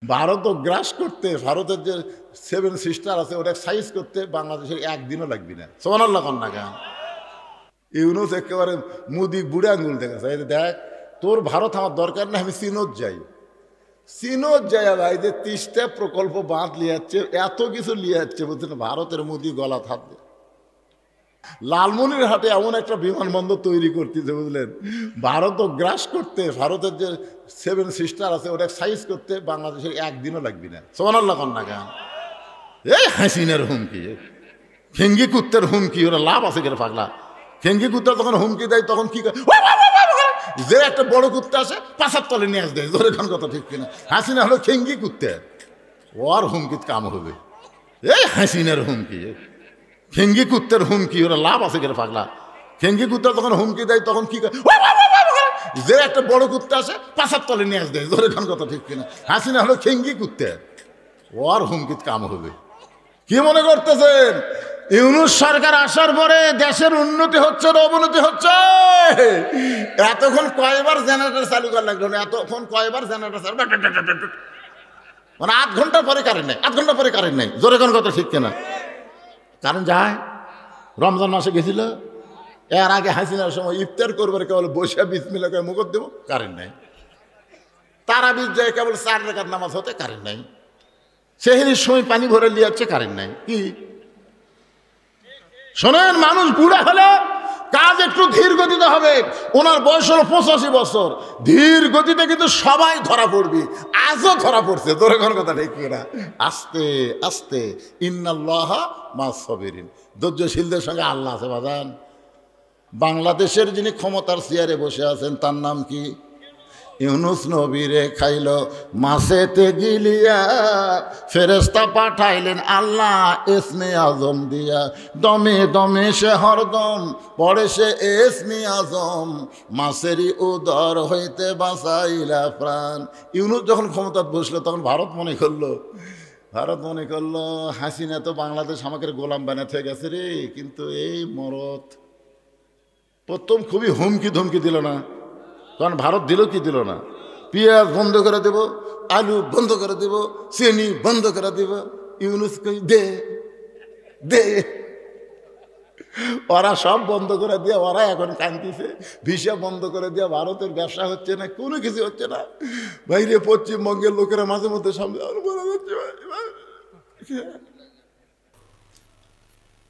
ভারতও গ্রাস করতে, ভারতের যে 7 সিস্টার আছে ওটা সাইজ করতে বাংলাদেশের একদিনও লাগবে না। সুবহানাল্লাহ কন্যা গান ইউনুস একেবারে মুদি বুড়ে আঙুল দেখাচ্ছে, এই দেখ তোর ভারত আমার দরকার না, আমি চীনত যাই। চীনত যাই ভাই যে 30টা প্রকল্প বাঁধ লিয়ে যাচ্ছে, এত কিছু লিয়ে যাচ্ছে, বুঝছেন ভারতের মুদি গলা থাকবে। লালমনিরহাটে এমন একটা বিমানবন্দর তৈরি করতেছে, বুঝলেন ভারতও গ্রাস করতে, ভারতের যে 7 সিস্টার আছে ওটা সাইজ করতে বাংলাদেশের একদিনও লাগবে না। সুবহানাল্লাহ কন্যা গান এই হাসিনার হুমকি, ফেঙ্গি কুত্তের হুমকি, ওরা লাভ আছে কেন পাগলা। ফেঙ্গি কুত্তা যখন হুমকি দেয় তখন কি করে, যে একটা বড় কুত্তা আসে পাশার তলে নিয়ে আস দেয়, জোরে খান কথা ঠিক কিনা। হাসিনা হলো ফেঙ্গি কুত্তে, ওর হুমকিত কাম হবে। এই হাসিনার হুমকি, ফেঙ্গি কুত্তের হুমকি, ওরা লাভ আছে কেন পাগলা। ফেঙ্গি কুত্তা যখন হুমকি দেয় তখন কি করে, যে একটা বড় কুত্তা আসে পাশার তলে নিয়ে আস দেয়, জোরে খান কথা ঠিক কিনা। হাসিনা হলো ফেঙ্গি কুত্তে, ওর হুমকিত কাম হবে। কি মনে করতেছেন ইউনূস সরকার আসার পরে দেশের উন্নতি হচ্ছে না অবনতি হচ্ছে? এতক্ষণ কয়বার জেনারেটর চালু করা লাগলো না, এতক্ষণ কয়বার জেনারেটর চালু, মানে 8 ঘন্টা পরে কারেন্ট নেই, 8 ঘন্টা পরে কারেন্ট নেই, জোরে কোন কথা ঠিক কিনা। কারেন্ট যায়, রমজান মাসে গেছিল, এর আগে হাসিনার সময় ইফতার করবার কেবল বসে বিসমিল্লাহ করে মুখত দেবো, কারেন্ট নেই। তারাবির যায় কেবল 4 রাকাত নামাজ হতে কারেন্ট নেই। সেহরির সময় পানি ভরে নিয়ে যাচ্ছে, কারেন্ট নাই। কি শোনেন, মানুষ বুড়া হলে কাজ একটু ধীর গতিতে হবে। ওনার বয়স হলো 85 বছর, ধীর গতিতে কিন্তু সবাই ধরা পড়বি, আজও ধরা পড়ছে, তোর কোন কথা ঠিক না। আস্তে আস্তে ইন্নাল্লাহা মাস সাবিরিন, ধৈর্যশীলদের সঙ্গে আল্লাহ আছে বাজান। বাংলাদেশের যিনি ক্ষমতার চেয়ারে বসে আছেন তার নাম কি? ইউনুস নবীরে খাইল মাছেতে গিলিয়া, ফেরেশতা পাঠাইলেন আল্লাহ এসমে আজম দিয়া, দমে দমে সে হরদম পড়ে সে এসমে আজম, মাছেরই উদর হইতে বাঁচাইলা প্রাণ। ইউনুস যখন ক্ষমতায় বসলো তখন ভারত মনে করলো হাসিনা তো বাংলাদেশ আমাকে গোলাম বানাতে গেছে রে। কিন্তু এই মরদ প্রথম খুবই হুমকি ধমকি দিল না, কারণ ভারত দিল কি দিল না, পেঁয়াজ বন্ধ করে দেব, আলু বন্ধ করে দেব, চিনি বন্ধ করে দেব। ইউনুস কই দে দে, ওরা সব বন্ধ করে দিয়ে ওরা এখন কাঁদতেছে, ভিসা বন্ধ করে দিয়ে ভারতের ব্যবসা হচ্ছে না, কোনো কিছু হচ্ছে না। বাইরে পশ্চিমবঙ্গের লোকেরা মাঝে মধ্যে সামনে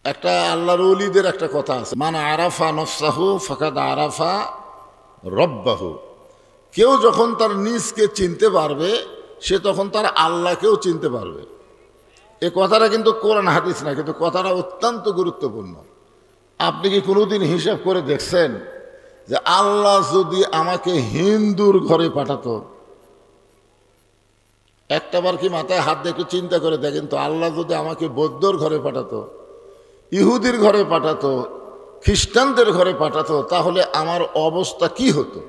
একটা আল্লাহর ওলিদের একটা কথা আছে, মান আরাফা নফসাহু ফাকাদ আরাফা রব্বাহু। কেউ যখন তার নিজকে চিনতে পারবে সে তখন তার আল্লাহকেও চিনতে পারবে। এ কথাটা কিন্তু কোরআন হাদিস না, কিন্তু কথাটা অত্যন্ত গুরুত্বপূর্ণ। আপনি কি কোনোদিন হিসাব করে দেখছেন যে আল্লাহ যদি আমাকে হিন্দুর ঘরে পাঠাতো, একটাবার কি মাথায় হাত দিয়ে একটু চিন্তা করে দেখেন তো, আল্লাহ যদি আমাকে বৌদ্ধর ঘরে পাঠাতো, ইহুদির ঘরে পাঠাতো, খ্রিস্টানদের ঘরে পাঠাতো, তাহলে আমার অবস্থা কি হতো?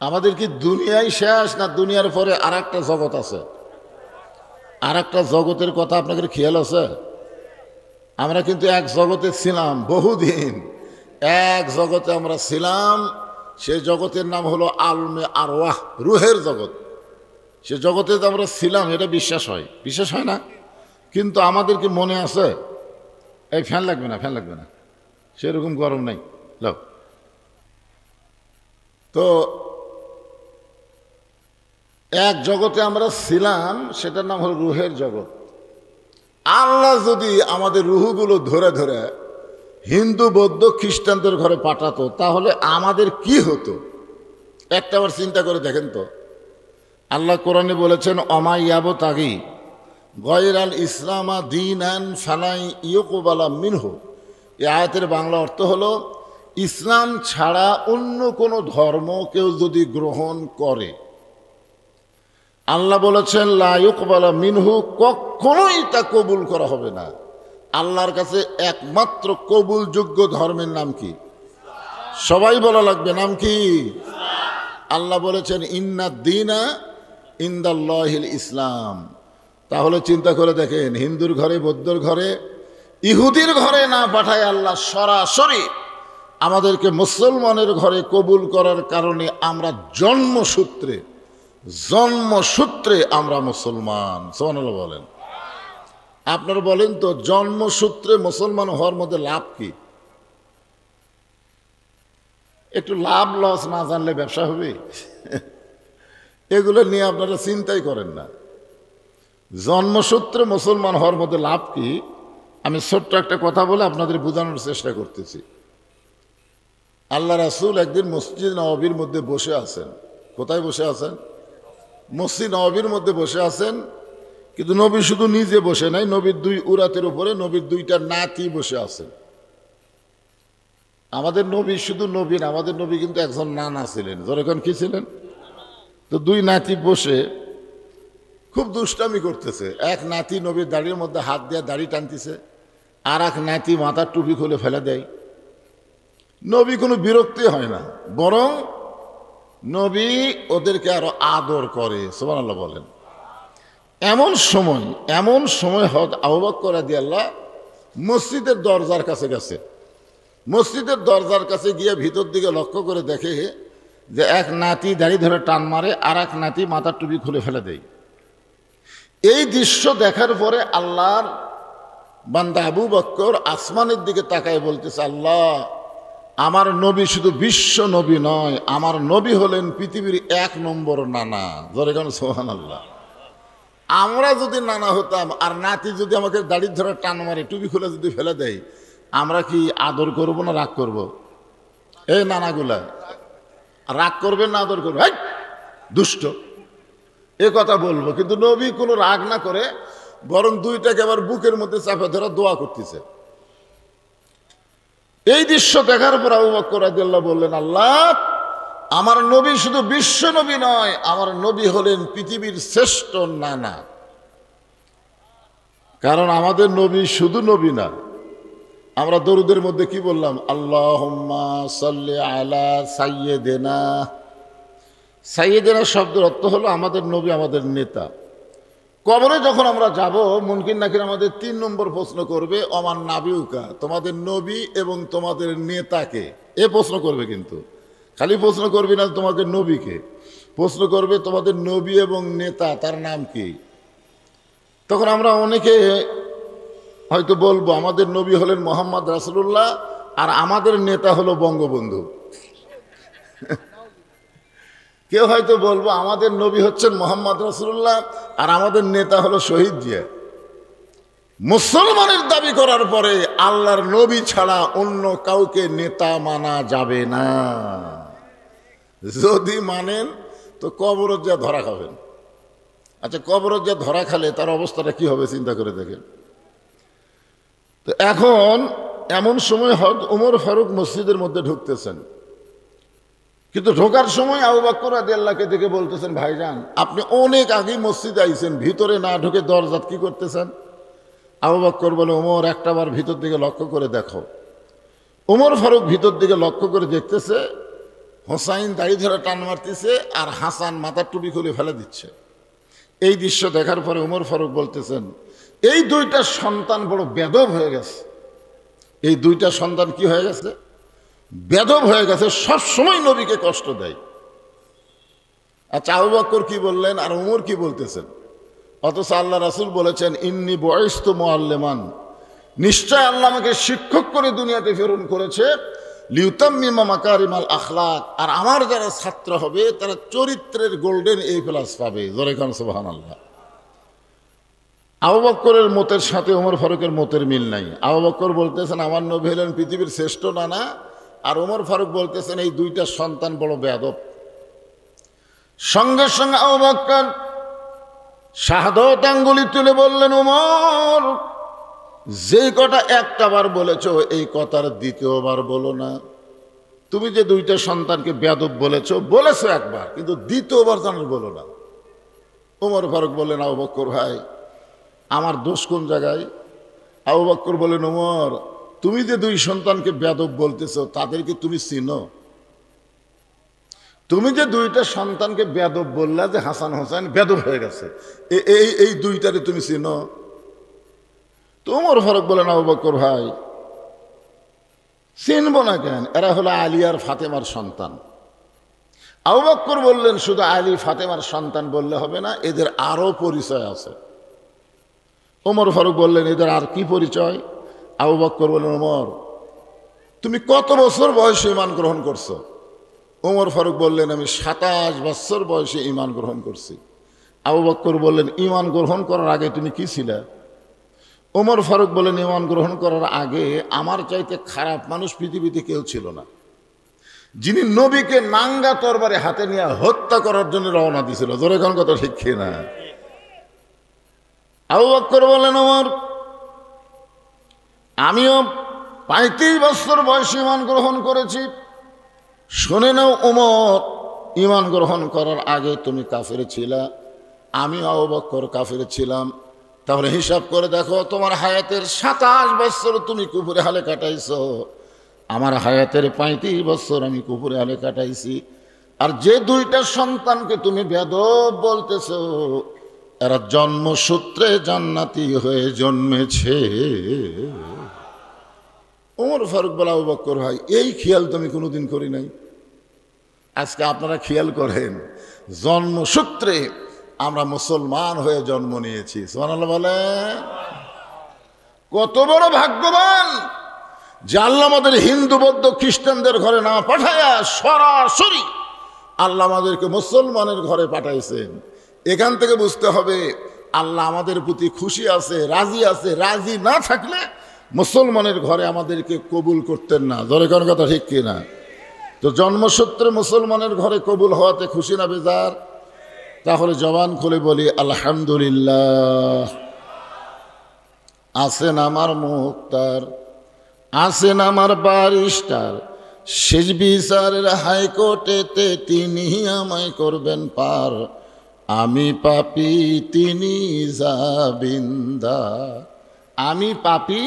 আমাদের কি দুনিয়াই শেষ, না দুনিয়ার পরে আর একটা জগৎ আছে? আর একটা জগতের কথা আপনাদের খেয়াল আছে? আমরা কিন্তু এক জগতে ছিলাম বহুদিন, এক জগতে আমরা ছিলাম, সে জগতের নাম হলো আলমে আরওয়াহ, রুহের জগৎ। সে জগতে আমরা ছিলাম, এটা বিশ্বাস হয় না? কিন্তু আমাদের কি মনে আছে? এই ফ্যান লাগবে না, সেরকম গরম নাই, লাও। তো এক জগতে আমরা ছিলাম, সেটার নাম হলো রুহের জগৎ। আল্লাহ যদি আমাদের রুহগুলো ধরে ধরে হিন্দু বৌদ্ধ খ্রিস্টানদের ঘরে পাঠাতো, তাহলে আমাদের কি হতো? একটাবার চিন্তা করে দেখেন তো। আল্লাহ কোরআনে বলেছেন অমাইয়াবো তাগি গয়রাল ইসলামা দীনান ফালাই ইয়কুবালা মিনহু। এই আয়াতের বাংলা অর্থ হলো, ইসলাম ছাড়া অন্য কোনো ধর্ম কেউ যদি গ্রহণ করে, আল্লাহ বলেছেন লা ইয়কুবালা মিনহু, কখনোই তা কবুল করা হবে না। আল্লাহর কাছে একমাত্র কবুলযোগ্য ধর্মের নাম কি? সবাই বলা লাগবে, নাম কি? আল্লাহ বলেছেন ইন্নাদ দীনা ইনদাল্লাহিল ইসলাম। তাহলে চিন্তা করে দেখেন, হিন্দুর ঘরে, বৌদ্ধর ঘরে, ইহুদির ঘরে না পাঠায় আল্লাহ সরাসরি আমাদেরকে মুসলমানের ঘরে কবুল করার কারণে আমরা জন্মসূত্রে জন্মসূত্রে আমরা মুসলমান। সুবহানাল্লাহ বলেন। আপনারা বলেন তো, জন্মসূত্রে মুসলমান হওয়ার মধ্যে লাভ কি? একটু লাভ লস না জানলে ব্যবসা হবে? এগুলো নিয়ে আপনারা চিন্তাই করেন না। জন্মসূত্রে মুসলমান হওয়ার মধ্যে লাভ কি? আমি ছোট্ট একটা কথা বলে আপনাদের বোঝানোর চেষ্টা করতেছি। আল্লাহ রাসূল একদিন মসজিদ নববীর মধ্যে বসে আছেন। কোথায় বসে আছেন? মসজিদ নববীর মধ্যে বসে আছেন। কিন্তু নবী শুধু নিজে বসে নাই, নবীর দুই উরাতের উপরে নবীর দুইটা নাতি বসে আছেন। আমাদের নবী শুধু নবী না, আমাদের নবী কিন্তু একজন নানা ছিলেন। যখন কি ছিলেন? তো দুই নাতি বসে খুব দুষ্টামি করতেছে। এক নাতি নবীর দাড়ির মধ্যে হাত দিয়ে দাড়ি টানতেছে, আর এক নাতি মাথার টুপি খুলে ফেলে দেয়। নবী কোনো বিরক্তি হয় না, বরং নবী ওদেরকে আরো আদর করে। সুবহানাল্লাহ বলেন। এমন সময় হযরত আবু বকর রাদিয়াল্লাহু মসজিদের দরজার কাছে গেছে। মসজিদের দরজার কাছে গিয়ে ভিতর দিকে লক্ষ্য করে দেখে যে এক নাতি দাড়ি ধরে টান মারে, আর এক নাতি মাথার টুপি খুলে ফেলে দেয়। এই দৃশ্য দেখার পরে আল্লাহর বান্দা আবু বকর আসমানের দিকে তাকায় বলতেছে, আল্লাহ, আমার নবী শুধু বিশ্ব নবী নয়, আমার নবী হলেন পৃথিবীর 1 নম্বর নানা। জোরে কোন সুবহানাল্লাহ। আমরা যদি নানা হতাম আর নাতি যদি আমাকে দাড়ি ধরে টান মারে, টুপি খুলে যদি ফেলে দেয়, আমরা কি আদর করব না রাগ করব? এই নানাগুলা রাগ করবে না আদর করবে? দুষ্ট, এ কথা বলবো। কিন্তু নবী কোনো রাগ না করে বরং দুইটাকে আবার বুকের মধ্যে চাপে ধরে দোয়া করতেছে। এই দৃশ্য দেখার পর আবু বকর রাদিয়াল্লাহু বললেন, আল্লাহ, আমার নবী শুধু বিশ্ব নবী নয়, আমার নবী হলেন পৃথিবীর শ্রেষ্ঠ নানা। কারণ আমাদের নবী শুধু নবী না, আমরা দরুদের মধ্যে কি বললাম? আল্লাহুম্মা সাল্লি আলা সাইয়্যিদিনা। সাইয়্যিদিনা শব্দের অর্থ হলো আমাদের নবী, আমাদের নেতা। কবরে যখন আমরা যাব, মুনকির নাকির আমাদের 3 নম্বর প্রশ্ন করবে, ওমান নাবিউকা, তোমাদের নবী এবং তোমাদের নেতাকে। এ প্রশ্ন করবে, কিন্তু খালি প্রশ্ন করবে না তোমাদের নবীকে, প্রশ্ন করবে তোমাদের নবী এবং নেতা, তার নাম কি? তখন আমরা অনেকে হয়তো বলবো আমাদের নবী হলেন মোহাম্মদ রাসূলুল্লাহ, আর আমাদের নেতা হলো বঙ্গবন্ধু। কেউ হয়তো বলবো আমাদের নবী হচ্ছেন মোহাম্মদ রাসূলুল্লাহ, আর আমাদের নেতা হলো শহীদ জিয়া। মুসলমানের দাবি করার পরে আল্লাহর নবী ছাড়া অন্য কাউকে নেতা মানা যাবে না। যদি মানেন তো কবরত যা ধরা খাবেন। আচ্ছা, কবরত যা ধরা খালে তার অবস্থাটা কি হবে চিন্তা করে দেখেন। তো এখন এমন সময় হয়তো ওমর ফারুক মসজিদের মধ্যে ঢুকতেছেন, কিন্তু ঢোকার সময় আবু বকর রাদিয়াল্লাহু দেখে বলতেছেন, ভাইজান, আপনি অনেক আগেই মসজিদে আইছেন, ভিতরে না ঢুকে দরজাত কি করতেছেন? আবু বকর বলে, ওমর, একটাবার ভিতর দিকে লক্ষ্য করে দেখো। ওমর ফারুক ভিতর দিকে লক্ষ্য করে দেখতেছে, হোসাইন দাড়ি ধরে টান মারতেছে, আর হাসান মাথার টুপি খুলে ফেলে দিচ্ছে। এই দৃশ্য দেখার পরে ওমর ফারুক বলতেছেন, এই দুইটা সন্তান বড় বেদব হয়ে গেছে। এই দুইটা সন্তান কি হয়ে গেছে? বেদব হয়ে গেছে, সব সময় নবীকে কষ্ট দেয়। আচ্ছা, আবু বকর কি বললেন আর ওমর কি বলতেছেন? অথচ আল্লাহ রাসূল বলেছেন, ইন্নী বুইসতু মুআল্লিমান, নিশ্চয় আল্লাহ আমাকে শিক্ষক করে দুনিয়াতে প্রেরণ করেছে, লিউতাম্মিমা মাকারিমাল আখলাক, আর আমার যারা ছাত্র হবে তারা চরিত্রের গোল্ডেন A+ পাবে। জোরে কান সুবহানাল্লাহ। আবু বকরের মতের সাথে ওমর ফারুকের মতের মিল নাই। আবু বকর বলতেছেন আমার নবী হলেন পৃথিবীর শ্রেষ্ঠ নানা, আর ওমর ফারুক বলতেছেন এই দুইটা সন্তান বড় বেয়াদব। সঙ্গে সঙ্গে আবু বকর শাহাদাত আঙ্গুলি তুলে বললেন, ওমর, যেই কথা একটাবার বলেছ এই কথার দ্বিতীয়বার বলো না। তুমি যে দুইটা সন্তানকে বেয়াদব বলেছো একবার, কিন্তু দ্বিতীয়বার যেন বলো না। ওমর ফারুক বললেন, আবু বকর ভাই, আমার দোষ কোন জায়গায়? আবু বকর বলেন, ওমর, তুমি যে দুই সন্তানকে বেয়াদব বলতেছো তাদেরকে তুমি চিনো? তুমি যে দুইটা সন্তানকে বেয়াদব বললা যে হাসান হোসেন বেয়াদব হয়ে গেছে, এই দুইটারে তুমি চিনো? তো ওমর ফারুক বলেন, আবু বকর ভাই, চিনব না কেন? এরা হলো আলী আর ফাতেমার সন্তান। আবু বকর বললেন, শুধু আলী ফাতেমার সন্তান বললে হবে না, এদের আরও পরিচয় আছে। ওমর ফারুক বললেন, এদের আর কি পরিচয়? আবু বকর বললেন, ওমর তুমি কত বছর বয়সে ঈমান গ্রহণ করছো? ওমর ফারুক বললেন, আমি 27 বছর বয়সে ঈমান গ্রহণ করছি। আবু বকর বললেন, ঈমান গ্রহণ করার আগে তুমি কি ছিলে? ওমর ফারুক বললেন, ঈমান গ্রহণ করার আগে আমার চাইতে খারাপ মানুষ পৃথিবীতে কেউ ছিল না, যিনি নবীকে নাঙ্গা তরবারে হাতে নিয়ে হত্যা করার জন্য রওনা দিয়েছিল। জোরে কোন কথা ঠিক না? আবু বকর বললেন, ওমর আমিও 35 বছর বয়সে ঈমান গ্রহণ করেছি। শুনে নাও ওমর, ঈমান গ্রহণ করার আগে তুমি কাফের ছিলা, আমি আবু বকর কাফের ছিলাম। তাহলে হিসাব করে দেখো, তোমার হায়াতের 27 বছর তুমি কুফরে হালে কাটাইছো, আমার হায়াতের 35 বছর আমি কুফরে হালে কাটাইছি। আর যে দুইটা সন্তানকে তুমি বেয়াদব বলতেছো, এরা জন্মসূত্রে জান্নাতি হয়ে জন্মেছে। ওমর ফারুক বলে, আবু বকর ভাই, এই খেয়াল তুমি কোনোদিন করি নাই, আজকে আপনারা খেয়াল করেন, জন্মসূত্রে আমরা মুসলমান হয়ে জন্ম নিয়েছি। সুবহানাল্লাহ বলে, কত বড় ভাগ্যবান যে আল্লাহ আমাদের হিন্দু বৌদ্ধ খ্রিস্টানদের ঘরে না পাঠায়া সরাসরি আল্লাহ আমাদেরকে মুসলমানের ঘরে পাঠাইছেন। এখান থেকে বুঝতে হবে আল্লাহ আমাদের প্রতি খুশি আছে, রাজি আছে। রাজি না থাকলে মুসলমানের ঘরে আমাদেরকে কবুল করতেন না। ধরে কোন কথা ঠিক কিনা? তো জন্মসূত্রে মুসলমানের ঘরে কবুল হওয়াতে খুশি না বেজার? তাহলে জবান খুলে বলি আলহামদুলিল্লাহ। আছেন আমার মুক্তার, আছেন আমার ব্যারিস্টার, শেষ বিচারের হাইকোর্টেতে তিনি আমায় করবেন পার। আমি পাপী, তিনি জামিনদার। আমি পাপী,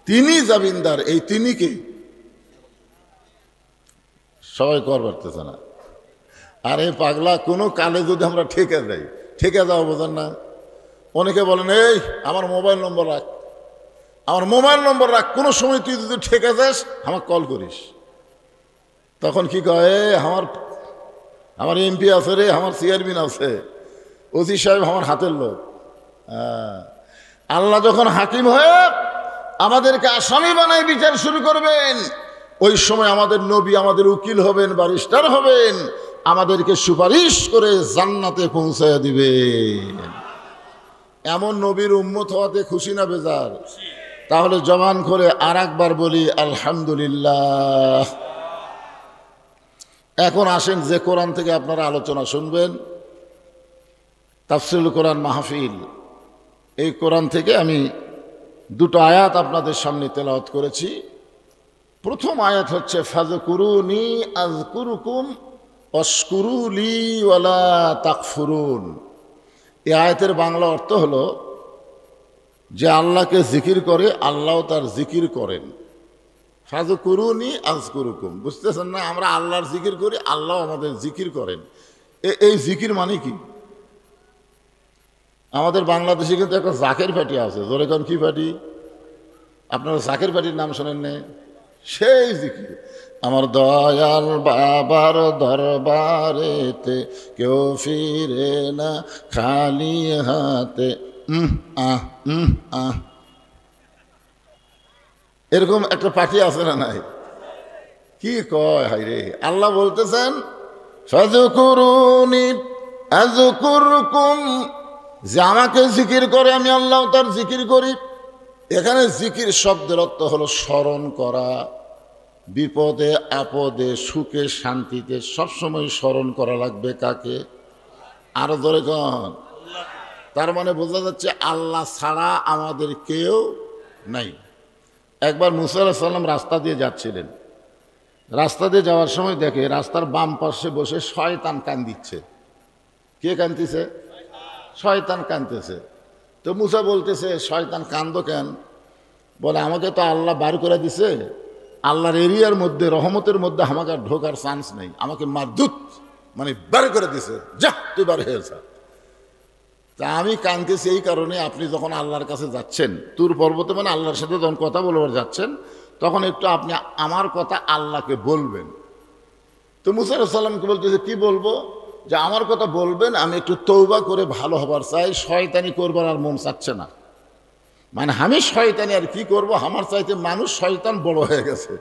তিনি জামিনদার। এই তিনি কে? সবাই কর পারতেছে না। আরে পাগলা, কোনো কালে যদি আমরা ঠেকে যাই, ঠেকে যাওয়া বোঝেন না? অনেকে বলেন, এই আমার মোবাইল নম্বর রাখ, আমার মোবাইল নম্বর রাখ, কোনো সময় তুই যদি ঠেকে যাস আমাকে কল করিস। তখন কি কয়, আমার এমপি আছে রে, আমার চেয়ারম্যান আছে, ওসি সাহেব আমার হাতের লোক। আল্লাহ যখন হাকিম হয়ে আমাদেরকে আসামি বানায় বিচার শুরু করবেন, ওই সময় আমাদের নবী আমাদের উকিল হবেন, ব্যারিস্টার হবেন, আমাদেরকে সুপারিশ করে জান্নাতে পৌঁছায় দিবেন। এমন নবীর উম্মত হওয়াতে খুশি না বেজার? তাহলে জবান করে আর একবার বলি আলহামদুলিল্লাহ। এখন আসেন, যে কোরআন থেকে আপনারা আলোচনা শুনবেন, তাফসীরুল কোরআন মাহফিল, এই কোরআন থেকে আমি দুটো আয়াত আপনাদের সামনে তেলাওয়াত করেছি। প্রথম আয়াত হচ্ছে ফাযকুরুনি আযকুরুকুম ওয়াশকুরুলি ওয়ালা তাকফুরুন। এই আয়াতের বাংলা অর্থ হলো, যে আল্লাহকে জিকির করে আল্লাহও তার জিকির করেন। ফাযকুরুনি আযকুরুকুম, বুঝতেছেন না? আমরা আল্লাহর জিকির করি, আল্লাহ আমাদের জিকির করেন। এই জিকির মানে কি? আমাদের বাংলাদেশে কিন্তু একটা জাকের পার্টি আছে। জোরে কোন কি পার্টি? আপনারা জাকের পার্টির নাম শোনেন না? সেই জিকির, আমার দয়াল বাবার দরবারেতে কেউ ফিরে না খালি হাতে। এরকম একটা পার্টি আছে না নাই? কি কয় হাই রে! আল্লাহ বলতেছেন ফাযকুরুনি আযকুরকুম, যে আমাকে জিকির করে আমি আল্লাহ তার জিকির করি। এখানে জিকির শব্দের অর্থ হলো স্মরণ করা, বিপদে আপদে সুখে শান্তিতে সবসময় স্মরণ করা লাগবে। কাকে? আরো ধরে কন। তার মানে বোঝা যাচ্ছে আল্লাহ ছাড়া আমাদের কেউ নাই। একবার মুসা আলাইহিস সালাম রাস্তা দিয়ে যাচ্ছিলেন, রাস্তা দিয়ে যাওয়ার সময় দেখে রাস্তার বাম পাশে বসে শয়তান কান্দিচ্ছে। কে কান্দিছে? শয়তান কাঁদতেছে। তো মুসা বলতেছে, শয়তান কান্দো কেন? বলে, আমাকে তো আল্লাহ বার করে দিছে, আল্লাহর এরিয়ার মধ্যে রহমতের মধ্যে আমাকে আর ঢোকার চান্স নেই, আমাকে মারদুত মানে বার করে দিছে, যা তুই বার হয়ে যা। তা আমি কাঁদতেছি এই কারণে, আপনি যখন আল্লাহর কাছে যাচ্ছেন, তুর পর্বতে মানে আল্লাহর সাথে যখন কথা বলবার যাচ্ছেন, তখন একটু আপনি আমার কথা আল্লাহকে বলবেন। তো মুসা আলাইহিস সালামকে বলতেছে কি বলবো, যে আমার কথা বলবেন, আমি একটু তওবা করে ভালো হবার চাই, শয়তানি করবার আর মন চাচ্ছে না। মানে আমি শয়তানি আর কি করব, আমার চাইতে মানুষ শয়তান বড় হয়ে গেছে,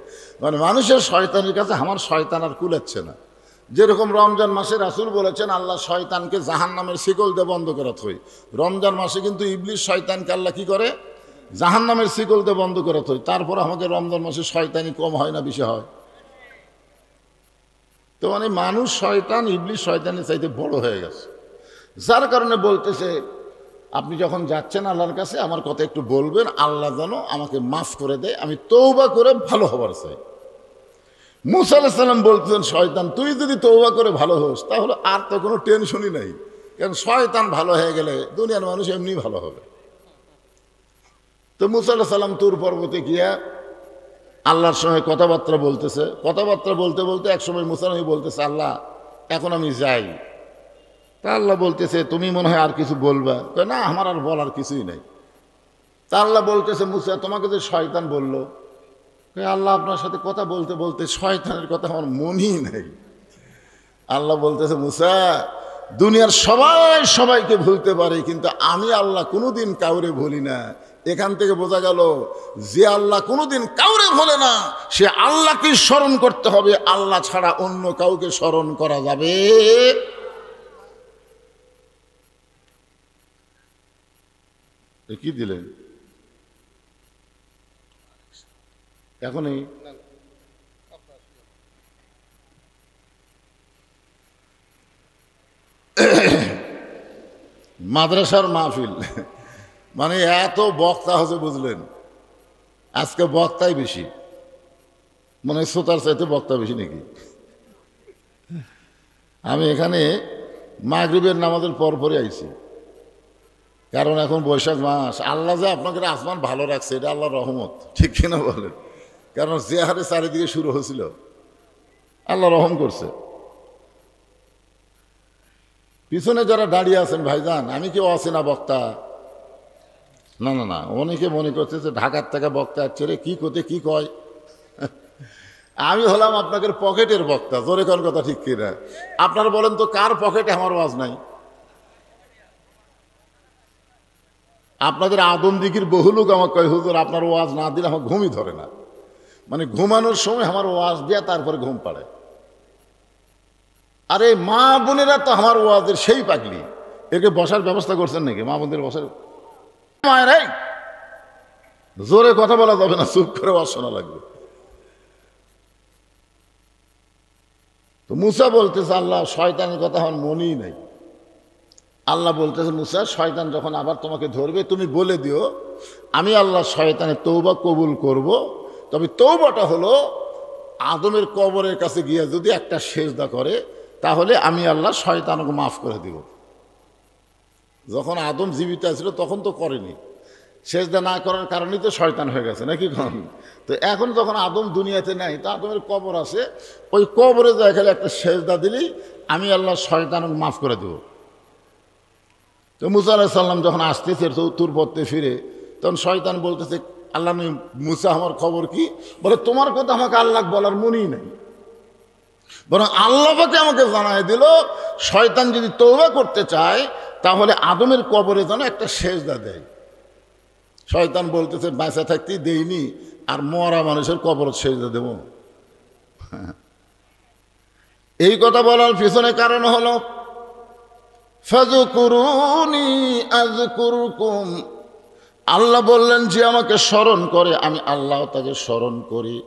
মানে মানুষের শয়তানের কাছে আমার শয়তান আর কুলাচ্ছে না। যেরকম রমজান মাসে রাসূল বলেছেন আল্লাহ শয়তানকে জাহান্নামের শিকল দিয়ে বন্ধ করে থই, রমজান মাসে কিন্তু ইবলিস শয়তানকে আল্লাহ কি করে, জাহান্নামের শিকল দিয়ে বন্ধ করে থই। তারপর আমাদের রমজান মাসে শয়তানি কম হয় না বেশি হয়? তো মানে মানুষ শয়তান, ইবলিস শয়তানের চাইতে বড় হয়ে গেছে। যার কারণে বলতেছে আপনি যখন যাচ্ছেন আল্লাহর কাছে আমার কথা একটু বলবেন, আল্লাহ যেন আমাকে মাফ করে দেয়, আমি তওবা করে ভালো হবার চাই। মুসা আলাইহিস সালাম বলতেছেন শয়তান তুই যদি তওবা করে ভালো হোস তাহলে আর তো কোনো টেনশনই নাই, কারণ শয়তান ভালো হয়ে গেলে দুনিয়ার মানুষ এমনি ভালো হবে। তো মুসা আলাইহিস সালাম তুর পর্বতে গিয়া আল্লাহর সঙ্গে কথাবার্তা বলতেছে, কথাবার্তা বলতে বলতে একসময় মুসা নবী বলতেছে আল্লাহ এখন আমি যাই। তা আল্লাহ বলতেছে তুমি মনে হয় আর কিছু বলবা, না আমার আর বলার কিছুই নাই। তা আল্লাহ বলতেছে মুসা তোমাকে যে শয়তান বললো, আল্লাহ আপনার সাথে কথা বলতে বলতে শয়তানের কথা আমার মনই নাই। আল্লাহ বলতেছে মুসা দুনিয়ার সবাই সবাইকে ভুলতে পারে কিন্তু আমি আল্লাহ কোনোদিন কাউরে ভুলি না। এখান থেকে বোঝা গেল যে আল্লাহ কোনোদিন কাউরে ভোলে না সে আল্লাহকে স্মরণ করতে হবে, আল্লাহ ছাড়া অন্য কাউকে স্মরণ করা যাবে। কি দিলেন এখনই? মাদ্রাসার মাহফিল মানে এত বক্তা হচ্ছে বুঝলেন, আজকে বক্তাই বেশি, মানে শ্রোতার চাইতে বক্তা বেশি নাকি। আমি এখানে মাগরিবের নামাজের পরপরই আইছি, কারণ এখন বৈশাখ মাস। আল্লাহ যে আপনাকে আসমান ভালো রাখছে এটা আল্লাহর রহমত, ঠিক কিনা বলেন? কারণ যে হারে চারিদিকে শুরু হয়েছিল আল্লাহ রহম করছে। পিছনে যারা দাঁড়িয়ে আছেন ভাইজান, আমি কেউ আছি না বক্তা, না না না, অনেকে মনে করছে যে ঢাকার থেকে বক্তা আসছে রে, কি করতে কি কয়। আমি হলাম আপনাদের পকেটের বক্তা, জোরে কোন কথা ঠিক কিনা? আপনারা বলেন তো কার পকেটে আমার ওয়াজ নাই? আপনাদের আদম দিঘির বহু লোক আমাকে কয় হুজুর আপনার ওয়াজ না দিলে আমার ঘুমই ধরে না, মানে ঘুমানোর সময় আমার ওয়াজ দেয়া তারপরে ঘুম পাড়ে। আরে মা বোনেরা তো আমার ওয়াজের সেই পাগলি, একে বসার ব্যবস্থা করছেন নাকি? মা বোনদের বসার মায়ের জোরে কথা বলা যাবে না, চুপ করে ওয়াজ শোনা লাগবে। তো মুসা বলতেছে আল্লাহ শয়তানের কথা আমার মনেই নাই। আল্লাহ বলতেছে মুসা শয়তান যখন আবার তোমাকে ধরবে তুমি বলে দিও আমি আল্লাহ শয়তানের তওবা কবুল করব, তবে তওবাটা হলো আদমের কবরের কাছে গিয়ে যদি একটা সেজদা করে তাহলে আমি আল্লাহ শয়তানকে মাফ করে দিব। যখন আদম জীবিত ছিল তখন তো করেনি, সেজদা না করার কারণেই তো শয়তান হয়ে গেছে নাকি কখন? তো এখন যখন আদম দুনিয়াতে নাই, তো আদমের কবর আছে, ওই কবরে যা খেলে একটা সেজদা দিলেই আমি আল্লাহ শয়তানকে মাফ করে দেব। তো মুসা আলাইহিস সালাম যখন আসতেছে উত্তর পথে ফিরে, তখন শয়তান বলতেছে আল্লাহ মুসা আমার খবর কি? বলে তোমার কথা আমাকে আল্লাহ বলার মনেই নাই, বরং আল্লাহ পাকে আমাকে জানায় দিল শয়তান যদি তওবা করতে চায় তাহলে আদমের কবরে যেন একটা সেজদা দেয়। শয়তান বলতেছে বাঁচা থাকতেই দেইনি, আর মরা মানুষের কবর সেজদা দেব? এই কথা বলার পিছনে কারণ হলো ফাযকুরুনি আযকুরকুম, আল্লাহ বললেন যে আমাকে স্মরণ করে আমি আল্লাহ তাকে স্মরণ করি।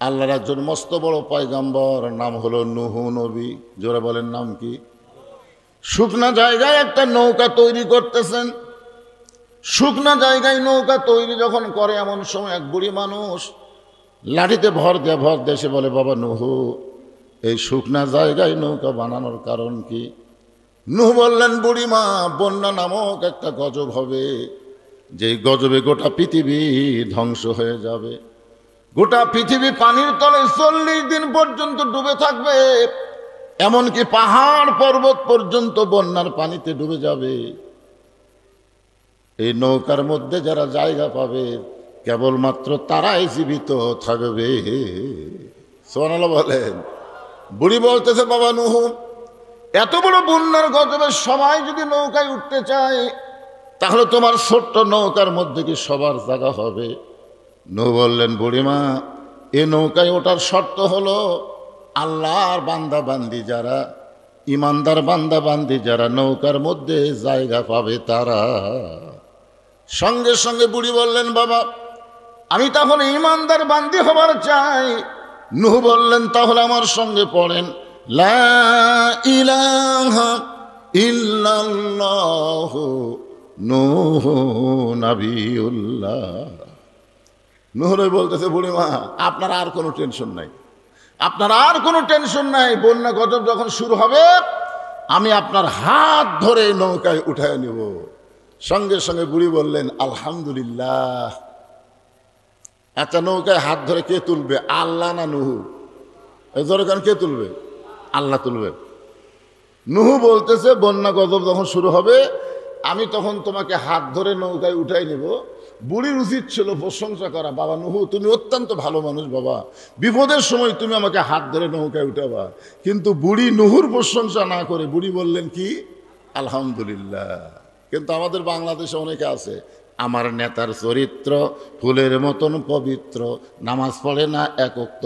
আল্লাহর একজন মস্ত বড় পয়গম্বর, নাম হলো নূহ নবী। জোরে বলেন নাম কি? শুকনা জায়গায় একটা নৌকা তৈরি করতেছেন। শুকনা জায়গায় নৌকা তৈরি যখন করে এমন সময় এক বুড়ি মানুষ লাঠিতে ভর দেয়, সে বলে বাবা নূহ এই শুকনা জায়গায় নৌকা বানানোর কারণ কি? নূহ বললেন বুড়িমা বন্যা নামক একটা গজব হবে, যেই গজবে গোটা পৃথিবী ধ্বংস হয়ে যাবে, গোটা পৃথিবী পানির তলে 40 দিন পর্যন্ত ডুবে থাকবে, এমনকি পাহাড় পর্বত পর্যন্ত বন্যার পানিতে ডুবে যাবে। এই নৌকার মধ্যে যারা জায়গা পাবে কেবলমাত্র তারাই জীবিত থাকবে। সুবহানাল্লাহ বলেন। বুড়ি বলতেছে, বাবা নূহ, এত বড় বন্যার গজবে সবাই যদি নৌকায় উঠতে চায় তাহলে তোমার ছোট্ট নৌকার মধ্যে কি সবার জায়গা হবে? নূহ বললেন, বুড়িমা, এ নৌকায় ওঠার শর্ত হলো আল্লাহর বান্দা বান্দি যারা, ইমানদার বান্দা বান্দি যারা নৌকার মধ্যে জায়গা পাবে তারা। সঙ্গে সঙ্গে বুড়ি বললেন, বাবা, আমি তাহলে ইমানদার বান্দি হবার চাই। নূহ বললেন, তাহলে আমার সঙ্গে পড়েন, লা ইলাহা ইল্লাল্লাহু নূহ নবিয়ুল্লাহ। নূহ বলতেছে, বুড়িমা, আপনার আর কোনো টেনশন নাই, আপনার আর কোনো টেনশন নাই। বন্যা গজব যখন শুরু হবে আমি আপনার হাত ধরে নৌকায় উঠায় নেব। সঙ্গে সঙ্গে বুড়ি বললেন, আলহামদুলিল্লাহ। আচ্ছা, নৌকায় হাত ধরে কে তুলবে, আল্লাহ না নূহ? যখন কে তুলবে? আল্লাহ তুলবে। নূহ বলতেছে, বন্যা গজব যখন শুরু হবে আমি তখন তোমাকে হাত ধরে নৌকায় উঠাই নেব। বুড়ির উচিত ছিল প্রশংসা করা, বাবা নূহ, তুমি অত্যন্ত ভালো মানুষ বাবা, বিপদের সময় তুমি আমাকে হাত ধরে নৌকায় উঠাবা। কিন্তু বুড়ি নূহুর প্রশংসা না করে বুড়ি বললেন কি, আলহামদুলিল্লাহ। কিন্তু আমাদের বাংলাদেশে অনেকে আছে, আমার নেতার চরিত্র ফুলের মতন পবিত্র, নামাজ পড়ে না এক ওয়াক্ত।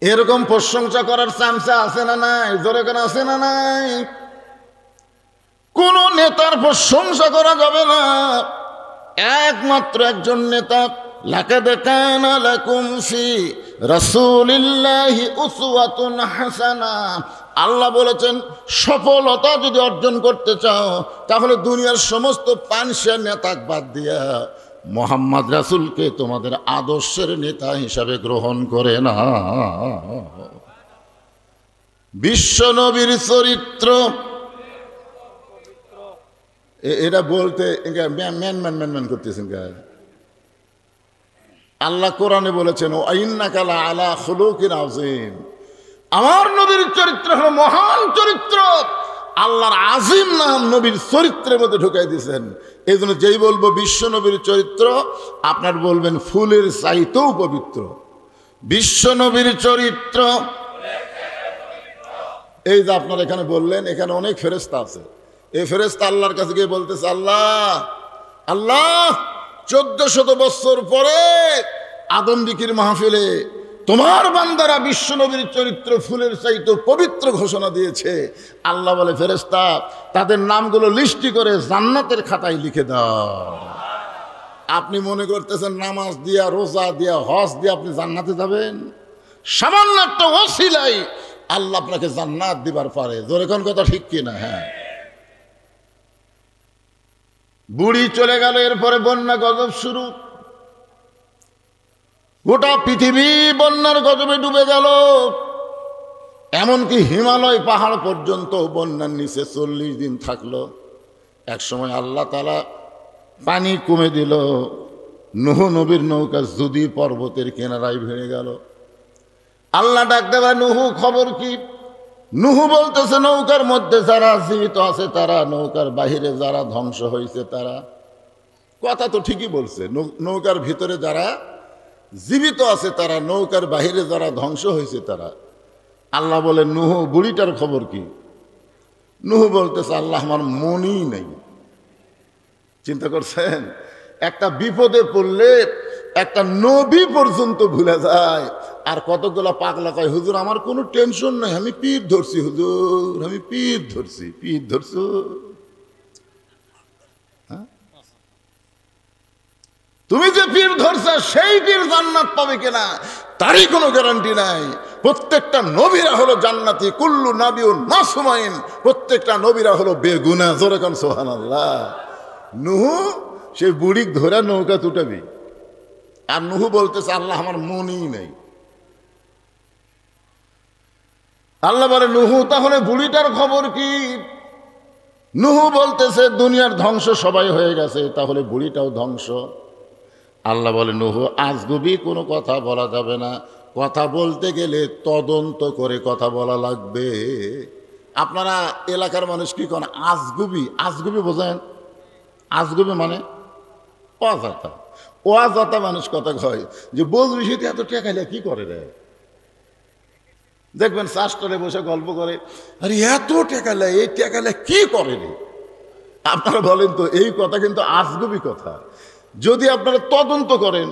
এরকম প্রশংসা করার চামচা আছে না নাই? জোরে কেন আছে না নাই? কোন নেতার প্রশংসা করা যাবে না, একমাত্র একজন নেতা। লাকাদ কানা লাকুম ফি রাসূলিল্লাহি উসওয়াতুন হাসানা। আল্লাহ বলেছেন, সফলতা যদি অর্জন করতে চাও তাহলে দুনিয়ার সমস্ত পানসে নেতা বাদ দিয়া মোহাম্মদ রাসূলকে তোমাদের আদর্শের নেতা হিসাবে গ্রহণ করে না। বিশ্ব নবীর চরিত্র এটা বলতে ম্যান করতেছেন। আল্লাহ কোরআনে বলেছেন, ও ইন্নাকা লা আলা খুলুকিন আযীম। আমার নবীর চরিত্র হলো মহান চরিত্র। আল্লাহর আজিম নাম নবীর চরিত্রের মধ্যে ঢুকাই দিয়েছেন। এই জন্য যেই বলবো বিশ্ব নবীর চরিত্র, আপনার বলবেন ফুলের চাইতেও পবিত্র। বিশ্ব নবীর চরিত্র এই যে আপনার এখানে বললেন, এখানে অনেক ফেরেশতা আছে। এই ফেরেশতা আল্লাহর কাছে গিয়ে বলতেছে, আল্লাহ আল্লাহ, 1400 বছর পরে আদম বিকির মাহফিলে তোমার বান্দারা বিশ্ব নবীর চরিত্র ফুলের চাইতে পবিত্র ঘোষণা দিয়েছে। আল্লাহ বলে, ফেরেশতা, তাদের নামগুলো লিস্টি করে জান্নাতের খাতায় লিখে দাও। আপনি মনে করতেছেন নামাজ দিয়া, রোজা দিয়া, হজ দিয়া আপনি জান্নাতে যাবেন? সামান্য একটা ওসিলাই আল্লাহ আপনাকে জান্নাত দিবার পারে। জোরে কোন কথা ঠিক কিনা? হ্যাঁ। বুড়ি চলে গেল, এরপরে বন্যা গজব শুরু। গোটা পৃথিবী বন্যার গজবে ডুবে গেল। এমনকি হিমালয় পাহাড় পর্যন্ত বন্যার নিচে 40 দিন থাকলো। এক সময় আল্লাহ তাআলা পানি কমে দিল। নূহ নবীর নৌকা যদি পর্বতের কিনারায় ভেঙে গেল। আল্লাহ ডাক দেবা, নূহ খবর কি? নূহ বলতেছে, নৌকার মধ্যে যারা জীবিত আছে তারা, নৌকার বাহিরে যারা ধ্বংস হয়েছে তারা। কথা তো ঠিকই বলছে, নৌকার ভিতরে যারা জীবিত আছে তারা, নৌকার বাহিরে যারা ধ্বংস হয়েছে তারা। আল্লাহ বলে, নূহ, বুড়িটার খবর কি? নূহ বলতেছে, আল্লাহ, আমার মনই নেই। চিন্তা করছেন, একটা বিপদে পড়লে একটা নবী পর্যন্ত ভুলে যায়। আর কতগুলা পাগলা কয়, হুজুর আমার কোনো টেনশন নাই, আমি পীর ধরছি হুজুর, আমি পীর ধরছি। পীর ধরছো? তুমি যে পীর ধরছ সেই পীর জান্নাত পাবে কিনা তারই কোনো গ্যারান্টি নাই। প্রত্যেকটা নবীরা হলো জান্নাতি, কুল্লু নাবিউন মাসুমাইন। প্রত্যেকটা নবীরা হলো বেগুনা। জোরে কোন সুবহানাল্লাহ। নূহ সেই বুড়িক ধরে নৌকা তুটাবি, আর নূহ বলতেছে, আল্লাহ আমার মনই নেই। আল্লাহ বলে, নূহ তাহলে বুড়িটার খবর কি? নূহ বলতেছে, দুনিয়ার ধ্বংস সবাই হয়ে গেছে, তাহলে বুড়িটাও ধ্বংস। আল্লাহ বলে, নূহ আজগুবি কোনো কথা বলা যাবে না। কথা বলতে গেলে তদন্ত করে কথা বলা লাগবে। আপনারা এলাকার মানুষ কি করেন? আজগুবি। আজগুবি বোঝেন? আজগুবি মানে অজাতা। অজাতা মানুষ কথা কয় যে বলবি সেটা এত টেকাইলে কি করে রে? দেখবেন চাষটলে বসে গল্প করে, আরে এত টাকা লে, এই টাকা লে কি করেনি? আপনারা বলেন তো, এই কথা কিন্তু আজগুবি কথা। যদি আপনারা তদন্ত করেন,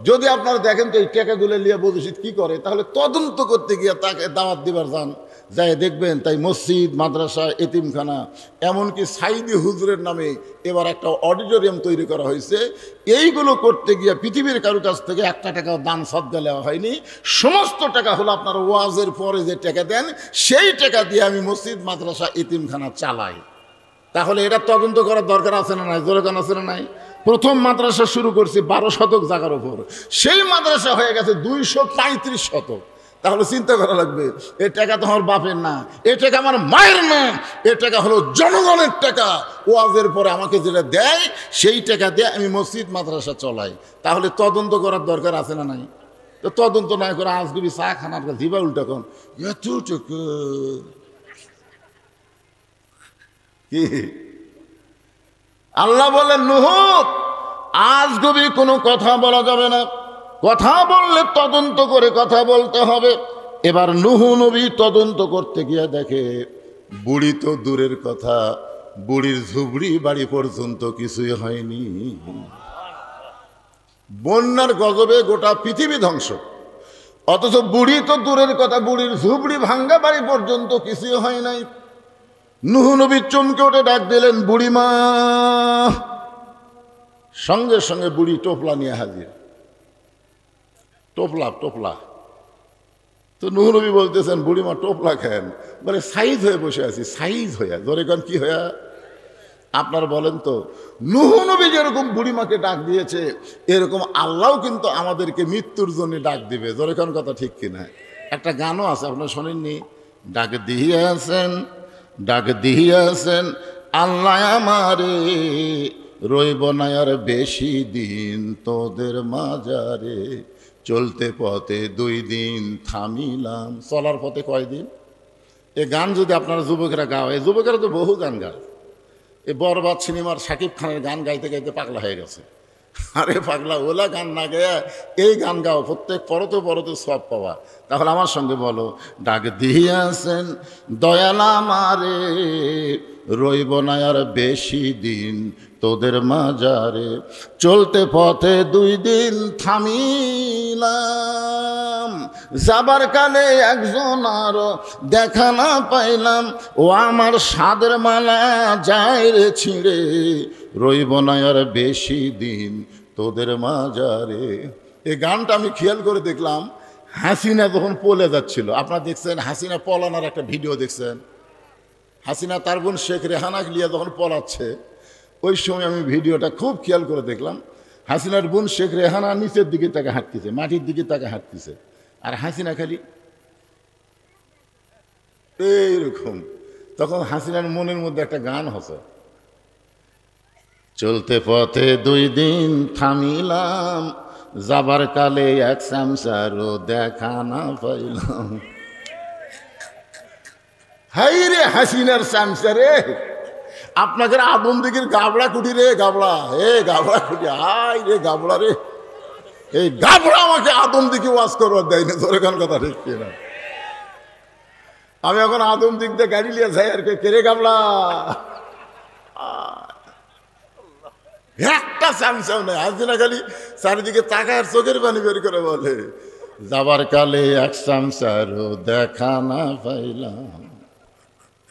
যদি আপনারা দেখেন তো এই টাকাগুলো নিয়ে বৈদেশিক কি করে, তাহলে তদন্ত করতে গিয়ে তাকে দাওয়াত দিবার যান, যাই দেখবেন তাই মসজিদ, মাদ্রাসা, এতিমখানা, এমনকি সাইদি হুজুরের নামে এবার একটা অডিটোরিয়াম তৈরি করা হয়েছে। এইগুলো করতে গিয়ে পৃথিবীর কারো কাছ থেকে একটা টাকাও দান সদ্গা নেওয়া হয়নি। সমস্ত টাকা হলো আপনার ওয়াজের পরে যে টাকা দেন, সেই টাকা দিয়ে আমি মসজিদ, মাদ্রাসা, এতিমখানা চালাই। তাহলে এটা তদন্ত করার দরকার আছে না নাই? জোরে গান আছে না নাই? প্রথম মাদ্রাসা শুরু করছি 12 শতক জায়গার উপর, সেই মাদ্রাসা হয়ে গেছে 235 শতক। তাহলে চিন্তা করা লাগবে, এ টাকা তো আমার বাপের না, এ টাকা আমার মায়ের না, এ টাকা হলো জনগণের টাকা। ওয়াজের পরে আমাকে যেটা দেয় সেই টাকা দিয়ে আমি মসজিদ, মাদ্রাসা চলাই। তাহলে তদন্ত করার দরকার আছে না নাই? তো তদন্ত না করে আজগুবি চা খানার দিবা উল্টা কোন এতটুকু কি? আল্লাহ বলেন, নূহ, আজগুবি কোনো কথা বলা যাবে না, কথা বললে তদন্ত করে কথা বলতে হবে। এবার নূহ নবী তদন্ত করতে গিয়ে দেখে বুড়ি তো দূরের কথা, বুড়ির ঝুবড়ি বাড়ি পর্যন্ত কিছুই হয়নি। বন্যার গজবে গোটা পৃথিবী ধ্বংস, অথচ বুড়ি তো দূরের কথা, বুড়ির ঝুবড়ি ভাঙ্গা বাড়ি পর্যন্ত কিছুই হয় নাই। নূহ নবী চমকে ওঠে ডাক দিলেন, বুড়িমা। সঙ্গে সঙ্গে বুড়ি টোপলা নিয়ে হাজির। টোপলা টোপলা তো নূহ নবী বলতেছেন, বুড়িমা টোপলা খান? বলে সাইজ হয়ে বসে আছি। সাইজ হইয়া? জোরে কান কি হইয়া? আপনারা বলেন তো, নূহ নবী যেরকম বুড়িমাকে ডাক দিয়েছে, এরকম আল্লাহও কিন্তু আমাদেরকে মৃত্যুর জন্য ডাক দিবে। জোরে কান কথা ঠিক কিনা? একটা গানও আছে, আপনারা শোনেননি? ডাক দিয়েছেন, ডাক দিয়েছেন আল্লাহ আমারে, রইব না আর বেশি দিন তোদের মাজারে, চলতে পথে 2 দিন থামিলাম। চলার পথে কয়দিন? এ গান যদি আপনারা যুবকেরা গাও, এই যুবকেরা তো বহু গান গায়। এই বরবাদ সিনেমার শাকিব খানের গান গাইতে গাইতে পাগলা হয়ে গেছে। আরে পাগলা, ওলা গান না গায়া এই গান গাও, প্রত্যেক পরতে পরতে সব পাওয়া। তাহলে আমার সঙ্গে বলো, ডাক দিয়েছেন দয়াল আমারে, রইব না আর বেশি দিন তোদের মাজারে, চলতে পথে 2 দিন থামিলাম, যাবার কালে একজন আর দেখা না পাইলাম, ও আমার সাদের মালা যায় রে ছিঁড়ে, রইব না আর বেশি দিন তোদের মাজারে। এই গানটা আমি খেয়াল করে দেখলাম, হাসিনা যখন পলে যাচ্ছিল, আপনারা দেখছেন হাসিনা পলানোর একটা ভিডিও দেখছেন? হাসিনা তার বোন শেখ রেহানা লিয়া যখন পলাচ্ছে, ওই সময় আমি ভিডিওটা খুব খেয়াল করে দেখলাম। হাসিনার বোন শেখ রেহানা নিচের দিকে তাকে হাঁটতেছে, মাটির দিকে তাকে হাঁটতেছে, আর হাসিনা খালি এইরকম। তখন হাসিনার মনের মধ্যে একটা গান হচ্ছে, চলতে পথে 2 দিন থামিলাম, যাবার কালে এক চামচারও দেখা না পাইলাম। হাই রে হাসিনার চামচা রে, আপনাকে আদম দিঘির গাবড়া কুটি রে, গাবড়া, গাবড়া কুটি, হাই রে গাবড়া রে, এই গাবড়া আমাকে আদম দিঘি ওয়াজ করবার দেয় না। তোর এখান কথা ঠিক কিনা? আমি এখন আদম দিক দিয়ে গাড়ি নিয়ে যাই, আর কেড়ে গাবলা একটা চামচাও নেই। হাসিনা খালি চারিদিকে তাকায়, চোখের পানি বের করে বলে, যাবার কালে এক চামচারও দেখা না পাইলাম।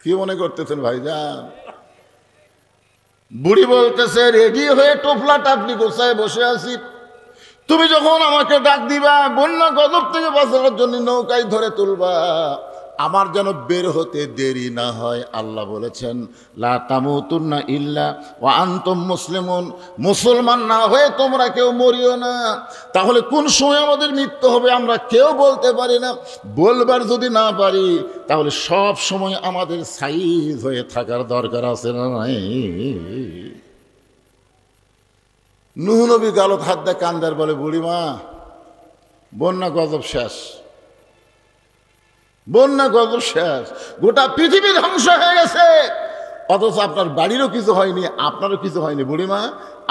কি মনে করতেছেন ভাইজান? বুড়ি বলতেছে, রেডি হয়ে টোপলা টাপলি গোছায় বসে আছি, তুমি যখন আমাকে ডাক দিবা, বন্যা গজব থেকে বাঁচানোর জন্য নৌকায় ধরে তুলবা, আমার যেন বের হতে দেরি না হয়। আল্লাহ বলেছেন, লা তামুতুন্না ইল্লা ওয়া আনতুম মুসলিমুন, মুসলমান না হয়ে তোমরা কেউ মরিও না। তাহলে কোন সময় আমাদের মৃত্যু হবে আমরা কেউ বলতে পারি না। বলবার যদি না পারি, তাহলে সব সময় আমাদের সাইজ হয়ে থাকার দরকার আছে না নাই? নূহ নবী গালত হাত দেয়, কান্দার বলে, বুড়িমা বন্যা গজব শেষ, বন্যা গজব শেষ, গোটা পৃথিবী ধ্বংস হয়ে গেছে, অথচ আপনার বাড়িরও কিছু হয়নি, আপনারও কিছু হয়নি। বুড়িমা,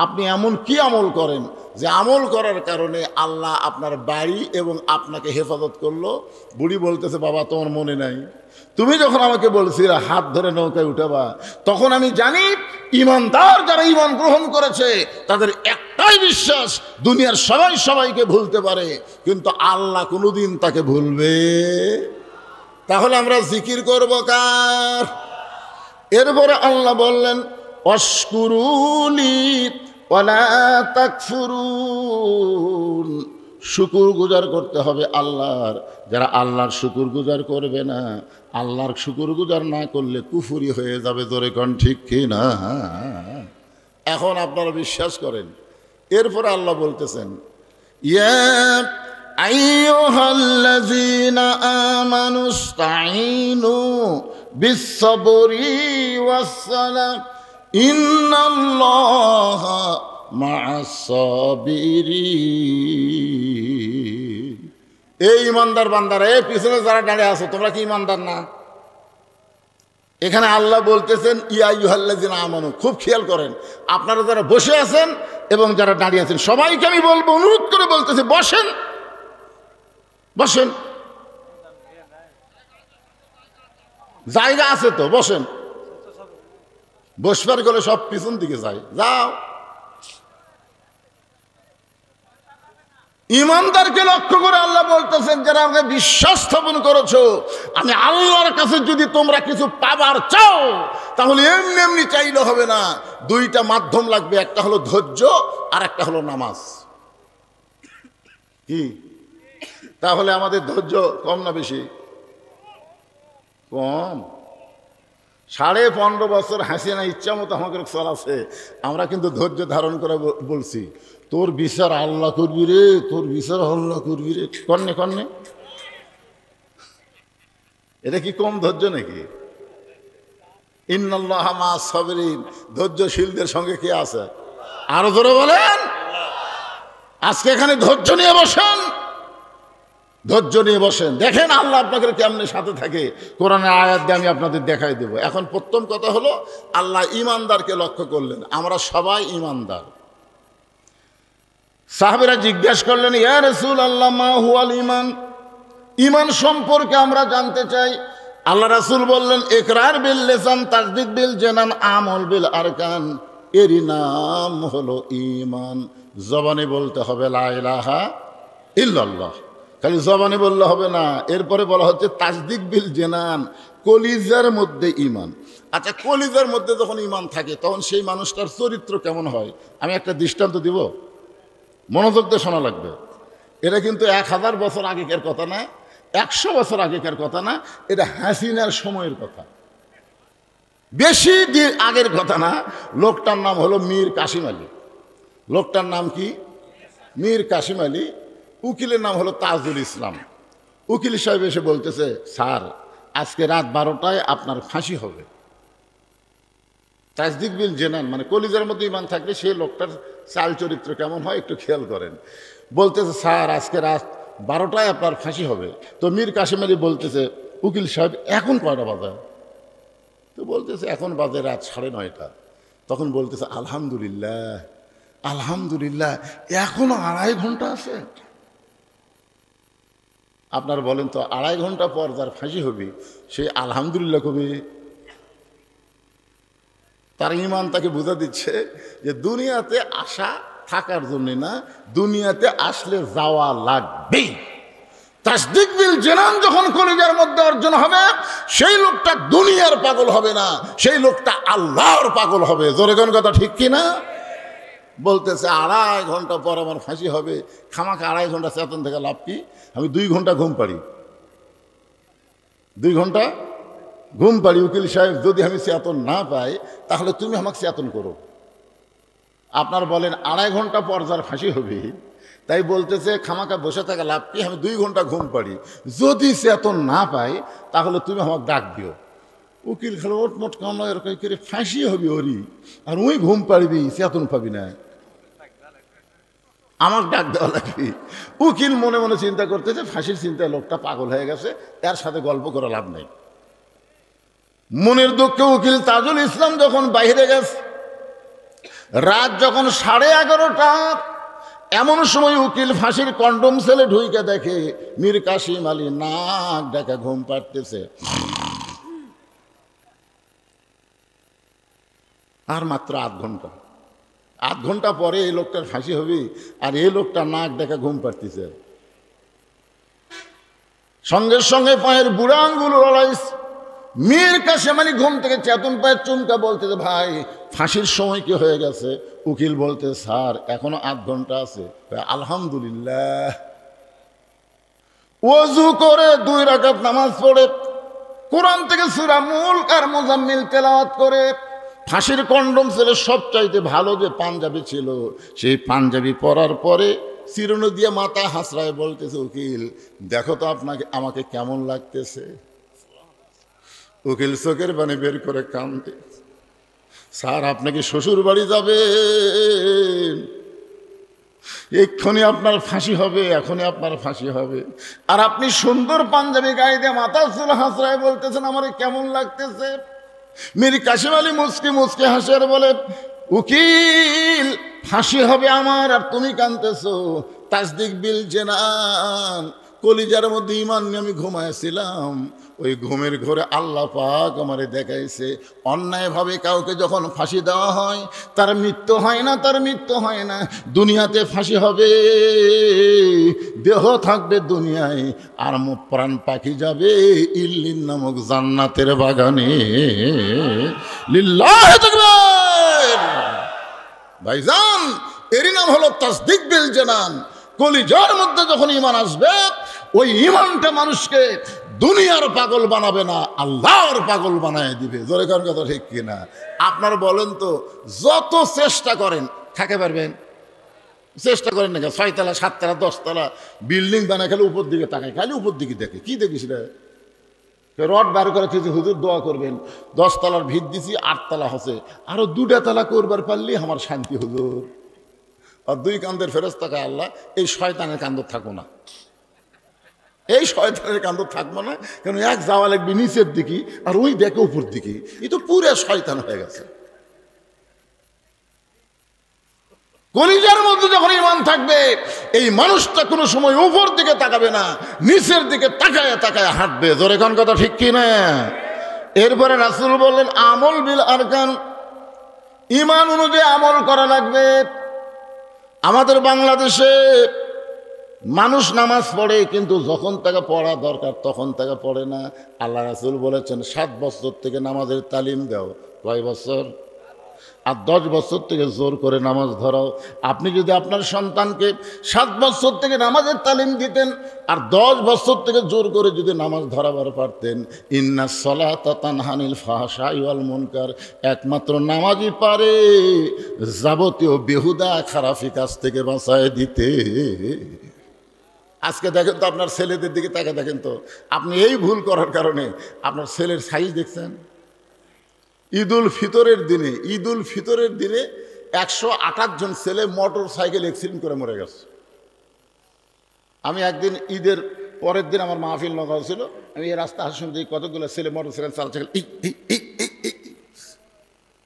আপনি এমন কি আমল করেন যে আমল করার কারণে আল্লাহ আপনার বাড়ি এবং আপনাকে হেফাজত করলো? বুড়ি বলতেছে, বাবা তোমার মনে নাই, তুমি যখন আমাকে বলছিলে হাত ধরে নৌকায় উঠাবা, তখন আমি জানি ইমানদার যারা ইমান গ্রহণ করেছে তাদের একটাই বিশ্বাস, দুনিয়ার সবাই সবাইকে ভুলতে পারে কিন্তু আল্লাহ কোনোদিন তাকে ভুলবে। তাহলে আমরা জিকির করব কার? এরপরে আল্লাহ বললেন, অশকুরুনি ওয়ালা তাকফুরুন, শুকুর গুজার করতে হবে আল্লাহর। যারা আল্লাহর শুকুর গুজার করবে না, আল্লাহর শুকুর গুজার না করলে কুফরি হয়ে যাবে। জোরে কোন ঠিক কি না? এখন আপনারা বিশ্বাস করেন। এরপরে আল্লাহ বলতেছেন, ইয়া আইয়ুহাল্লাযীনা আমানুস্তাঈনু বিস-সাবরি ওয়াস-সালাহ ইন্নাল্লাহা মা'আস-সাবিরিন। এই ইমানদার বান্দারা, এই পিছনে যারা দাঁড়িয়ে আছো, তোমরা কি ইমানদার না? এখানে আল্লাহ বলতেছেন ইয়া আইয়ুহাল্লাযীনা আমানু। খুব খেয়াল করেন, আপনারা যারা বসে আছেন এবং যারা দাঁড়িয়ে আছেন সবাইকে আমি বলবো, অনুরোধ করে বলতেছি, বসেন বসেন, জায়গা আছে তো, বসেন। বসবার গেলে সব পিছন দিকে যায়, যাও। ইমানদারকে লক্ষ্য করে আল্লাহ বলতেছেন, যারা আমাকে বিশ্বাস স্থাপন করেছো, আমি আল্লাহর কাছে যদি তোমরা কিছু পাবার চাও তাহলে এমনি এমনি চাইলে হবে না, দুইটা মাধ্যম লাগবে, একটা হলো ধৈর্য আর একটা হলো নামাজ। কি? তাহলে আমাদের ধৈর্য কম না বেশি? কম। 15.5 বছর হাসিনা ইচ্ছা মতো আমাকে চলাছে, আমরা কিন্তু ধৈর্য ধারণ করে বলছি, তোর বিচার আল্লাহ করবি রে, তোর বিচার আল্লাহ করবি রে, কন্যে কন্যে। এটা কি কম ধৈর্য নাকি? ইন্নাল্লাহা মা'আস-সাবিরিন, ধৈর্যশীলদের সঙ্গে কে আছে? আরো জোরে বলেন। আজকে এখানে ধৈর্য নিয়ে বসেন, ধৈর্য নিয়ে বসেন, দেখেন আল্লাহ আপনাকে কেমনে সাথে থাকে। কোরআনের আয়াত দিয়ে আমি আপনাদের দেখাই দেব। এখন প্রথম কথা হলো, আল্লাহ ইমানদারকে লক্ষ্য করলেন, আমরা সবাই ইমানদার। সাহাবীরা জিজ্ঞাসা করলেন, ইয়া রাসূলুল্লাহ মা হুয়াল ঈমান, ঈমান সম্পর্কে আমরা জানতে চাই। আল্লাহ রাসূল বললেন, ইকরার বিল লিসান তাসদীক বিল জানান আমল বিল আরকান, এরই নাম হলো ঈমান। জবানে বলতে হবে লা ইলাহা ইল্লাল্লাহ, খালি জবানে বললে হবে না, এরপরে বলা হচ্ছে তাসদীক বিল জানান, কলিজার মধ্যে ঈমান। আচ্ছা, কলিজার মধ্যে যখন ঈমান থাকে তখন সেই মানুষটার চরিত্র কেমন হয়? আমি একটা দৃষ্টান্ত দিব, মনোযোগ দিয়ে শোনা লাগবে। এটা কিন্তু 1000 বছর আগেকার কথা না, 100 বছর আগেকার কথা না, এটা হাসিনার সময়ের কথা, বেশি দিন আগের কথা না। লোকটার নাম হলো মীর কাসিম আলী। লোকটার নাম কি? মীর কাসিম আলী। উকিলের নাম হলো তাজুল ইসলাম। উকিল সাহেব এসে বলতেছে, স্যার আজকে রাত 12টায় আপনার ফাঁসি হবে। তাসদীক বিল জানান মানে কলিজার মধ্যে ঈমান থাকলে সেই লোকটার চাল চরিত্র কেমন হয় একটু খেয়াল করেন। বলতেছে, স্যার আজকে রাত 12টায় আপনার ফাঁসি হবে। তো মীর কাসিম আলী বলতেছে, উকিল সাহেব এখন কয়টা বাজে? তো বলতেছে, এখন বাজে রাত 9:30। তখন বলতেছে, আলহামদুলিল্লাহ আলহামদুলিল্লাহ, এখনো 2.5 ঘন্টা আছে। আপনার বলেন তো, 2.5 ঘন্টা পর যার ফাঁসি হবে সে আলহামদুলিল্লাহ কবি? তার ঈমান তাকে বোঝা দিচ্ছে যে দুনিয়াতে আসা থাকার জন্য না, দুনিয়াতে আসলে যাওয়া লাগবে। তাসদীক বিল জানান যখন কলিজার মধ্যে অর্জন হবে, সেই লোকটা দুনিয়ার পাগল হবে না, সেই লোকটা আল্লাহর পাগল হবে। জোরে কোন কথা ঠিক কি না? বলতেছে, 2.5 ঘন্টা পর আমার ফাঁসি হবে, খামাখা 2.5 ঘন্টা চেতন থেকে লাভ কি? আমি 2 ঘন্টা ঘুম পাড়ি, 2 ঘন্টা ঘুম পাড়ি। উকিল সাহেব, যদি আমি চেতন না পাই তাহলে তুমি আমাকে চেতন করো। আপনার বলেন 2.5 ঘন্টা পর যার ফাঁসি হবে, তাই বলতেছে খামাখা বসে থাকা লাভ কি? আমি 2 ঘন্টা ঘুম পাড়ি, যদি চেতন না পাই তাহলে তুমি আমাকে ডাক দিও। উকিল খেলে ওটমোট কামনা এরকম করে ফাঁসি হবি ওরি, আর ওই ঘুম পাড়বি, চেতন পাবি না, আমার ডাক দেওয়া লাগবে। উকিল মনে মনে চিন্তা করতেছে, ফাঁসির চিন্তায় লোকটা পাগল হয়ে গেছে, এর সাথে গল্প করে লাভ নেই। মনের দুঃখে উকিল তাজুল ইসলাম যখন বাইরে গেছে, রাত যখন 11:30, এমন সময় উকিল ফাঁসির কন্ডম সেলে ঢুইকে দেখে মীর কাসিম আলী নাক ডাকা ঘুম পাড়তেছে। আর মাত্র আধ ঘন্টা পরে এই লোকটার ফাঁসি হবে, আর এই লোকটা নাক ডাকা ঘুম পাড়তেছে। সঙ্গে সঙ্গে পায়ের বুড়া আঙ্গুল লড়াইছে। মীর কাসিম আলী ঘুম থেকে চেতন পায়ের চুমকা বলতেছে, ভাই ফাঁসির সময় কি হয়ে গেছে? উকিল বলতে, স্যার এখনো আধ ঘন্টা আছে। আলহামদুলিল্লাহ। ওযু করে 2 রাকাত নামাজ পড়ে কোরআন থেকে সূরা মুলক আর মুজাম্মিল তেলাওয়াত করে ফাঁসির কন্ডম ছেলে সবচাইতে ভালো যে পাঞ্জাবি ছিল, সেই পাঞ্জাবি পরার পরে চিরুনি দিয়ে মাথা হাসড়ায় বলতেছে, উকিল দেখো তো আমাকে কেমন লাগতেছে। উকিল চোখের পানি বের করে কান্দে, স্যার আপনাকে শ্বশুর বাড়ি যাবেন, এক্ষুনি আপনার ফাঁসি হবে, এখনই আপনার ফাঁসি হবে, আর আপনি সুন্দর পাঞ্জাবি গায়ে দিয়ে মাথা চুল হাসড়ায় বলতেছেন আমার কেমন লাগতেছে। মীর কাসিম আলী মুচকি মুচকি হাসে আর বলে, উকিল ফাঁসি হবে আমার আর তুমি কাঁদতেছো। তাসদিক বিল জেনান, কলিজার মধ্যে ঈমান নিয়ে আমি ঘুমাইছিলাম, ওই ঘুমের ঘরে আল্লাহ পাক আমারে দেখাইছে অন্যায়ভাবে কাউকে যখন ফাঁসি দেওয়া হয় তার মৃত্যু হয় না, তার মৃত্যু হয় না। দুনিয়াতে ফাঁসি হবে, দেহ থাকবে দুনিয়ায়, আর প্রাণ পাখি যাবে ইল্লিন নামক জান্নাতের বাগানে। লিল্লাহি তাকবীর। ভাইজান, এরই নাম হলো তাসদিক বিল জানান। কলিজার মধ্যে যখন ঈমান আসবে, ওই ঈমানটা মানুষকে দুনিয়ার পাগল বানাবে না, আল্লাহর পাগল বানায় দিবে। জোরে কোন কথা ঠিক কিনা? আপনার বলেন তো, যত চেষ্টা করেন থাকতে পারবেন? চেষ্টা করেন না, 6 তলা 7 তলা 10 তলা বিল্ডিং বানায় খালি উপর দিকে তাকায়, খালি উপর দিকে দেখে। কি দেখিস রে? রড বার করে খেয়েছি, হুজুর দোয়া করবেন, 10 তলার ভিত দিছি, 8 তলা হচ্ছে, আরো 2টা তলা করবার পারলি আমার শান্তি হুজুর। আর 2 কান্দের ফেরেশতাকে, আল্লাহ এই শয়তানের কান্দ থাকো না, এই শয়তানের কান্দ থাকবো না, কারণ এক যাওয়া লাগবে নিচের দিকে আর ওই দেখে উপর দিকে, এই তো পুরো শয়তান হয়ে গেছে। কলিজার মধ্যে যখন ঈমান থাকবে, এই মানুষটা কোনো সময় উপর দিকে তাকাবে না, নিচের দিকে তাকায় তাকায় হাঁটবে। জোরে কোন কথা ঠিক কি না? এরপরে রাসূল বললেন, আমল বিল আরকান, ঈমান অনুযায়ী আমল করা লাগবে। আমাদের বাংলাদেশে মানুষ নামাজ পড়ে, কিন্তু যখন তাকে পড়া দরকার তখন তাকে পড়ে না। আল্লাহ রাসূল বলেছেন 7 বছর থেকে নামাজের তালিম দাও। কয় বছর? আর 10 বছর থেকে জোর করে নামাজ ধরাও। আপনি যদি আপনার সন্তানকে 7 বছর থেকে নামাজের তালিম দিতেন আর 10 বছর থেকে জোর করে যদি নামাজ ধরাবার পারতেন, ইন্নাস সালাতা তানহা আনিল ফাহশাই ওয়াল মুনকার, একমাত্র নামাজই পারে যাবতীয় বেহুদা খারাপি কাজ থেকে বাঁচায় দিতে। আজকে দেখেন তো, আপনার ছেলেদের দিকে তাকে দেখেন তো, আপনি এই ভুল করার কারণে আপনার ছেলের সাইজ দেখছেন। ঈদুল ফিতরের দিনে 128 জন ছেলে মোটর সাইকেল অ্যাক্সিডেন্ট করে মরে গেছে। আমি একদিন ঈদের পরের দিন আমার মাহফিল নগাঁও ছিল, আমি এই রাস্তা আসার সময় কতগুলো ছেলে মোটর সাইকেল চালাচ্ছে,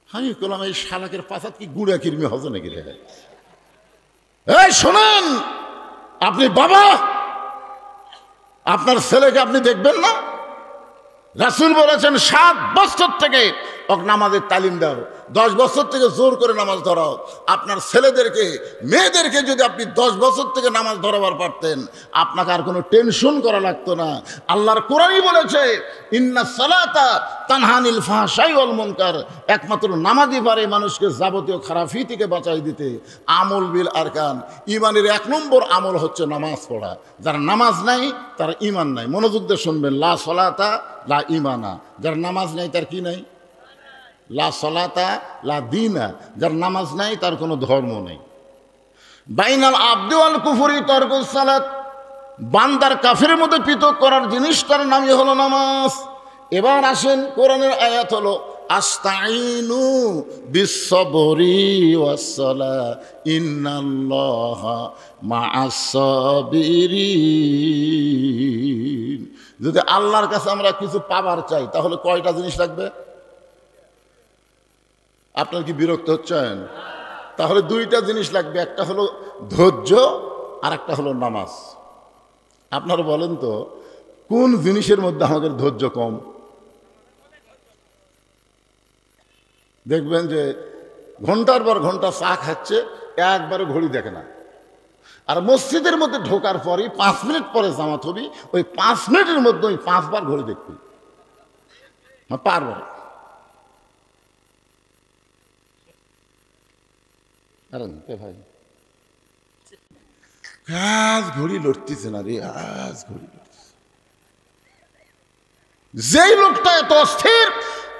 আমি বললাম এই শালাকের পাশাত কি গুড়া কিরমি হজে নাকি রে? এই শোনেন, আপনি বাবা, আপনার ছেলেকে আপনি দেখবেন না? রাসূল বলেছেন 7 বছর থেকে ওকে নামাজের তালিম দাও, 10 বছর থেকে জোর করে নামাজ ধরাও। আপনার ছেলেদেরকে মেয়েদেরকে যদি আপনি 10 বছর থেকে নামাজ ধরাবার পারতেন, আপনাকে আর কোনো টেনশন করা লাগতো না। আল্লাহর কোরআনই বলেছে, ইন্নাস সালাতা তানহা আনিল ফাহশাই ওয়াল মুনকার, একমাত্র নামাজই পারে মানুষকে যাবতীয় খারাপি থেকে বাঁচাই দিতে। আমল বিল আরকান, ঈমানের 1 নম্বর আমল হচ্ছে নামাজ পড়া। যার নামাজ নাই তার ঈমান নাই। মনোযোগ দিয়ে শুনবেন, লা সলাতা লা ঈমানা, যার নামাজ নাই তার কি নাই? লা সলাতা লা দীনা, যার নামাজ নাই তার কোনো ধর্ম নেই। বাইনাল আবদি ওয়াল কুফরি তারকুস সালাত, বান্দার কাফেরের মধ্যে পৃথক করার জিনিসটার নামই হলো নামাজ। এবার আসেন, কোরআনের আয়াত হলো আস্তাইনু বিসসবরি ওয়াসসালাহ ইন্নাল্লাহা মাআস সাবিরিন। যদি আল্লাহর কাছে আমরা কিছু পাবার চাই তাহলে কয়টা জিনিস লাগবে? আপনার কি বিরক্ত হচ্ছেন? তাহলে দুইটা জিনিস লাগবে, একটা হলো ধৈর্য আর একটা হলো নামাজ। আপনারা বলেন তো কোন জিনিসের মধ্যে আমাদের ধৈর্য কম? দেখবেন যে ঘন্টার পর ঘন্টা চা খাচ্ছে, একবারে ঘড়ি দেখে না। আর মসজিদের মধ্যে ঢোকার পরই 5 মিনিট পরে জামাত হবি, ওই 5 মিনিটের মধ্যে ওই 5 বার ঘড়ি দেখবি। হ্যাঁ, পারবো না। ভাই আজ ঘড়ি লড়তেছে না রে, আজ ঘড়ি লড়তেছে। যেই লোকটা এত অস্থির,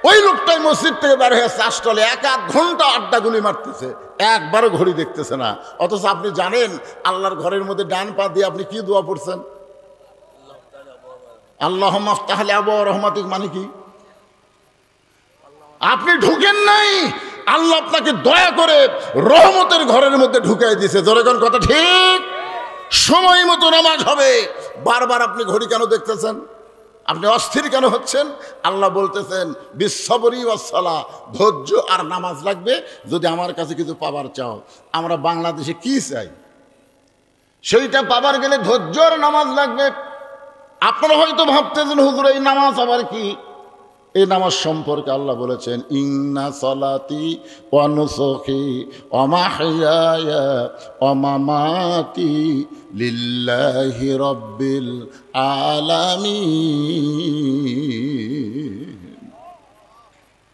ওই লোকটাই মসজিদ থেকে বের হয়ে চাষটলে 1-1 ঘন্টা আড্ডা গুলি মারতেছে, একবারও ঘড়ি দেখতেছে না। অথচ আপনি জানেন আল্লাহর ঘরের মধ্যে ডান পা দিয়ে আপনি কি দোয়া পড়ছেন? আল্লাহুম্মা আফতাহ লি আবওয়াব রাহমাতিক, মানে কি? আপনি ঢুকেন নাই, আল্লাহ আপনাকে দয়া করে রহমতের ঘরের মধ্যে ঢুকাই দিয়েছে। জোরেগণ কথা ঠিক। সময় মতো নামাজ হবে। বারবার আপনি ঘড়ি কেন দেখতেছেন? আপনি অস্থির কেন হচ্ছেন? আল্লাহ বলতেছেন বিসসবরি ওয়াসসালাহ, ধৈর্য আর নামাজ লাগবে যদি আমার কাছে কিছু পাবার চাও। আমরা বাংলাদেশে কি চাই সেইটা পাবার গেলে ধৈর্য আর নামাজ লাগবে। আপনারা হয়তো ভাবতেছেন হুজুর এই নামাজ আবার কি? এই নামাজ সম্পর্কে আল্লাহ বলেছেন ইন্না সলাতি ওয়া নুসুকি ওয়া মাহইয়ায়া ওয়া মামাতি লিল্লাহি রাব্বিল আলামিন।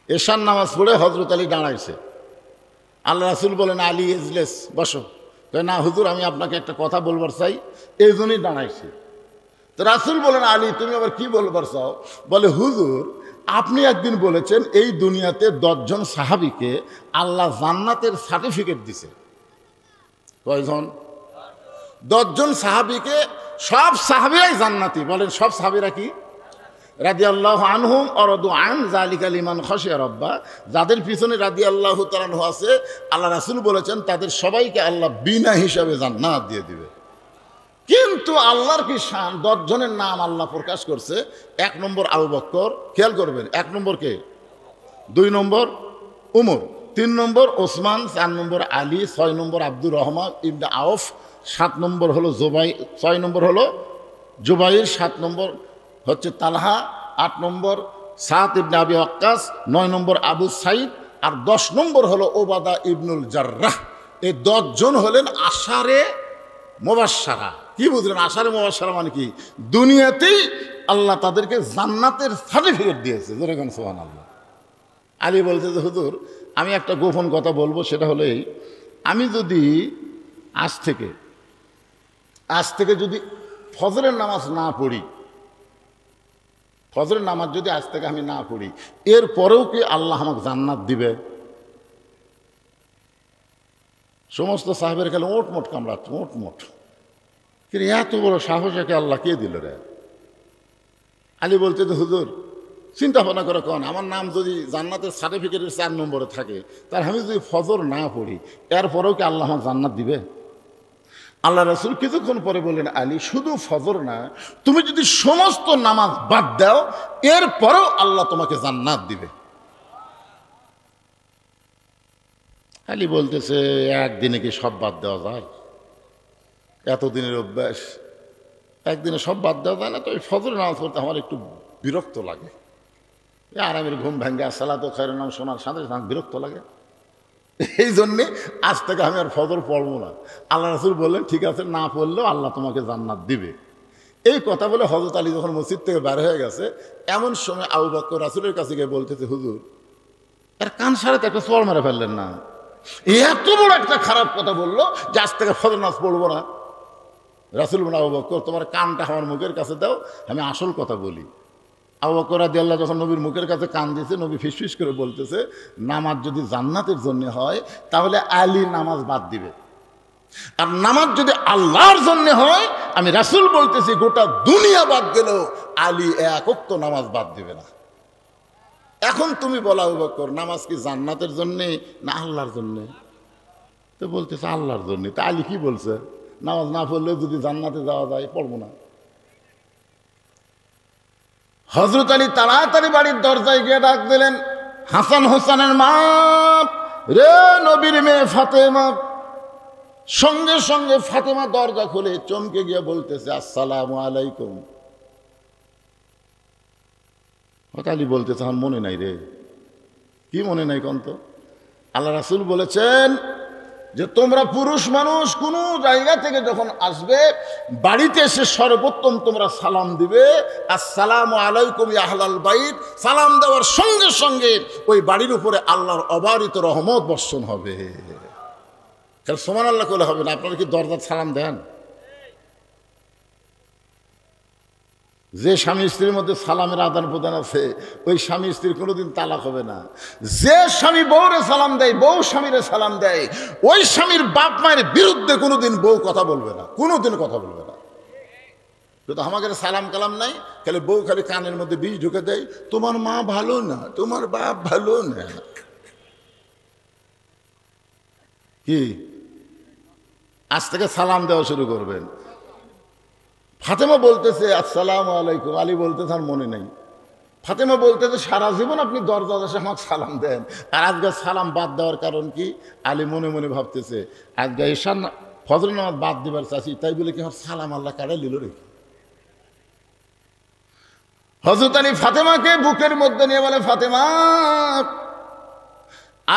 এশার নামাজ পড়ে হযরত আলী দাঁড়াইছে। আল্লাহ রাসূল বলেন আলী ইজলিস, বসো। না হুজুর আমি আপনাকে একটা কথা বলবার চাই, এই জন্যই দাঁড়াইছি। তো রাসূল বলেন আলী তুমি আবার কি বলবার চাও? বলে হুজুর আপনি একদিন বলেছেন এই দুনিয়াতে 10 জন সাহাবীকে আল্লাহ জান্নাতের সার্টিফিকেট দিছে। কয়জন? 10 জন সাহাবীকে, সব সাহাবীরাই জান্নাতি। বলেন সব সাহাবীরা কি? রাদিয়াল্লাহু আনহুম ওয়া রাদু আন যালিকা লিমান খাশিয়া রাব্বা। যাদের পিছনে রাদিয়াল্লাহু তাআলা আনহু আছে, আল্লাহ রাসূল বলেছেন তাদের সবাইকে আল্লাহ বিনা হিসাবে জান্নাত দিয়ে দিবে। কিন্তু আল্লাহর কি শান, 10 জনের নাম আল্লাহ প্রকাশ করছে। 1 নম্বর আবু বকর, খেয়াল করবেন, 1 নম্বর কে? 2 নম্বর উমর, 3 নম্বর ওসমান, 4 নম্বর আলী, 6 নম্বর আব্দুর রহমান ইবনে আউফ, 7 নম্বর হলো জুবাইর, 6 নম্বর হলো জুবাইর, 7 নম্বর হচ্ছে তালহা, 8 নম্বর সাদ ইবনে আবি ওয়াক্কাস, 9 নম্বর আবু সাইদ, আর 10 নম্বর হলো ওবাদা ইবনুল জাররাহ। এই 10 জন হলেন আশারে মুবাশশারা। কি বুঝলেন আশারে মুবাশশারা মানে কি? দুনিয়াতেই আল্লাহ তাদেরকে জান্নাতের সার্টিফিকেট দিয়েছে। যেরকম সুবহানাল্লাহ। আলী বলছে যে হুজুর আমি একটা গোপন কথা বলবো, সেটা হলো এই, আমি যদি আজ থেকে যদি ফজরের নামাজ না পড়ি, ফজরের নামাজ যদি আজ থেকে আমি না পড়ি, এর পরেও কি আল্লাহ আমাকে জান্নাত দিবে? সমস্ত সাহাবের খেলে ওটমোট কামড়াচ্ছে, ওটমোট। কিন্তু এত বড় সাহস একে আল্লাহ কে দিল রে? আলী বলতে যে হুজুর চিন্তা ভাবনা করে কোন, আমার নাম যদি জান্নাতের সার্টিফিকেটের 4 নম্বরে থাকে, তার আমি যদি ফজর না পড়ি, এরপরেও কি আল্লাহ আমাকে জান্নাত দিবে? আল্লাহ রাসূল কিছুক্ষণ পরে বললেন আলী শুধু ফজর না, তুমি যদি সমস্ত নামাজ বাদ দাও এরপরেও আল্লাহ তোমাকে জান্নাত দিবে। আলী বলতেছে একদিনে কি সব বাদ দেওয়া যায়? এতদিনের অভ্যাস, একদিনে সব বাদ দেওয়া যায় না। তো এই ফজরের নামাজ পড়তে আমার একটু বিরক্ত লাগে। আরামের ঘুম ভেঙ্গে সালাত খায়রুন নাম শোনার সাথে সাথে বিরক্ত লাগে। এই জন্যে আজ থেকে আমি আর ফজর পড়বো না। আল্লাহ রাসূল বললেন ঠিক আছে, না পড়লেও আল্লাহ তোমাকে জান্নাত দিবে। এই কথা বলে হযরত আলী যখন মসজিদ থেকে বের হয়ে গেছে, এমন সময় আবু বকর রাসূলের কাছে গিয়ে বলতেছে হুজুর এর কান সারাতে একটা চড় মেরে ফেললেন না? এত বড় একটা খারাপ কথা বললো যে আজ থেকে ফজর নামাজ পড়বো না। রাসূল বলেন আবু বকর তোমার কানটা আমার মুখের কাছে দাও, আমি আসল কথা বলি। আবু বকর রাদিয়াল্লাহু যখন নবীর মুখের কাছে কান দিয়েছে, নবী ফিসফিস করে বলতেছে নামাজ যদি জান্নাতের জন্য হয় তাহলে আলী নামাজ বাদ দিবে, আর নামাজ যদি আল্লাহর জন্য হয় আমি রাসূল বলতেছি গোটা দুনিয়া বাদ গেলেও আলী এক ওয়াক্ত নামাজ বাদ দিবে না। এখন তুমি বলো আবু বকর নামাজ কি জান্নাতের জন্যে না আল্লাহর জন্যে? তো বলতেছে আল্লাহর জন্যে। তা আলী কি বলছে? নামাজ না পড়লেও যদি জান্নাতে যাওয়া যায় পড়বো না। হযরত আলী তাড়াতাড়ি বাড়ির দরজায় গিয়ে ডাক দিলেন, হাসান হোসেনের মা, রে নবীর মেয়ে ফাতেমা। সঙ্গে সঙ্গে ফাতেমা দরজা খুলে চমকে গিয়ে বলতেছে, আসসালামু আলাইকুম। আলী বলতেছে, আমার মনে নাই রে। কি মনে নাই কন্ত? আল্লাহ রাসূল বলেছেন যে তোমরা পুরুষ মানুষ কোন জায়গা থেকে যখন আসবে, বাড়িতে এসে সর্বোত্তম তোমরা সালাম দিবে, আসসালামু আলাইকুম ইয়া আহলাল বাইত। সালাম দেওয়ার সঙ্গে সঙ্গে ওই বাড়ির উপরে আল্লাহর অবারিত রহমত বর্ষণ হবে। সুবহানাল্লাহ বলে হবে না? আপনারা কি দরজার সালাম দেন? যে স্বামী স্ত্রীর মধ্যে সালামের আদান প্রদান আছে, ওই স্বামী স্ত্রীর কোনোদিন তালাক হবে না। যে স্বামী বউরে সালাম দেয়, বউ স্বামীরে সালাম দেয়, ওই স্বামীর বাপ মায়ের বিরুদ্ধে কোনোদিন বউ কথা বলবে না, কোনোদিন কথা বলবে না। কিন্তু আমাদের সালাম কালাম নাই, খালি বউ খালি কানের মধ্যে বিষ ঢুকে দেয়, তোমার মা ভালো না, তোমার বাপ ভালো না। কি আজ থেকে সালাম দেওয়া শুরু করবেন? ফাতেমা বলতেছে, আসসালামু আলাইকুম। আলী বলতেছে, আর মনে নেই। ফাতেমা বলতেছে, সারা জীবন আপনি দরজা এসে আমাকে সালাম দেন, আর আজকে সালাম বাদ দেওয়ার কারণ কি? আলী মনে মনে ভাবতেছে, আজকে ঈশান ফজর নামাজ বাদ দিবার চাচ্ছি, তাই বলে কি আমার সালাম আল্লাহ কাড়াই নিল রেখে? হযরত আলী ফাতেমাকে বুকের মধ্যে নিয়ে বলে, ফাতেমা,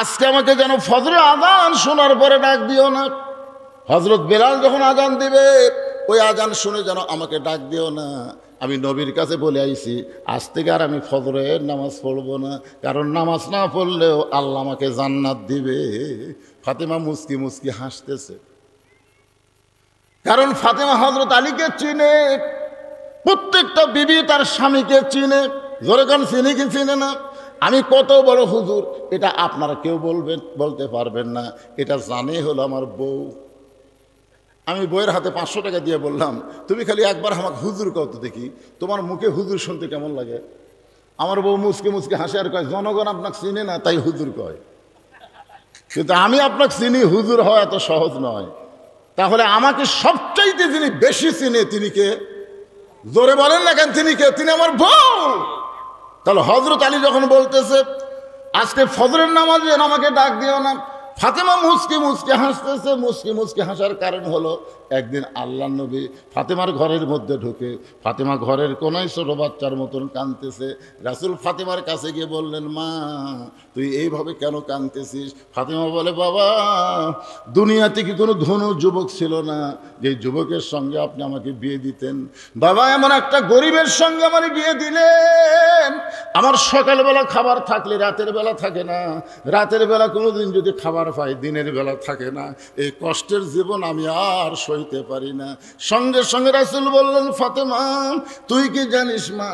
আজকে আমাকে যেন ফজরের আযান শোনার পরে ডাক দিও না। হযরত বেলাল যখন আযান দিবে, ওই আজান শুনে যেন আমাকে ডাক দিও না। আমি নবীর কাছে বলে আইছি, আজ থেকে আর আমি ফজরের নামাজ পড়বো না, কারণ নামাজ না পড়লেও আল্লাহ আমাকে জান্নাত দিবে। ফাতেমা মুস্কি মুস্কি হাসতেছে, কারণ ফাতেমা হযরত আলীকে চিনে। প্রত্যেকটা বিবি তার স্বামীকে চিনে। জোরে কান, চিনি কি চিনে না? আমি কত বড় হুজুর, এটা আপনারা কেউ বলতে পারবেন না। এটা জানে হলো আমার বউ। আমি বইয়ের হাতে 500 টাকা দিয়ে বললাম, তুমি খালি একবার আমাকে হুজুর কও তো দেখি, তোমার মুখে হুজুর শুনতে কেমন লাগে? আমার বউ মুসকে মুসকে হাসে আর কয়, জনগণ আপনাকে চিনে না তাই হুজুর কয়। কিন্তু আমি আপনাকে চিনি, হুজুর হওয়া এত সহজ নয়। তাহলে আমাকে সবচাইতে যিনি বেশি চিনে তিনি কে? জোরে বলেন না কেন? তিনি কে? তিনি আমার বউ। তাহলে হযরত আলী যখন বলতেছে, আজকে ফজরের নামাজে আমাকে ডাক দিও না, ফাতেমা মুস্কি মুস্কি হাসতেছে। মুস্কি মুস্কি হাসার কারণ হলো, একদিন আল্লাহ নবী ফাতেমার ঘরের মধ্যে ঢুকে, ফাতেমা ঘরের কোনায় ছোট বাচ্চার মতন কাঁদতেছে। রাসূল ফাতেমার কাছে গিয়ে বললেন, মা, তুই এইভাবে কেন কাঁদতেছিস? ফাতেমা বলে, বাবা, দুনিয়াতে কি কোনো ধনু যুবক ছিল না যে যুবকের সঙ্গে আপনি আমাকে বিয়ে দিতেন? বাবা, এমন একটা গরিবের সঙ্গে আমার বিয়ে দিলেন। আমার সকালবেলা খাবার থাকলে রাতের বেলা থাকে না, রাতের বেলা কোনোদিন যদি খাবার পাই দিনের বেলা থাকে না। এই কষ্টের জীবন আমি আর সইতে পারি না। সঙ্গে সঙ্গে রাসূল বললেন, ফাতেমা, তুই কি জানিস মা,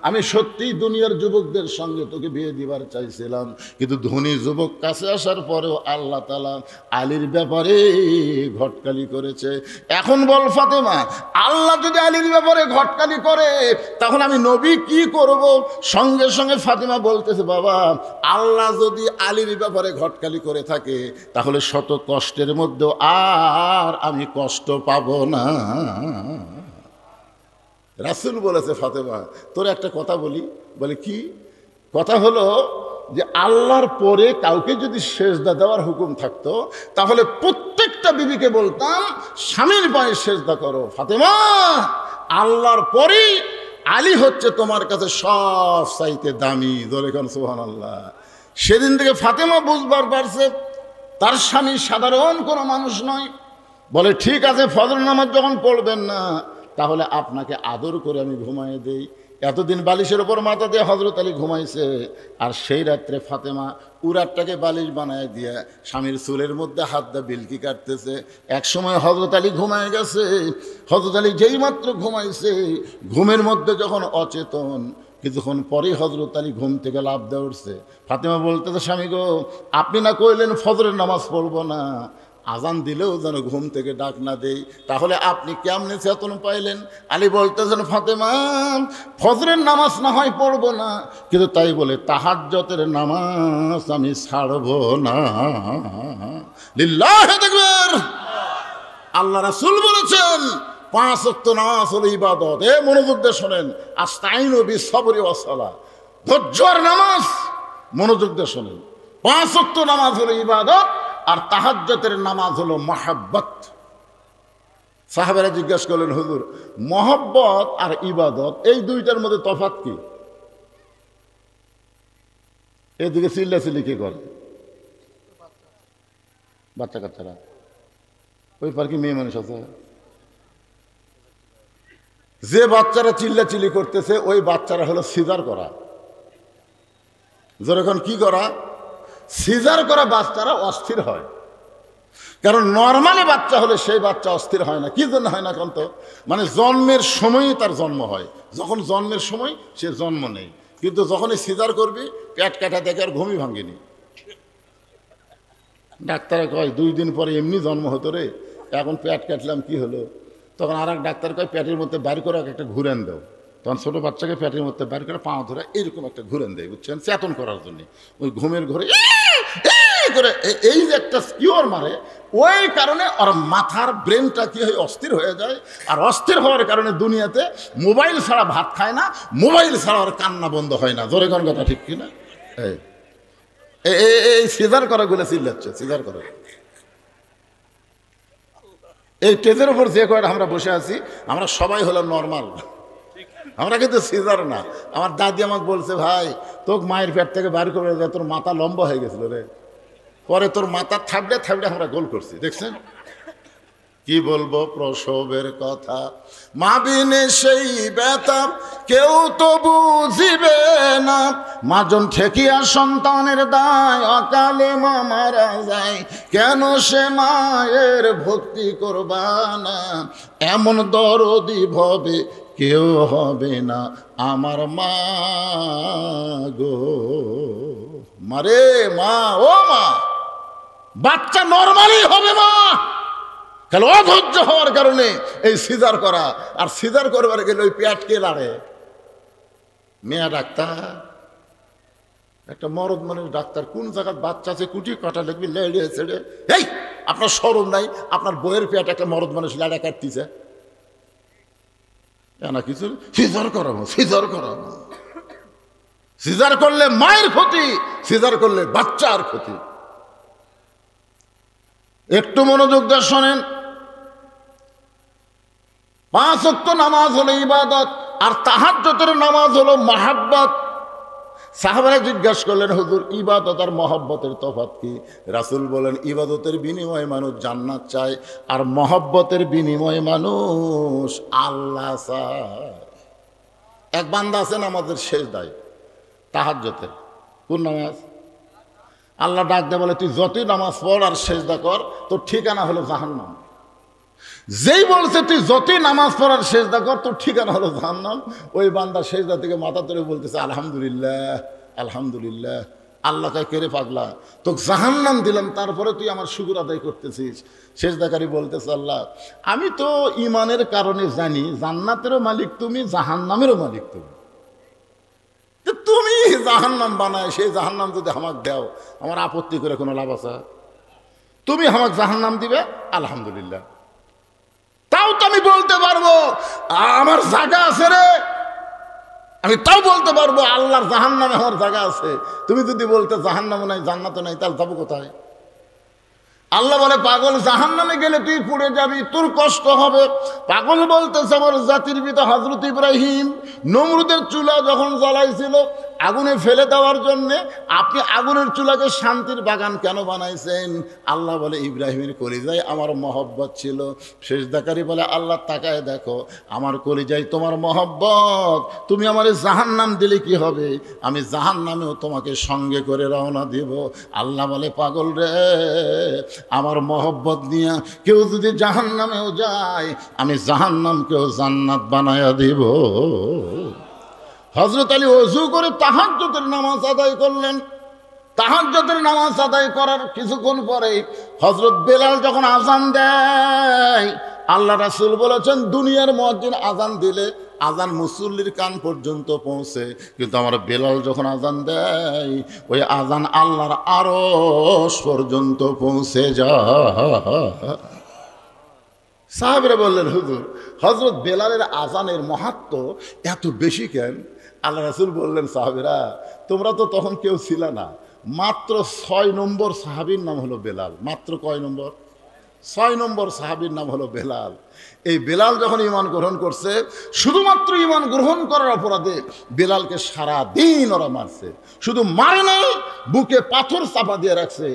আমি সত্যিই দুনিয়ার যুবকদের সঙ্গে তোকে বিয়ে দিবার চাইছিলাম, কিন্তু ধনী যুবক কাছে আসার পরেও আল্লাহ তাআলা আলীর ব্যাপারে ঘটকালি করেছে। এখন বল ফাতেমা, আল্লাহ যদি আলীর ব্যাপারে ঘটকালি করে তাহলে আমি নবী কি করব? সঙ্গে সঙ্গে ফাতেমা বলতেছে, বাবা, আল্লাহ যদি আলীর ব্যাপারে ঘটকালি করে থাকে তাহলে শত কষ্টের মধ্যেও আর আমি কষ্ট পাবো না। রাসূল বলেছে, ফাতেমা, তোর একটা কথা বলি। বলে, কি কথা? হলো যে আল্লাহর পরে কাউকে যদি সেজদা দেওয়ার হুকুম থাকতো তাহলে প্রত্যেকটা বিবিকে বলতাম, স্বামীর পায়ে সেজদা করো। ফাতেমা, আল্লাহর পরে আলী হচ্ছে তোমার কাছে সব চাইতে দামি। ধরে কোন সুবহানাল্লাহ। সেদিন থেকে ফাতেমা বুঝবার পারছে তার স্বামী সাধারণ কোনো মানুষ নয়। বলে, ঠিক আছে, ফজর নামাজ যখন পড়বেন না তাহলে আপনাকে আদর করে আমি ঘুমাইয়ে দেই। এতদিন বালিশের ওপর মাথা দিয়ে হযরত আলী ঘুমাইছে, আর সেই রাত্রে ফাতেমা উরাতটাকে বালিশ বানায় দিয়ে স্বামীর চুলের মধ্যে হাত দিয়ে বিলকি কাটতেছে। এক সময় হযরত আলী ঘুমায় গেছে। হযরত আলী যেই মাত্র ঘুমাইছে, ঘুমের মধ্যে যখন অচেতন, কিছুক্ষণ পরেই হযরত আলী ঘুম থেকে লাফ দিয়ে উঠছে। ফাতেমা বলতেছে, স্বামী গো, আপনি না কইলেন ফজরের নামাজ পড়বো না, আজান দিলেও যেন ঘুম থেকে ডাক না দেই, তাহলে আপনি কেমনে চেতন পাইলেন? আলী বলতেছেন, ফাতেমা, ফজরের নামাজ না হয় পড়বো না, কিন্তু তাই বলে তাহাজ্জুদের নামাজ আমি ছাড়বো না। লিল্লাহি তাকবীর। আল্লাহ রাসূল বলেছেন, 5 ওয়াক্ত নামাজ হলো ইবাদত। মনোযোগ দিয়ে শোনেন, আস্তাইনু বিস-সাবরি ওয়াস-সালাহ, ধৈর্য আর নামাজ। মনোযোগ দিয়ে শোনেন, 5 ওয়াক্ত নামাজ হলো ইবাদত, আর তাহাজ্জুদের নামাজ হলো মহাব্বত। সাহাবারা জিজ্ঞাসা করলেন, হুজুর মহব্বত আর ইবাদত এই দুইটার মধ্যে তফাৎ কি? এদিকে চিল্লাচিল্লি কে করে? বাচ্চা কাচ্চারা। ওই পার কি মেয়ে মানুষ আছে? যে বাচ্চারা চিল্লাচিল্লি করতেছে ওই বাচ্চারা হলো সিজার করা। যখন কি করা? সিজার করা বাচ্চারা অস্থির হয়। কারণ নর্মালি বাচ্চা হলে সেই বাচ্চা অস্থির হয় না। কি জন্য হয় না কারণ? তো মানে জন্মের সময়ই তার জন্ম হয়। যখন জন্মের সময় সে জন্ম নেই, কিন্তু যখনই সিজার করবি পেট কাটা দেখে আর ঘুমই ভাঙেনি। ডাক্তারে কয় 2 দিন পরে এমনি জন্ম হতো রে, এখন পেট কাটলাম কি হলো? তখন আর এক ডাক্তার কয় পেটের মধ্যে বাইর করে একটা ঘুরেন দাও। তখন ছোটো বাচ্চাকে পেটের মধ্যে বাইর করে পা ধরে এইরকম একটা ঘুরেন দেয়, বুঝছেন, চেতন করার জন্য। ওই ঘুমের ঘরে করে এই যে একটা স্কিওর মারে, ওই কারণে ওর মাথার ব্রেনটা কি হয়, অস্থির হয়ে যায়। আর অস্থির হওয়ার কারণে দুনিয়াতে মোবাইল ছাড়া ভাত খায় না, মোবাইল ছাড়া ওর কান্না বন্ধ হয় না। জোরে কোন কথা ঠিক কিনা? এই সিজার করা গুলো চিল্লাচ্ছে, সিজার করা। এই টেজের উপর যে কয়টা আমরা বসে আছি, আমরা সবাই হলো নর্মাল, আমরা কিন্তু সিজার না। আমার দাদি আমাকে বলছে, ভাই তোকে মায়ের পেট থেকে বাইর করে দেয়, তোর মাথা লম্বা হয়ে গেছিল রে, পরে তোর মাথা থাবড়ে থাবড়ে আমরা গোল করছি, দেখছেন? কি বলবো প্রসবের কথা, মা বিনে সেই ব্যথা কেউ তো বুঝিবে না। মাজন ঠেকিয়া সন্তানের দায়, অকালে মা মারা যায়, কেন সে মায়ের ভক্তি করবা না? এমন দরদি ভবে কেউ হবে না আমার মা গো। মারে মা, ও মা, বাচ্চা নরমালি হবে মা, তাহলে অধৈর্য হওয়ার কারণে এই সিজার করা। আর সিজার করবার গেলে ওই পেট কে লাড়ে? মেয়া ডাক্তার, একটা মরদ মানুষ ডাক্তার। কোন জায়গায় বাচ্চা আছে কুটি কাটা লাগবে, লেড়ে ছেড়ে। এই আপনার শরম নাই? আপনার বইয়ের পেট একটা মরদ মানুষ লাড়া কাটতেছে না কিছু? সিজার করাবো, সিজার করাবো। সিজার করলে মায়ের ক্ষতি, সিজার করলে বাচ্চার ক্ষতি। একটু মনোযোগ দিয়ে শোনেন, 5 ওয়াক্ত নামাজ হলো ইবাদত, আর তাহাজ্জুদের নামাজ হলো মহাব্বত। সাহাবারা জিজ্ঞাসা করলেন, হুজুর ইবাদত আর মহব্বতের তফাৎ কি? রাসূল বলেন, ইবাদতের বিনিময়ে মানুষ জান্নাত চায়, আর মহব্বতের বিনিময়ে মানুষ আল্লাহ চায়। এক বান্দা আছেন আমাদের সেজদায়, তাহাজ্জুদের। কোন নামাজ? আল্লাহ ডাক দেয়, বলে তুই যতই নামাজ পড় আর সেজদা কর, তোর ঠিকানা হলো জাহান্নাম। যেই বলছে তুই যতই নামাজ পড়ার সেজদা কর, তোর ঠিকানা হলো জাহান্নাম, ওই বান্দা সেজদা থেকে মাথা তুলে বলতেছে আলহামদুলিল্লাহ, আলহামদুলিল্লাহ। আল্লাহ কয়, কে রে পাগলা, তোকে জাহান্নাম দিলাম, তারপরে তুই আমার শুকর আদায় করতেছিস? সেজদাকারী বলতেছে, আল্লাহ আমি তো ইমানের কারণে জানি জান্নাতেরও মালিক তুমি, জাহান্নামেরও মালিক তুমি। তুমি জাহান্নাম বানায়, সেই জাহান্নাম যদি আমাকে দাও, আমার আপত্তি করে কোনো লাভ আছে? তুমি আমাকে জাহান্নাম দিবে, আলহামদুলিল্লাহ। তাও তো আমি বলতে পারবো আমার জায়গা আছে রে, আমি তাও বলতে পারবো আল্লাহর জাহান্নামে আমার জায়গা আছে। তুমি যদি বলতে জাহান্নামও নাই জান্নাতও নাই, তাহলে যাবো কোথায়? আল্লাহ বলে, পাগল জাহান্নামে গেলে তুই পুড়ে যাবি, তোর কষ্ট হবে। পাগল বলতেছে, আমার জাতির পিতা হযরত ইব্রাহিম নমরুদের চুলা যখন জ্বালাইছিল আগুনে ফেলে দেওয়ার জন্যে, আপনি আগুনের চুলাকে শান্তির বাগান কেন বানাইছেন? আল্লাহ বলে, ইব্রাহিমের কলিজায় আমার মহব্বত ছিল। সেজদাকারী বলে, আল্লাহ তাকায় দেখো, আমার কলিজায় তোমার মহব্বত, তুমি আমার জাহান্নাম দিলে কি হবে? আমি জাহান্নামেও তোমাকে সঙ্গে করে রওনা দিব। আল্লাহ বলে, পাগল রে, আমার মহব্বত নিয়ে কেউ যদি জাহান্নামেও যায়, আমি জাহান্নামকেও জান্নাত বানায়া দিব। হযরত আলী ওযু করে তাহাজ্জুদের নামাজ আদায় করলেন। তাহাজ্জুদের নামাজ আদায় করার কিছুক্ষণ পরে হযরত বেলাল যখন আজান দেয়, আল্লাহ রাসূল বলেছেন, দুনিয়ার মুয়াজ্জিন আজান দিলে আজান মুসল্লির কান পর্যন্ত পৌঁছে, কিন্তু আমার বেলাল যখন আজান দেয়, ওই আজান আল্লাহর আরশ পর্যন্ত পৌঁছে যায়। সাহাবীরা বললেন, হুজুর হযরত বেলালের আজানের মাহাত্ম্য এত বেশি কেন? আল্লাহ রাসূল বললেন, সাহাবীরা তোমরা তো তখন কেউ ছিল না, মাত্র 6 নম্বর সাহাবীর নাম হলো বেলাল। মাত্র কয় নম্বর? 6 নম্বর সাহাবীর নাম হলো বেলাল। এই বেলাল যখন ঈমান গ্রহণ করছে, শুধুমাত্র ঈমান গ্রহণ করার অপরাধে বেলালকে সারা দিন ওরা মারছে। শুধু মারে নাই, বুকে পাথর চাপা দিয়ে রাখছে।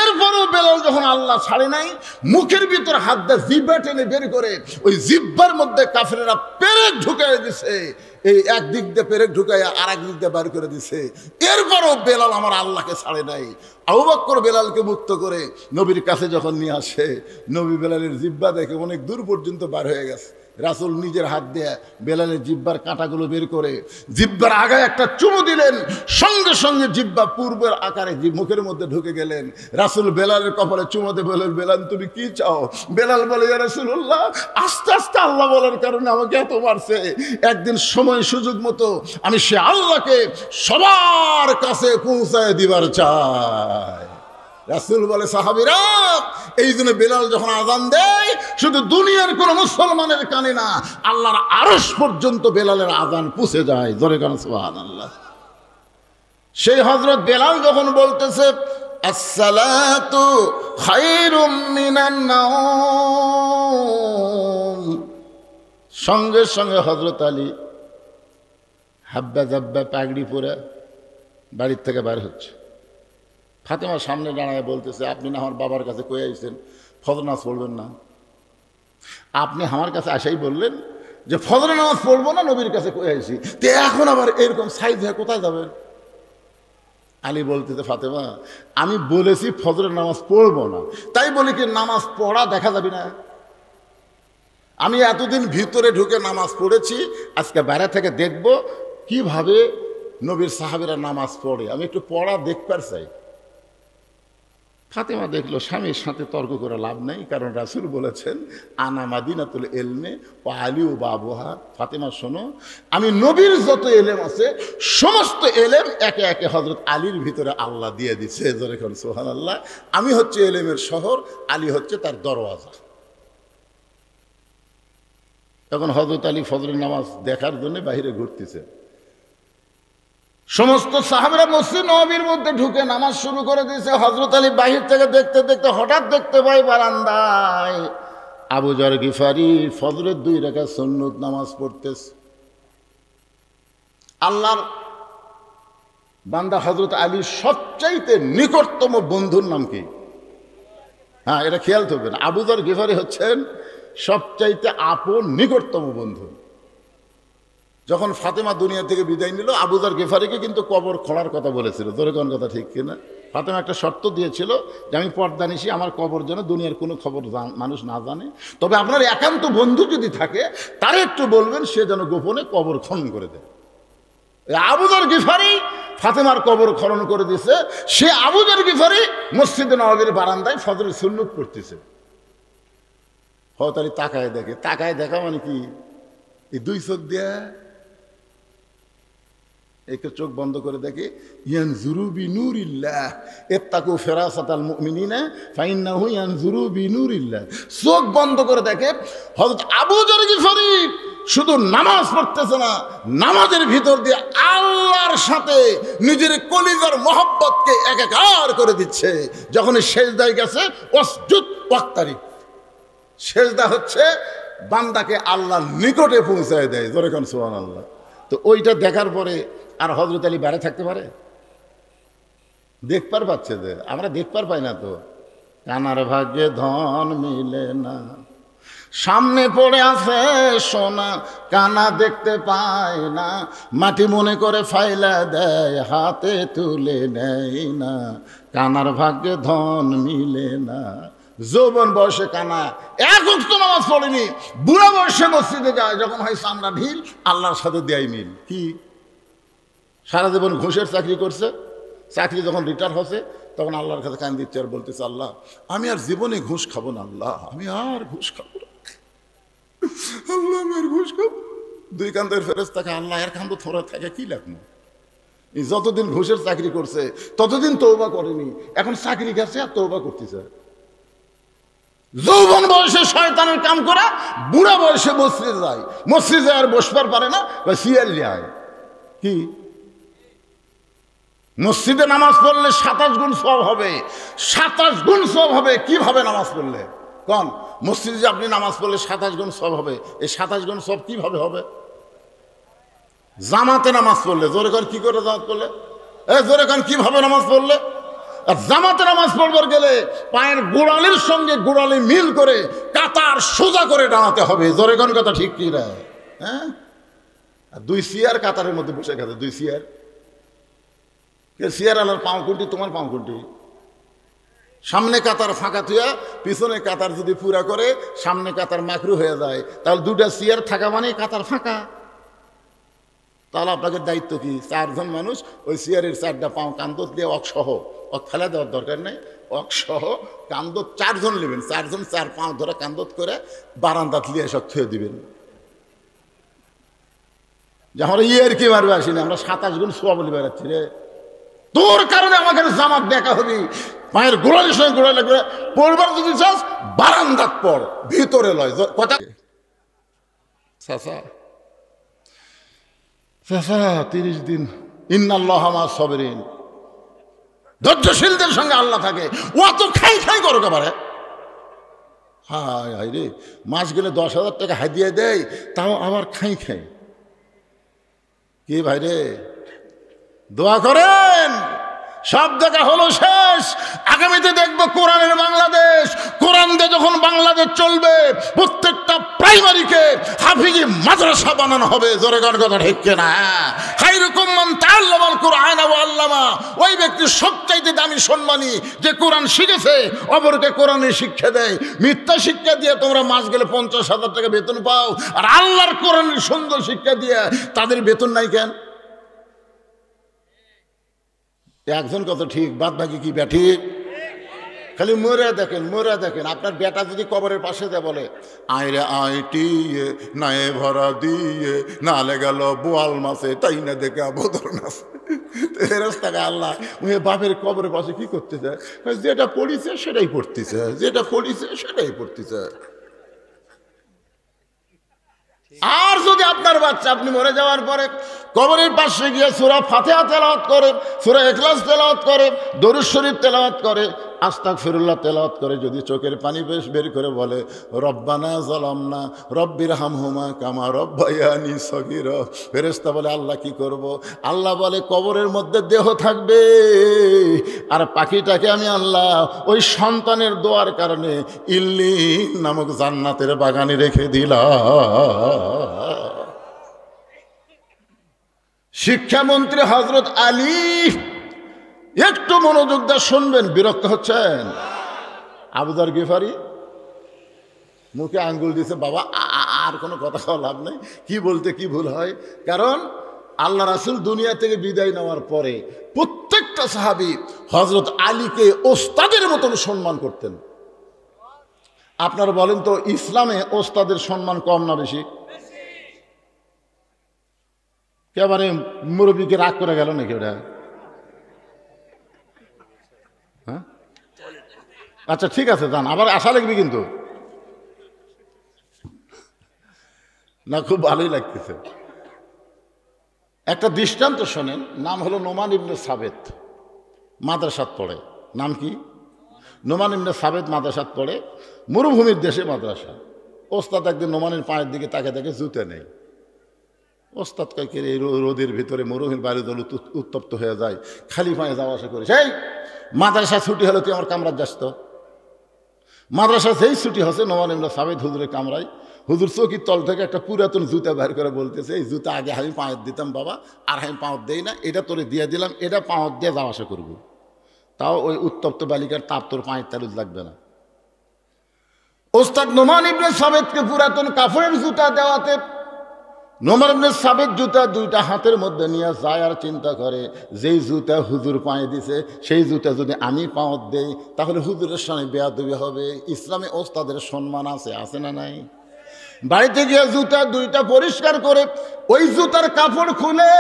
এরপরও বেলাল যখন আল্লাহ ছাড়ে নাই, মুখের ভিতর হাত দিয়ে জিহ্বা টেনে বের করে ওই জিহ্বার মধ্যে কাফেরেরা পেরেক ঢুকাই দিছে। এই এক দিক দিয়ে পেরেক ঢুকাইয়া আর এক দিক দিয়ে বার করে দিছে। এরপরও বেলাল আমার আল্লাহকে ছাড়ে নাই। আবু বকর বেলালকে মুক্ত করে নবীর কাছে যখন নিয়ে আসে, নবী বেলালের জিহ্বা দেখে অনেক দূর পর্যন্ত বার হয়ে গেছে। রাসূল নিজের হাত দিয়ে বেলালের জিহ্বার কাঁটাগুলো বের করে জিহ্বার আগায় একটা চুমু দিলেন, সঙ্গে সঙ্গে জিহ্বা পূর্বের আকারে মুখের মধ্যে ঢুকে গেলেন। রাসূল বেলালের কপালে চুমোতে বললেন, বেলাল তুমি কি চাও? বেলাল বলে, ইয়া রাসূলুল্লাহ, আস্তে আস্তে আল্লাহ বলার কারণে আমাকে এত মারছে, একদিন সময় সুযোগ মতো আমি সে আল্লাহকে সবার কাছে পৌঁছায় দিবার চাই। রাসূল বলে, সাহাবীরা এই জন্য বেলাল যখন আযান দেয়, শুধু দুনিয়ার কোন মুসলমানের কানে না, আল্লাহর আরশ পর্যন্ত বেলালের আযান পৌঁছে যায়। জোরে কান সুবহানাল্লাহ। সেই হযরত বেলাল যখন বলতেছে, আসসালাতু খায়রুম মিনান নাওম, সঙ্গে সঙ্গে হযরত আলী হাব্বা জাব্বা পাগড়ি পরে বাড়ির থেকে বের হচ্ছে। ফাতেমার সামনে দাঁড়ায় বলতেছে, আপনি না আমার বাবার কাছে কয়ে আইছেন ফজর নামাজ পড়বেন না, আপনি আমার কাছে আসাই বললেন যে ফজর নামাজ পড়বো না, নবীর কাছে কয়ে আইছি, তো এখন আবার এরকম সাইজ হয়ে কোথায় যাবেন? আলী বলতেছে, ফাতেমা আমি বলেছি ফজরের নামাজ পড়বো না, তাই বলি কি নামাজ পড়া দেখা যাবে না? আমি এতদিন ভিতরে ঢুকে নামাজ পড়েছি, আজকে বাইরে থেকে দেখব কিভাবে নবীর সাহাবীরা নামাজ পড়ে, আমি একটু পড়া দেখবার চাই। ফাতেমা দেখলো স্বামীর সাথে তর্ক করে লাভ নাই, কারণ রাসূল বলেছেন আনা মাদিনাতুল ইলমে ওয়া আলী ও বাবুহা। ফাতেমা শোনো, আমি নবীর যত এলেম আছে সমস্ত এলেম একে একে হযরত আলীর ভিতরে আল্লাহ দিয়ে দিচ্ছে। জোরে কোন সুবহানাল্লাহ। আমি হচ্ছে এলেমের শহর, আলী হচ্ছে তার দরওয়াজা। তখন হযরত আলী ফজরের নামাজ দেখার জন্য বাইরে ঘুরতেছে। সমস্ত সাহাবীরা মসজিদ নববীর মধ্যে ঢুকে নামাজ শুরু করে দিয়েছে। হযরত আলী বাহির থেকে দেখতে দেখতে হঠাৎ দেখতে পাই বারান্দায় আবু যর গিফারি ফজরের 2 রাকাত সুন্নত নামাজ পড়তেছে। আল্লাহর বান্দা হযরত আলীর সবচাইতে নিকটতম বন্ধুর নাম কি? হ্যাঁ, এটা খেয়াল করবেন। আবু যর গিফারি হচ্ছেন সবচাইতে আপন নিকটতম বন্ধু। যখন ফাতেমা দুনিয়া থেকে বিদায় নিল, আবু যর গিফারিকে কিন্তু কবর খোঁড়ার কথা বলেছিল। জোরে কোন কথা ঠিক কিনা? ফাতেমা একটা শর্ত দিয়েছিল যে আমি পর্দা নিশি আমার কবর যেন দুনিয়ার কোনো খবর মানুষ না জানে, তবে আপনার একান্ত বন্ধু যদি থাকে তারে একটু বলবেন সে যেন গোপনে কবর খনন করে দেয়। আবু যর গিফারি ফাতেমার কবর খনন করে দিয়েছে। সে আবু যর গিফারি মসজিদে নববীর বারান্দায় ফজরের সুন্নত পড়তেছে। হয়তো তাকায় দেখে, তাকায় দেখা মানে কি, এই 2 চোখ দিয়ে एक चोख बंद कर देखे ইয়ানজুরু বিনুরিল্লাহ ইত্তাকু ফিরাসাতাল মুমিনিনা ফাইন্নাহু ইয়ানজুরু বিনুরিল্লাহ। চোখ বন্ধ করে দেখে হযরত আবু যর গিফারি শুধু নামাজ পড়তেছে না, নামাজের ভিতর দিয়ে আল্লাহর সাথে নিজের কলিজার মহব্বতকে একাকার করে দিচ্ছে। যখন সেজদায় গেছে ওয়াসজুদ ওয়াক্তারি, সেজদা হচ্ছে বান্দাকে আল্লাহর নিকটে পৌঁছায় দেয়। জোরে কোন সুবহানাল্লাহ। তো ওইটা দেখার পরে আর হযরত আলী বাইরে থাকতে পারে? দেখবার পাচ্ছে যে, আমরা দেখবার পাই না তো। কানার ভাগ্যে ধন মিলে না, সামনে পড়ে আছে সোনা, কানা দেখতে পায় না, মাটি মনে করে ফাইলা দেয়, হাতে তুলে নেয় না। কানার ভাগ্যে ধন মিলে না। যৌবন বয়সে কানা এক ওয়াক্ত নামাজ পড়েনি, বুড়া বয়সে মসজিদে যায়, যখন হয় চামড়া ঢিল, আল্লাহর সাথে দেয় মিল। কি সারা জীবন ঘুষের চাকরি করছে, চাকরি যখন রিটায়ার হচ্ছে তখন আল্লাহর কাছে কান দিচ্ছে আর বলতেছে, আল্লাহ আমি আর জীবনে ঘুষ খাবো না, আল্লাহ আমি আর ঘুষ খাবো না, আল্লাহ আমি আর ঘুষ খাবো। 2 কান্দের ফেরেশতাকে আল্লাহ এর কান্দ থোড়া থাকে কি লাগবে? যতদিন ঘুষের চাকরি করছে ততদিন তওবা করেনি, এখন চাকরি গেছে আর তওবা করতেছে। যৌবন বয়সে শয়তানের কাম করে বুড়া বয়সে মসজিদে যায়, মসজিদে আর বসবার পারে না, সিয়ার যায়। কি মসজিদে নামাজ পড়লে 27 গুণ সওয়াব হবে, 27 গুণ সওয়াব হবে। কিভাবে নামাজ পড়লে কোন মসজিদে যে আপনি নামাজ পড়লে 27 গুণ সওয়াব হবে, এই 27 গুণ সওয়াব কিভাবে হবে? জামাতে নামাজ পড়লে। জোরে কোন কি করে জামাত পড়লে? জোরে কোন কিভাবে নামাজ পড়লে? আর জামাতে নামাজ পড়বার গেলে পায়ের গোড়ালির সঙ্গে গোড়ালি মিল করে কাতার সোজা করে দাঁড়াতে হবে। জোরে কোন কথা ঠিক কি রে? হ্যাঁ, আর 2 চেয়ার কাতারের মধ্যে বসে গেছে, 2 চেয়ার। চেয়ার আলার পাও কোনটি? তোমার পাও কোনটি? সামনে কাতার ফাঁকা থুয়া পিছনে কাতার যদি পুরা করে সামনে কাতার মাকরু হয়ে যায়, তাহলে 2টা চেয়ার থাকা মানে কাতার ফাঁকা। তাহলে আপনাকে দায়িত্ব কি? 4 জন মানুষ ওই চেয়ারের 4টা পাও কান্দত দিয়ে অকসহ, ফেলে দেওয়ার দরকার নেই, অকসহ কান্দত 4 জন নেবেন, 4 জন 4 পাও ধরে কান্দত করে বারান্দাত লিয়ে সব থুয়ে দিবেন। যে আমরা ইয়ের কি মারবে আসিনি, আমরা 27 গুণ সোয়া বলি বেড়াচ্ছি রে। তোর কারণে আমাকে জামাত দেখা হবি, পায়ের গোড়ালির সঙ্গে গোড়া লাগবে। পড়বার যদি চাস বারান্দাত পড়, ভিতরে লয় কথা। 30 দিন ইন্নাল্লাহ মা সাবিরিন, ধৈর্যশীলদের সঙ্গে আল্লাহ থাকে। ও তো খাই খাই করো একেবারে। হায় হায় রে, মাস গেলে 10,000 টাকা হাদিয়া দেয়, তাও আবার খাই খাই। কি ভাই রে, দোয়া করেন। সব দেখা হলো শেষ, আগামীতে দেখবো কোরআনের বাংলাদেশ। কোরআন দিয়ে যখন বাংলাদেশ চলবে, প্রত্যেকটা প্রাইমারিকে হাফিজি মাদ্রাসা বানানো হবে। জোরে গান কথা ঠিক কিনা? খায়রুকুম মান তাআল্লামাল কুরআন ওয়া আল্লামা। ওই ব্যক্তি সবচাইতে দামি সম্মানী যে কোরআন শিখেছে, অপরকে কোরআনের শিক্ষা দেয়। মিথ্যা শিক্ষা দিয়ে তোমরা মাস গেলে 50,000 টাকা বেতন পাও, আর আল্লাহর কোরআনের সুন্দর শিক্ষা দিয়ে তাদের বেতন নাই কেন? একজন কত ঠিক, বাদ বাকি কি ব্যাঠি? খালি মরে দেখেন, মরে দেখেন। আপনার বেটা যদি কবরের পাশে দেয় বলে আইরে আইটিয়ে নায়ে ভরা দিয়ে নালে গেল বোয়াল মাছে তাই না দেখে বোধর নাচে, রাস্তাকে আল্লাহ ওই বাপের কবরের পাশে কি করতে চায়? যেটা পড়িছে সেটাই পড়তেছে, যেটা পড়িছে সেটাই পড়তেছে। আর যদি আপনার বাচ্চা আপনি মরে যাওয়ার পরে কবরের পাশে গিয়ে সূরা ফাতিহা তেলাওয়াত করে, সূরা ইখলাস তেলাওয়াত করে, দরুদ শরীফ তেলাওয়াত করে, আস্তাগফিরুল্লাহ তেলাওয়াত করে, যদি চোখের পানি বের করে বলে রব্বানা যালামনা রব্বিরহামহুমা কামা রব্বায়ানি সগীরা, ফেরেশতা বলে আল্লাহ কি করব? আল্লাহ বলে কবরের মধ্যে দেহ থাকবে, আর পাখিটাকে আমি আল্লাহ ওই সন্তানের দোয়ার কারণে ইল্লিন নামক জান্নাতের বাগানে রেখে দিলাম। শিক্ষামন্ত্রী হযরত আলী, একটু মনোযোগ দিয়ে শুনবেন, বিরক্ত হচ্ছেন? আবু যর গিফারি মুখে আঙ্গুল দিছে, বাবা আর কোনো কথা লাভ নেই, কি বলতে কি ভুল হয়। কারণ আল্লাহ রাসূল দুনিয়া থেকে বিদায় নেওয়ার পরে প্রত্যেকটা সাহাবী হযরত আলীকে ওস্তাদের মতন সম্মান করতেন। আপনারা বলেন তো, ইসলামে ওস্তাদের সম্মান কম না বেশি? একেবারে মুরব্বীকে রাগ করে গেল নাকি ওটা? হ্যাঁ, আচ্ছা ঠিক আছে, যান, আবার আশা লাগবে কিন্তু না, খুব ভালোই লাগতেছে। একটা দৃষ্টান্ত শোনেন, নাম হলো নোমান ইবনে সাবেত, মাদ্রাসাত পড়ে। নাম কি? নোমান ইবনে সাবেত মাদ্রাসাত পড়ে, মরুভূমির দেশে মাদ্রাসা। ওস্তাদ একদিন নোমানের পায়ের দিকে তাকে দেখে জুতে নেই। ওস্তাদ কয়েক এই রোদের ভিতরে মরুভূমির বাইরে দল উত্তপ্ত হয়ে যায়, খালি পায়ে যাওয়া আসা করে। সেই মাদ্রাসা ছুটি হলো, তুই আমার কামরার যাস তো। মাদ্রাসা যেই ছুটি হচ্ছে, নোমান ইবনে সাবেত হুজুরের কামরায়। হুজুর চৌকির তল থেকে একটা পুরাতন জুতা বের করে বলতেছে, এই জুতা আগে আমি পাঁচ দিতাম বাবা, আর আমি পাঁচ দেই না, এটা তোরে দিয়ে দিলাম, এটা পাঁচ দিয়ে যাওয়া আসা করবো, তাও ওই উত্তপ্ত বালিকার তাপ তোর পায়ের তালুজ লাগবে না। ওস্তাদ নোমান ইবনে সাবেতকে পুরাতন কাফনের জুতা দেওয়াতে নোমান ইবনে সাবেত জুতা 2টা হাতের মধ্যে নিয়ে যায় আর চিন্তা করে, যেই জুতা হুজুর পায়ে দিছে সেই জুতা যদি আমি পাঁচ দেই তাহলে হুজুরের সঙ্গে বেয়াদবি হবে। ইসলামে ওস্তাদের সম্মান আছে না নাই? বাড়িতে গিয়ে জুতা 2টা পরিষ্কার করে ওই জুতার কাপড় খুলে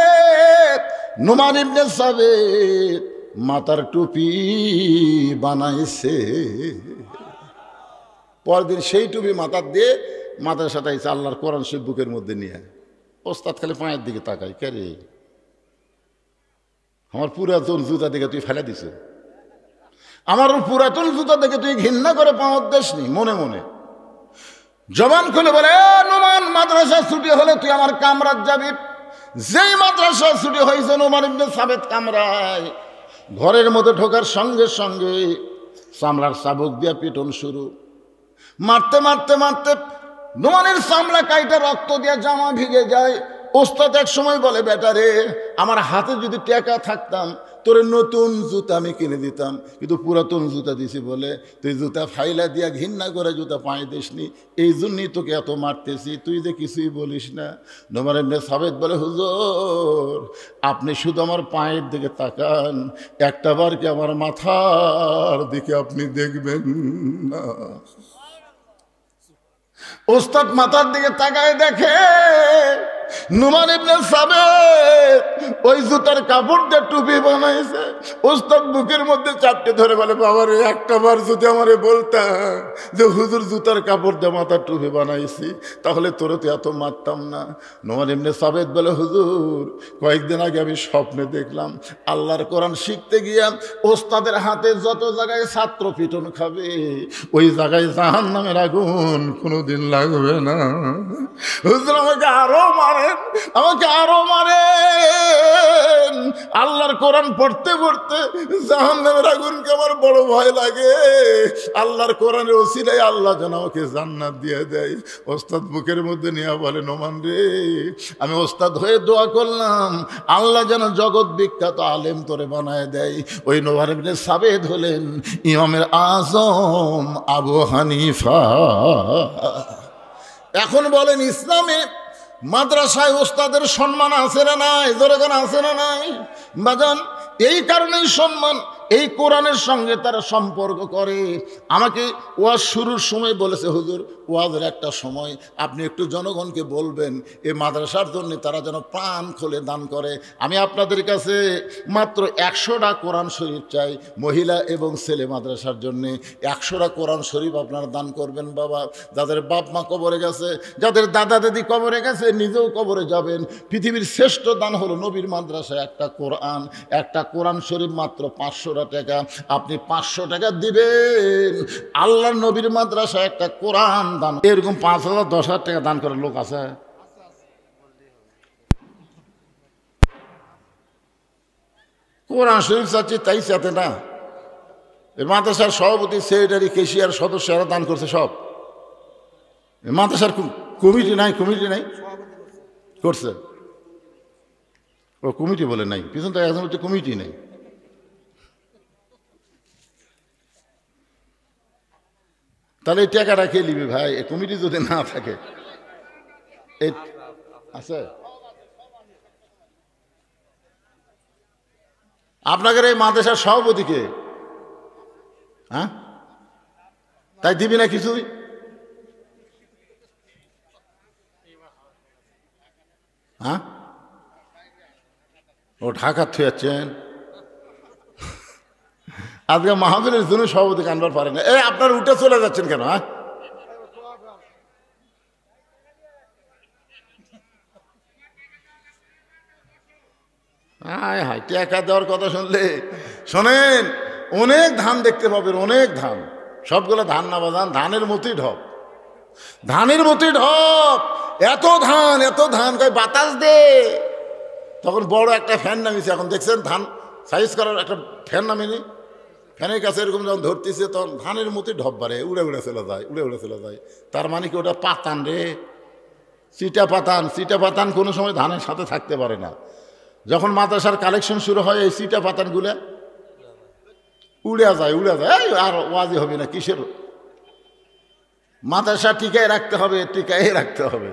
নোমান ইবনে সাবেত মাথার টুপি বানাইছে। পরদিন সেই টুপি মাথার দিয়ে মাদ্রাসাটা এসে আল্লাহর কোরআন শরীফ বুকের মধ্যে নিয়ে ওস্তাদ খালি পায়ের দিকে তাকাই, কে রে আমার পুরাতন জুতা দেখে তুই ফেলে দিছ, আমার পুরাতন জুতা দেখে তুই ঘৃণা করে পাওয়ার দেশ নি, মনে মনে জবান খুলে বলে নোমান মাদ্রাসা ছুটি হলে তুই আমার কামরাত যাবি। যেই মাদ্রাসা ছুটি হয়েছে নোমান ইবনে সাবেত কামরায়, ঘরের মধ্যে ঢোকার সঙ্গে সঙ্গে চামড়ার চাবুক দিয়া পিটন শুরু। মারতে মারতে মারতে নোমানের চামড়া কাইটা রক্ত দিয়ে জামা ভিজে যায়। ওস্তাদ এক সময় বলে, বেটা রে, আমার হাতে যদি টাকা থাকতাম তোরে নতুন জুতা আমি কিনে দিতাম, কিন্তু পুরাতন জুতা দিছি বলে তুই জুতা ফাইলা দিয়া ঘৃণা করে জুতা পায়ে দিসনি, এই জন্যই তোকে এত মারতেছি, তুই যে কিছুই বলিস না। নোমান ইবনে সাবেত বলে, হুজুর আপনি শুধু আমার পায়ের দিকে তাকান, একটাবার কি আমার মাথার দিকে আপনি দেখবেন না? ওস্তাদ মাথার দিকে তাকায় দেখে নোমান ইবনে সাবেত ওই জুতার কাপড় দিয়ে টুপি বানাইছে। ওস্তাদ বুকের মধ্যে চাপটে ধরে বলে, বাবারে একটাবার যদি আমারে বলতাম যে হুজুর জুতার কাপড় দিয়ে মাথার টুপি বানাইছি, তাহলে তোর তো এত মারতাম না। নোমান ইবনে সাবেত বলে, হুজুর কয়েকদিন আগে আমি স্বপ্নে দেখলাম আল্লাহর কোরআন শিখতে গিয়া ওস্তাদের হাতে যত জায়গায় ছাত্র পিটন খাবে, ওই জায়গায় জাহান্নামের আগুন কোনোদিন লাগবে না। হুজুর আমাকে আরো মারেন, আমাকে আরো মারেন। আল্লাহর কোরআন পড়তে পড়তে জাহান্নামের আগুনকে আমার বড় ভয় লাগে। আল্লাহর কোরআনের ওসিলায় আল্লাহ যেন আমাকে জান্নাত দিয়ে দেয়। ওস্তাদ বুকের মধ্যে নিয়ে বলে, নোমান রে, আমি ওস্তাদ হয়ে দোয়া করলাম আল্লাহ যেন জগৎ বিখ্যাত আলেম তোরে বানায় দেয়। ওই নোমান ইবনে সাবেত হলেন ইমামের আজম আবু হানিফা। এখন বলেন, ইসলামে মাদ্রাসায় ওস্তাদের সম্মান আছে না নাই? জোরে গান আছে না নাই? বাজান এই কারণেই সম্মান, এই কোরআনের সঙ্গে তারা সম্পর্ক করে। আমাকে ওয়াজ শুরুর সময় বলেছে, হুজুর ওয়াজের একটা সময় আপনি একটু জনগণকে বলবেন এই মাদ্রাসার জন্য তারা যেন প্রাণ খুলে দান করে। আমি আপনাদের কাছে মাত্র 100টা কোরআন শরীফ চাই, মহিলা এবং ছেলে মাদ্রাসার জন্য 100টা কোরআন শরীফ আপনারা দান করবেন। বাবা, যাদের বাপ মা কবরে গেছে, যাদের দাদা দাদি কবরে গেছে, নিজেও কবরে যাবেন, পৃথিবীর শ্রেষ্ঠ দান হলো নবীর মাদ্রাসায় একটা কোরআন। একটা কোরআন শরীফ মাত্র 500 টাকা। আপনি 500 টাকা দিবেন, আল্লাহর নবীর মাদ্রাসায় একটা কোরআন দান। এরকম 5,000 10,000 টাকা দান করার লোক আছে? কোরআন শরীফ চাচ্ছি তাই চাতে না। মাদ্রাসার সভাপতি, সেক্রেটারি, কেশিয়ার, সদস্যরা দান করছে সব। মাদ্রাসার কমিটি নাই, কমিটি নাই করছে। ও কমিটি বলে নাই, পিছন থেকে একজন হচ্ছে কমিটি নেই। তাহলে এই টাকাটা কে নিবি ভাই? এই কমিটি যদি না থাকে আছে। আপনাদের এই মাদ্রাসার সভাপতিকে হ্যাঁ তাই দিবি না কিছুই? হ্যাঁ, ও ঢাকা থুয়াচ্ছেন আজকে মাহফিলের জন্য সভাপতি আনবার পারে না। আপনার উঠে চলে যাচ্ছেন কেন? হায় হায়, টাকা দেওয়ার কথা শুনলে শোনেন, অনেক ধান দেখতে পাবেন, অনেক ধান। সবগুলো ধান না বাজান, ধানের মতোই ঢপ, ধানের মতোই ঢপ। এত ধান, এত ধান, কয় বাতাস দে। তখন বড় একটা ফ্যান নামিয়েছে, এখন দেখছেন ধান সাইজ করার একটা ফ্যান নামিনি, ফ্যানের কাছে এরকম যখন ধরতেছে তখন ধানের মতোই ঢপ বাড়ে, উড়ে উড়ে চলে যায়, উড়ে উড়ে চলে যায়। তার মানে কি ওটা পাতান রে, চিটা পাতান। চিটা পাতান কোনো সময় ধানের সাথে থাকতে পারে না। যখন মাদ্রাসার কালেকশন শুরু হয়, এই চিটা পাতানগুলো উড়ে যায়, উড়ে যায়। আর ওয়াজি হবে না কিসের? মাদ্রাসা টিকায় রাখতে হবে, টিকায় রাখতে হবে।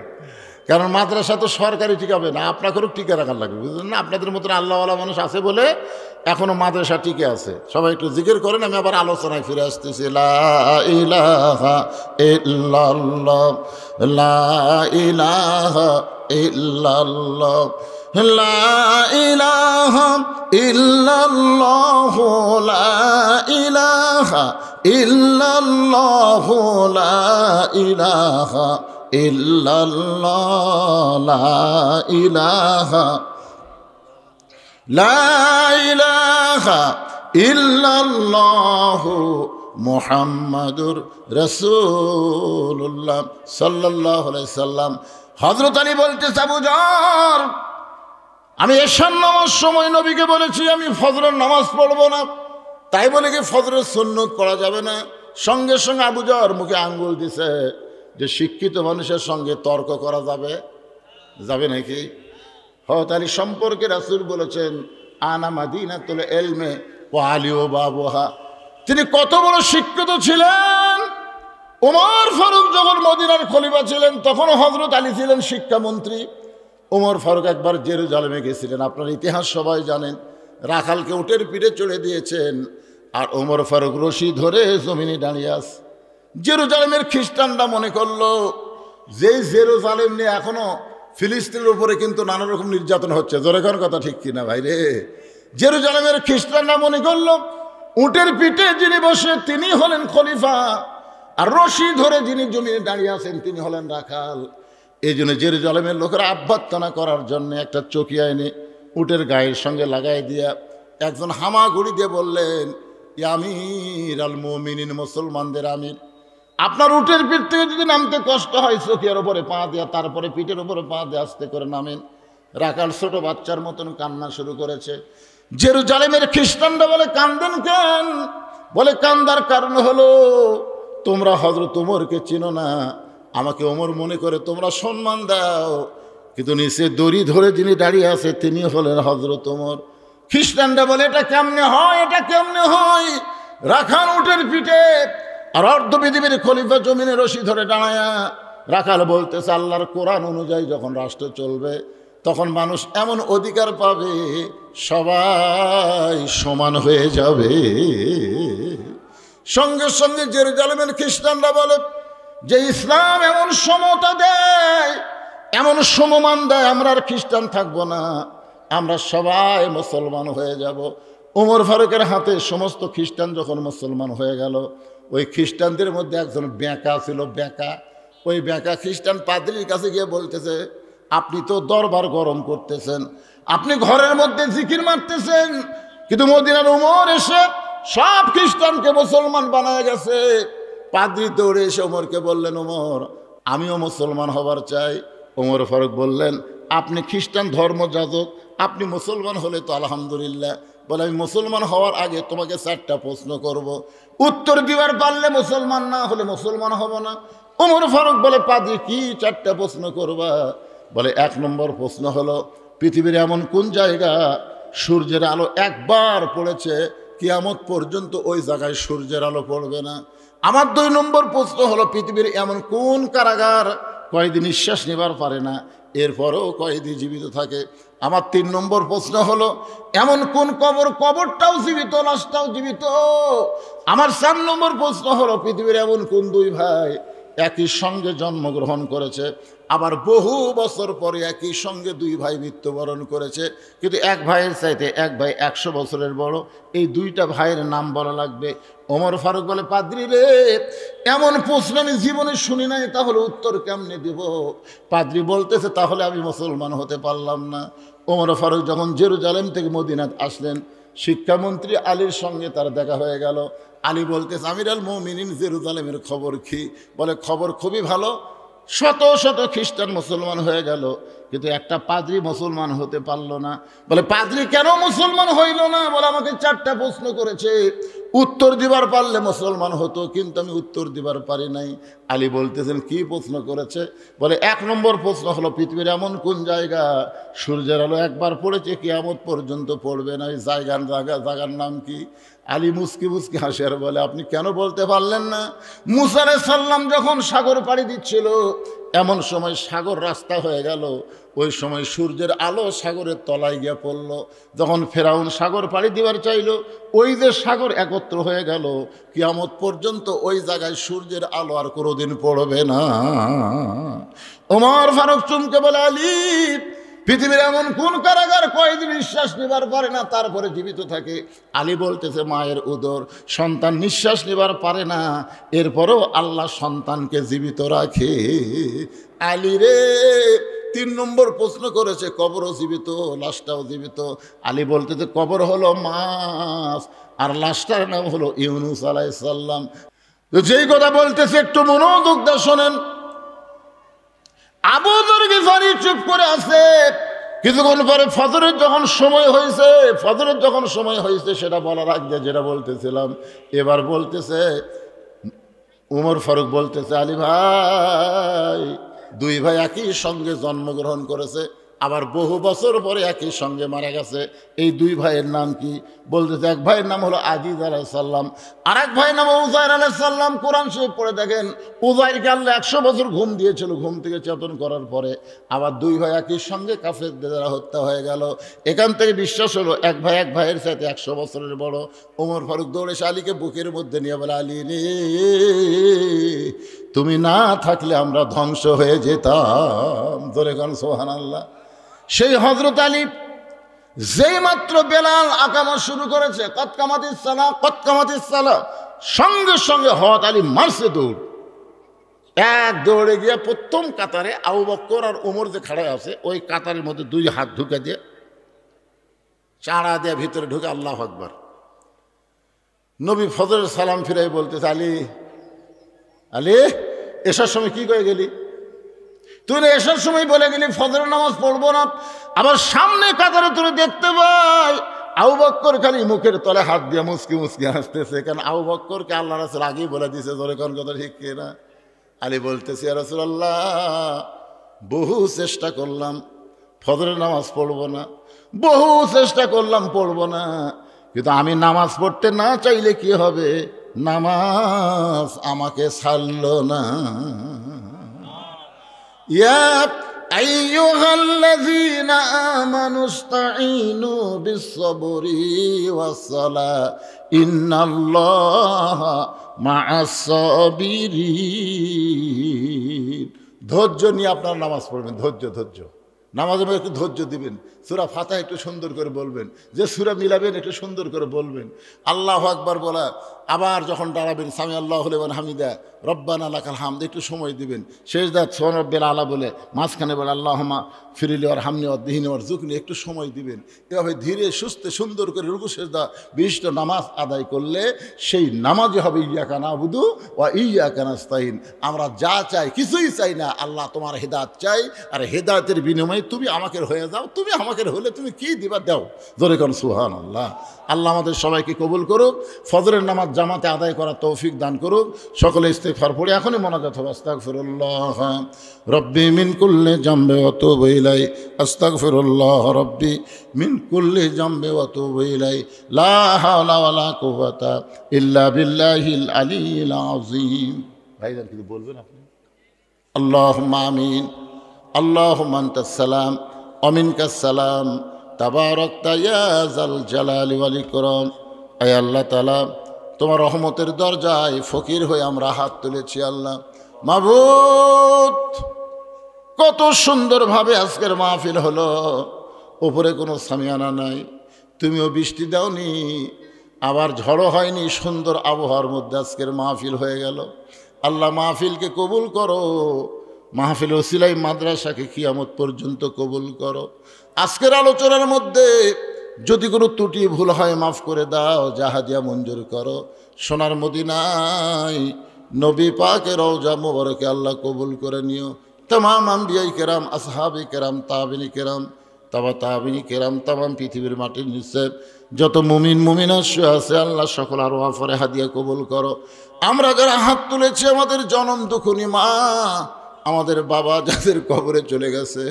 কারণ মাদ্রাসা তো সরকারি টিকাবে না, আপনাকেও টিকে রাখার লাগবে, বুঝলেন না? আপনাদের মতন আল্লাহওয়ালা মানুষ আছে বলে এখনো মাদ্রাসা টিকে আছে। সবাই একটু জিকির করেন, আমি আবার আলোচনায় ফিরে আসতেছি। লা ইলাহা ইল্লাল্লাহ, লা ইলাহা ইল্লাল্লাহ, লা ইলাহা ইল্লাল্লাহ, লা ইলাহা ইল্লাল্লাহ, লা ইলাহা ইল্লাল্লাহ, লা ইলাহা, লা ইলাহা ইল্লাল্লাহ মুহাম্মাদুর রাসূলুল্লাহ সাল্লাল্লাহু আলাইহি সাল্লাম। হযরত আলী বলতেছে, আবু যর, আমি এশার নামাজ সময় নবীকে বলেছি আমি ফজরের নামাজ পড়বো না, তাই বলে কি ফজরের সুন্নত পড়া যাবে না? সঙ্গে সঙ্গে আবু যর মুখে আঙ্গুল দিছে যে শিক্ষিত মানুষের সঙ্গে তর্ক করা যাবে যাবে নাকি? হযরত আলী সম্পর্কে রাসূল বলেছেন, আনা মাদিনাতুল ইলমে ওয়া আলিউ বাবুহা। তিনি কত বড় শিক্ষিত ছিলেন। ওমর ফারুক যখন মদিনার খলিফা ছিলেন তখন হযরত আলী ছিলেন শিক্ষামন্ত্রী। ওমর ফারুক একবার জেরুজালেমে গেছিলেন, আপনার ইতিহাস সবাই জানেন। রাখালকে উটের পিঠে চড়ে দিয়েছেন, আর ওমর ফারুক রশি ধরে জমিনে দাঁড়িয়ে আছে। জেরুজালেমের খ্রিস্টানরা মনে করলো যে জেরুজালেম নিয়ে এখনো ফিলিস্তিনের উপরে কিন্তু নানা রকম নির্যাতন হচ্ছে। জোরে কোন কথা ঠিক কিনা ভাই রে? জেরুজালেমের খ্রিস্টানরা মনে করলো উটের পিঠে যিনি বসে তিনি হলেন খলিফা, আর রশি ধরে যিনি জমিনে দাঁড়িয়ে আছেন তিনি হলেন রাখাল। এই জন্য জেরুজালেমের লোকেরা আভ্যর্থনা করার জন্য একটা চকিয়া এনে উটের গায়ের সঙ্গে লাগাই দিয়া একজন হামাগুড়ি দিয়ে বললেন, আমির আল মুমিনিন, মুসলমানদের আমির, আপনার উটের পিঠ থেকে যদি নামতে কষ্ট হয় চকিয়ার উপরে পা দেয়া, তারপরে পিঠের উপরে পা দিয়ে আস্তে করে নামেন। রাখাল ছোট বাচ্চার মতন কান্না শুরু করেছে। জেরুজালেমের খ্রিস্টানরা বলে, কান্দেন কেন? বলে, কান্দার কারণ হলো তোমরা হযরত ওমরকে চিনো না, আমাকে ওমর মনে করে তোমরা সম্মান দাও, কিন্তু নিচে দড়ি ধরে যিনি দাঁড়িয়ে আছে তিনি হলেন হযরত ওমর। খ্রিস্টানরা বলে, এটা কেমনে হয়, এটা কেমনে হয়? রাখাল উটের পিঠে আর অর্ধ পৃথিবীর খলিফা জমিনে রশি ধরে দাঁড়ায়া। রাখাল বলতেছে, আল্লাহর কোরআন অনুযায়ী যখন রাষ্ট্র চলবে তখন মানুষ এমন অধিকার পাবে সবাই সমান হয়ে যাবে। সঙ্গে সঙ্গে জেরুজালেমের খ্রিস্টানরা বলে যে ইসলাম এমন সমতা দেয়, এমন সমমান দেয়, আমরা আর খ্রিস্টান থাকবো না, আমরা সবাই মুসলমান হয়ে যাব। ওমর ফারুকের হাতে সমস্ত খ্রিস্টান যখন মুসলমান হয়ে গেল, ওই খ্রিস্টানদের মধ্যে একজন বেঁকা ছিল, বেঁকা। ওই বেঁকা খ্রিস্টান পাদ্রীর কাছে গিয়ে বলতেছে, আপনি তো দরবার গরম করতেছেন, আপনি ঘরের মধ্যে জিকির মারতেছেন, কিন্তু মদিনার ওমর এসে সব খ্রিস্টানকে মুসলমান বানায় গেছে। পাদ্রী দৌড়ে এসে ওমরকে বললেন, ওমর, আমিও মুসলমান হবার চাই। ওমর ফারুক বললেন, আপনি খ্রিস্টান ধর্মযাজক, আপনি মুসলমান হলে তো আলহামদুলিল্লাহ। বলে, আমি মুসলমান হওয়ার আগে তোমাকে 4টা প্রশ্ন করব, উত্তর দিবার পারলে মুসলমান, না হলে মুসলমান হব না। ওমর ফারুক বলে, পাদ্রী কি 4টা প্রশ্ন করবা? বলে, 1 নম্বর প্রশ্ন হলো পৃথিবীর এমন কোন জায়গা সূর্যের আলো একবার পড়েছে কিয়ামত পর্যন্ত ওই জায়গায় সূর্যের আলো পড়বে না। আমার 2 নম্বর প্রশ্ন হলো পৃথিবীর এমন কোন কারাগার কয়েদি নিঃশ্বাস নেবার পারে না, এরপরেও কয়েদি জীবিত থাকে। আমার 3 নম্বর প্রশ্ন হলো এমন কোন কবর, কবরটাও জীবিত, লাশটাও জীবিত। আমার 4 নম্বর প্রশ্ন হলো পৃথিবীর এমন কোন 2 ভাই একই সঙ্গে জন্মগ্রহণ করেছে, আবার বহু বছর পরে একই সঙ্গে 2 ভাই মৃত্যুবরণ করেছে, কিন্তু এক ভাইয়ের চাইতে এক ভাই 100 বছরের বড়। এই 2টা ভাইয়ের নাম বলা লাগবে। ওমর ফারুক বলে, পাদ্রী রে, এমন প্রশ্ন আমি জীবনে শুনি নাই, তাহলে উত্তর কেমনে দিব? পাদ্রী বলতেছে, তাহলে আমি মুসলমান হতে পারলাম না। ওমর ফারুক যখন জেরুজালেম থেকে মদিনাত আসলেন, শিক্ষামন্ত্রী আলীর সঙ্গে তার দেখা হয়ে গেল। আলী বলতেছে, আমির আল মুমিনিন, জেরুজালেমের খবর কি? বলে, খবর খুবই ভালো, শত শত খ্রিস্টান মুসলমান হয়ে গেল, কিন্তু একটা পাদ্রী মুসলমান হতে পারলো না। বলে, পাদ্রী কেন মুসলমান হইল না? বলে, আমাকে 4টা প্রশ্ন করেছে, উত্তর দিবার পারলে মুসলমান হতো, কিন্তু আমি উত্তর দিবার পারি নাই। আলী বলতেছেন, কি প্রশ্ন করেছে? বলে, 1 নম্বর প্রশ্ন হলো পৃথিবীর এমন কোন জায়গা সূর্যের আলো একবার পড়েছে কিয়ামত পর্যন্ত পড়বে না, এই জায়গার নাম কি? আলী মুস্কি মুস্কি হাসে আর বলে, আপনি কেন বলতে পারলেন না? মুসা আলাইহিস সালাম যখন সাগর পাড়ি দিচ্ছিল, এমন সময় সাগর রাস্তা হয়ে গেল, ওই সময় সূর্যের আলো সাগরের তলায় গিয়ে পড়ল। যখন ফেরাউন সাগর পাড়ি দিবার চাইল, ওই যে সাগর একত্র হয়ে গেল, কিয়ামত পর্যন্ত ওই জায়গায় সূর্যের আলো আর কোনোদিন পড়বে না। ওমর ফারুক চুমকে বলে, আলী, পৃথিবীর এমন কোন কারাগার কয়েদি নিঃশ্বাস নেবার পারে না তারপরে জীবিত থাকে? আলী বলতেছে মায়ের উদর সন্তান নিঃশ্বাস নেবার পারে না, এরপরেও আল্লাহ সন্তানকে জীবিত রাখে। আলী রে 3 নম্বর প্রশ্ন করেছে, কবরও জীবিত লাশটাও জীবিত। আলী বলতেছে কবর হলো মাছ আর লাশটার নাম হলো ইউনুস আলাইহিস সালাম। তো যেই কথা বলতেছে একটু মনোযোগ দিয়ে শোনেন। আবু যর গিফারি চুপ করে আছে। কিছুক্ষণ পরে ফজরের যখন সময় হয়েছে সেটা বলার আগে যেটা বলতেছিলাম, এবার বলতেছে উমর ফারুক বলতেছে আলী ভাই, 2 ভাই একই সঙ্গে জন্মগ্রহণ করেছে, আবার বহু বছর পরে একই সঙ্গে মারা গেছে। এই 2 ভাইয়ের নাম কি? বলতেছে এক ভাইয়ের নাম হলো আজিজ আলাইহিস সালাম, আর এক ভাইয়ের নাম উজাইর আলাইহিস সালাম। কোরআন শরীফ পড়ে দেখেন, উজাইরকে আল্লাহ 100 বছর ঘুম দিয়েছিল, ঘুম থেকে চেতন করার পরে আবার 2 ভাই একই সঙ্গে কাফেরদের দ্বারা হত্যা হয়ে গেল। এখান থেকে বিশ্বাস হলো এক ভাইয়ের সাথে 100 বছরের বড়। ওমর ফারুক দৌড়ে এসে আলীকে বুকের মধ্যে নিয়ে বলে, আলী রে তুমি না থাকলে আমরা ধ্বংস হয়ে যেতাম। জোরে গান সুবহানাল্লাহ। সেই হযরত আলী যেই মাত্র বেলাল আকামা শুরু করেছে, কদ কামাতিস সালাহ, সঙ্গে সঙ্গে হযরত আলী মারছে দৌড়। দৌড়ে গিয়ে প্রথম কাতারে আবু বকর আর ওমর যে খাড়ায় আছে, ওই কাতারের মধ্যে 2 হাত ঢুকে দিয়ে চাড়া দিয়ে ভিতরে ঢুকে আল্লাহু আকবার। নবী ফজরের সালাম ফিরাই বলতেছে, আলী এসার সময় কি করে গেলি? তুই না এসার সময় বলে গেলি ফজরের নামাজ পড়বো না, আবার সামনে কাতারে তুই দেখতে পাই আবু বকর খালি মুখের তলে হাত দিয়ে মুসকি মুসকি হাসতেছে। কারণ আবু বকরকে আল্লাহ রাসূল আগেই বলে দিয়েছে, জোরে কোন কথা ঠিক কিনা? আলী বলতেছে ইয়া রাসূলুল্লাহ, বহু চেষ্টা করলাম ফজরের নামাজ পড়বো না, বহু চেষ্টা করলাম পড়বো না, কিন্তু আমি নামাজ পড়তে না চাইলে কি হবে? নামাজ আমাকে ছাড়লো না। ইয়া আইয়ুহাল্লাযীনা আমানুস্তাঈনু বিস-সাবরি ওয়াস-সালাহ ইন্নাল্লাহা মা'আস-সাবিরিন। ধৈর্য নিয়ে আপনারা নামাজ পড়বেন, ধৈর্য নামাজের মধ্যে একটু ধৈর্য দিবেন। সূরা ফাতিহা একটু সুন্দর করে বলবেন, যে সূরা মিলাবেন একটু সুন্দর করে বলবেন। আল্লাহু আকবার বলা, আবার যখন দাঁড়াবেন সামি আল্লাহু লিমান হামিদা রব্বানা লাকাল হামদ একটু সময় দিবেন। শেষদা সুবহান রাব্বিল আলা বলে মাঝখানে বলে আল্লাহুম্মা ফিরলি ওয়ারহামনি ওয়াহদিনি ওয়ারযুকনি একটু সময় দিবেন। এভাবে ধীরে সুস্থে সুন্দর করে রুকু সেজদা বিশিষ্ট নামাজ আদায় করলে সেই নামাজই হবে ইয়াকা নাবুদু ওয়া ইয়াকা নাস্তাইন। আমরা যা চাই কিছুই চাই না, আল্লাহ তোমার হেদায়েত চাই, আর হেদায়েতের বিনিময়ে তুমি আমাকে হয়ে যাও, তুমি আমাকে হলে তুমি কি দিবা দাও। জোরে কোন সুবহানাল্লাহ। আল্লাহ আমাদের সবাইকে কবুল করুক, ফজরের নামাজ জামাতে আদায় করার তৌফিক দান করুক। সকলে ইস্তিগফার পড়ে এখনই মোনাজাত হবে। আস্তাগফিরুল্লাহ রব্বি মিন কুল্লি জামবি ওয়া তুবু ইলাই, আস্তাগফিরুল্লাহ রব্বি মিন কুল্লি জামবি ওয়া তুবু ইলাই, লা হাওলা ওয়ালা কুওয়াতা ইল্লা বিল্লাহিল আলিয়্যিল আযীম। ভাইজান কিছু বলবেন আপনি? আল্লাহুম্মা আমিন। আল্লাহুম্মা আনতাস সালাম ওয়া মিনকাস সালাম তাবারাকতা ইয়া যাল জালালি ওয়াল ইকরাম। আয় আল্লাহ তাআলা, তোমার রহমতের দরজায় ফকির হয়ে আমরা হাত তুলেছি। আল্লাহ মাবুদ, কত সুন্দরভাবে আজকের মাহফিল হলো, উপরে কোনো সামিয়ানা নাই, তুমিও বৃষ্টি দাওনি, আবার ঝড়ও হয়নি, সুন্দর আবহাওয়ার মধ্যে আজকের মাহফিল হয়ে গেল। আল্লাহ মাহফিলকে কবুল করো, মাহফিল ওসিলাই মাদ্রাসাকে কিয়ামত পর্যন্ত কবুল করো। আজকের আলোচনার মধ্যে যদি কোনো ত্রুটি ভুল হয় মাফ করে দাও, জাহাদিয়া মঞ্জুর করো। সোনার মদিনায় নবী পাকের রওজা মুবারকে আল্লাহ কবুল করে নিও। तमाम আম্বিয়াই কেরাম, আসহাবে কেরাম, তাবিনী কেরাম, তাবিনী কেরাম, তামাম পৃথিবীর মাটির নিচে যত মুমিন মুমিনাত আছে আল্লাহ সকল আর ওয়াফরে হাদিয়া কবুল করো। আমরা যারা হাত তুলেছি, আমাদের জনম দুঃখনী মা, আমাদের বাবা যাদের কবরে চলে গেছে,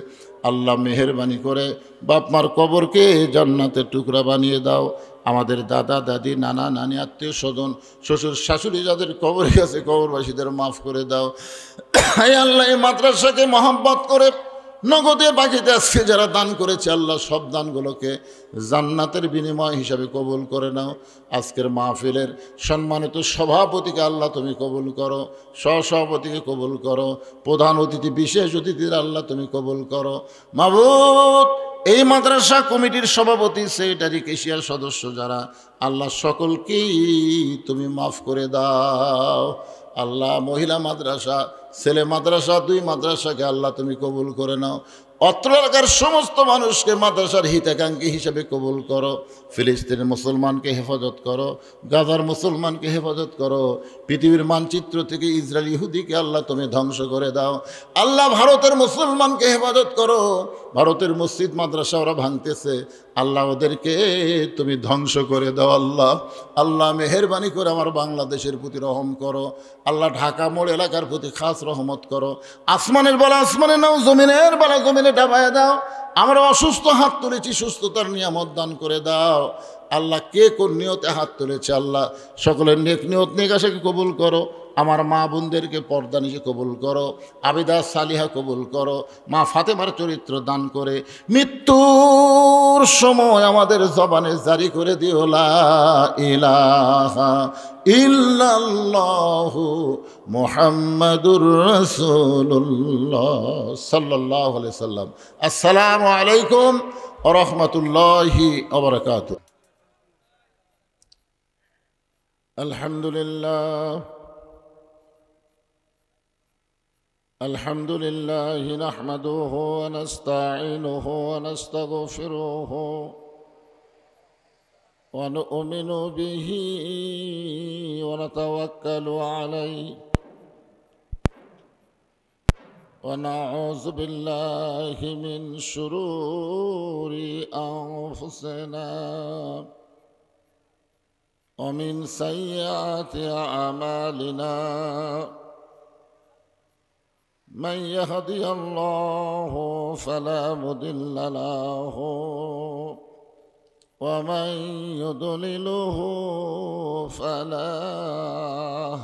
আল্লাহ মেহেরবানি করে বাপ মার কবরকে জান্নাতের টুকরা বানিয়ে দাও। আমাদের দাদা দাদি, নানা নানি, আত্মীয় স্বজন, শ্বশুর শাশুড়ি যাদের কবরে গেছে, কবরবাসীদের মাফ করে দাও। হায় আল্লাহ, এই মাদ্রাসাকে মহব্বত করে নগদে বাকিতে আজকে যারা দান করেছে আল্লাহ সব দানগুলোকে জান্নাতের বিনিময় হিসাবে কবুল করে নাও। আজকের মাহফিলের সম্মানিত সভাপতিকে আল্লাহ তুমি কবুল করো, সহসভাপতিকে কবুল করো, প্রধান অতিথি বিশেষ অতিথির আল্লাহ তুমি কবুল করো। মাবুদ, এই মাদ্রাসা কমিটির সভাপতি, সেক্রেটারি, কেশিয়ার সদস্য যারা, আল্লাহ সকলকেই তুমি মাফ করে দাও। আল্লাহ মহিলা মাদ্রাসা, ছেলে মাদ্রাসা, দুই মাদ্রাসাকে আল্লাহ তুমি কবুল করে নাও। অত্র এলাকার সমস্ত মানুষকে মাদ্রাসার হিতাকাঙ্ক্ষী হিসেবে কবুল করো। ফিলিস্তিনের মুসলমানকে হেফাজত করো, গাজার মুসলমানকে হেফাজত করো। পৃথিবীর মানচিত্র থেকে ইসরায়েল ইহুদিকে আল্লাহ তুমি ধ্বংস করে দাও। আল্লাহ ভারতের মুসলমানকে হেফাজত করো। ভারতের মসজিদ মাদ্রাসা ওরা ভাঙতেছে, আল্লাহ ওদেরকে তুমি ধ্বংস করে দাও। আল্লাহ আল্লাহ মেহেরবানি করে আমার বাংলাদেশের প্রতি রহম করো। আল্লাহ ঢাকা মোড় এলাকার প্রতি খাস রহমত করো। আসমানের বেলা আসমানে নাও, জমিনের বেলা জমিনে ডাবায় দাও। আমরা অসুস্থ হাত তুলেছি, সুস্থতার নিয়ামত দান করে দাও। আল্লাহ কে কোন নিয়তে হাত তুলেছে আল্লাহ সকলের নেক নিয়ত নেক আশাকে কবুল করো। আমার মা বোনদেরকে পর্দা নিজে কবুল করো, আবিদা সালিহা কবুল করো। মা ফাতেমার চরিত্র দান করে মৃত্যুর সময় আমাদের জবানে জারি করে দিও লা ইলাহা ইল্লাল্লাহু মুহাম্মাদুর রাসূলুল্লাহ সাল্লাল্লাহু আলাইহি সাল্লাম। আসসালামু আলাইকুম ওয়া রাহমাতুল্লাহি ওয়া বারাকাতুহু। আলহামদুলিল্লাহ الحمد لله نحمده ونستعينه ونستغفره ونؤمن به ونتوكل عليه ونعوذ بالله من شرور أنفسنا ومن سيئات أعمالنا من يهدي الله فلا مضل له ومن يضلله فلا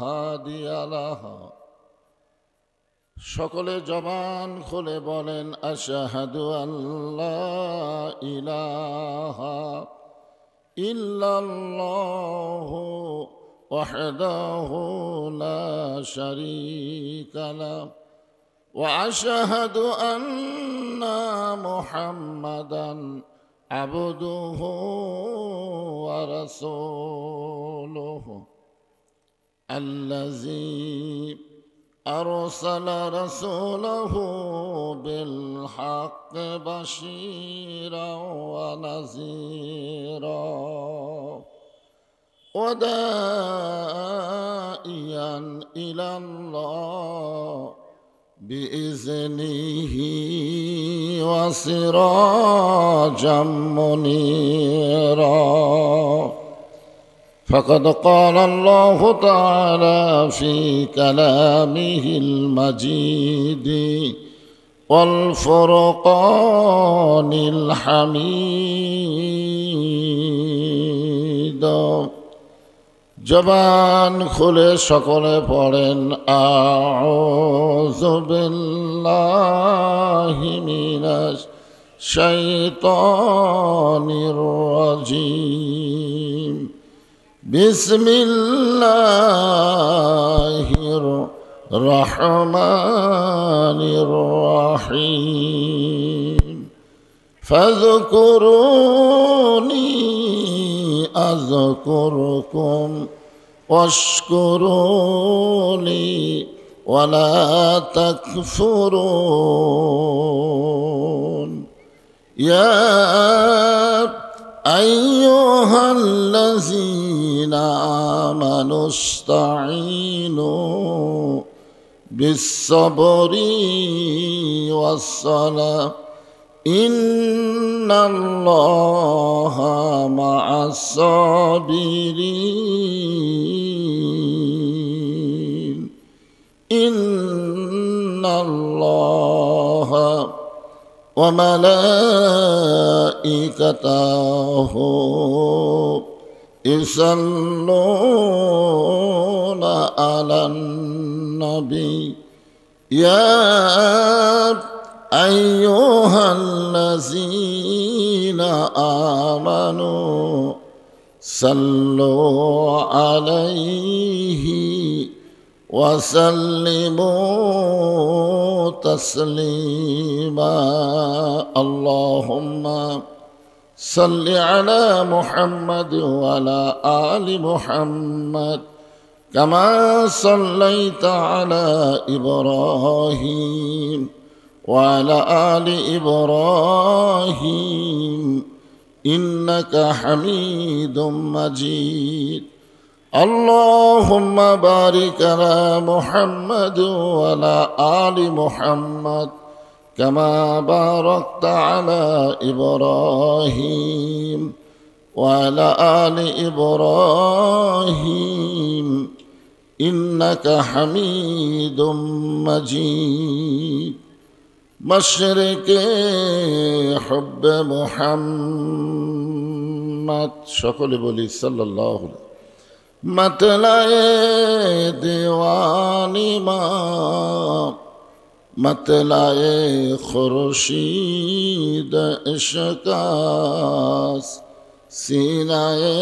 هادي له। সকলে জবান খুলে বলেন আশহাদু আল্লা ইলাহা ইল্লাল্লাহু ওয়াহদাহু লা শারীকা লাহু وأشهد أن محمدًا عبده ورسوله الذي أرسل رسوله بالحق بشيرا ونذيرا وداعيا إلى الله بإذنه وسراجا منيرا. فقد قال الله تعالى في كلامه المجيد والفرقان الحميد. জবান খুলে সকলে পড়েন আউযু বিল্লাহি মিনাশ শাইতানির রাজিম। বিসমিল্লাহির রহমানির রহিম। ফাযকুরুনি আযকুরকুম ওয়াশকুরুনি ওয়ালা তাকফুরুন। ইয়া আইয়ুহাল্লাযীনা আমানুস্তাঈনু বিস-সাবরি ওয়াস-সালাহ ইন্নাল্লাহা মা'আস-সাবিরিন। ইন্নাল্লাহা ওয়া মালাইকাতাহু ইউসাল্লুনা আলান নবী। ইয়া أيها الذين آمنوا صلوا عليه وسلموا تسليما اللهم صل على محمد وعلى آل محمد كما صليت على إبراهيم وعلى آل إبراهيم إنك حميد مجيد اللهم بارك على محمد وعلى آل محمد كما باركت على إبراهيم وعلى آل إبراهيم إنك حميد مجيد مشرق حب محمد সকলে বলি সাল্লাল্লাহু मतलाए दीवानी माँ मतलाए खुर्शीद इश्कास सीनाए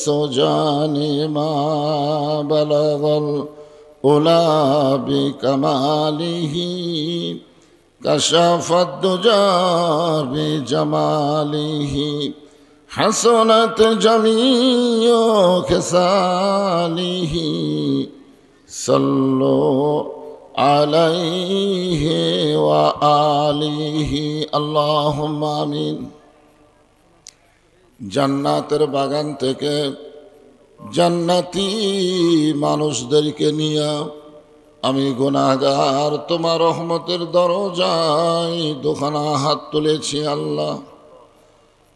सुजानी माँ बलगल उला बिकमालिही कशफत दुजा बिजमालिही हसनत जमीओ खिसालिही सल्लो अलैहि व आलिहि अल्लाहुम्मा आमीन। জান্নাতের বাগান থেকে জান্নাতি মানুষদেরকে নিয়ে আমি গুনাহগার তোমার রহমতের দরজায় দুখানা হাত তুলেছি আল্লাহ।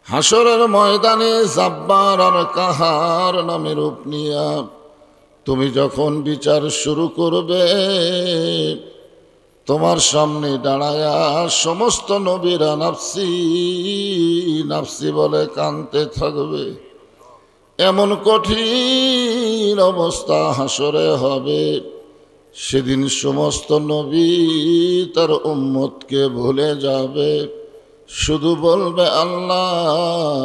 হাসরের ময়দানে জাব্বার আর কাহার নামে রূপ নিয়া তুমি যখন বিচার শুরু করবে তোমার সামনে দাঁড়ায়া সমস্ত নবীরা নাফসি নাফসি বলে কাঁদতে থাকবে। এমন কঠিন অবস্থা হাসরে হবে, সেদিন সমস্ত নবী তার উম্মতকে ভুলে যাবে, শুধু বলবে আল্লাহ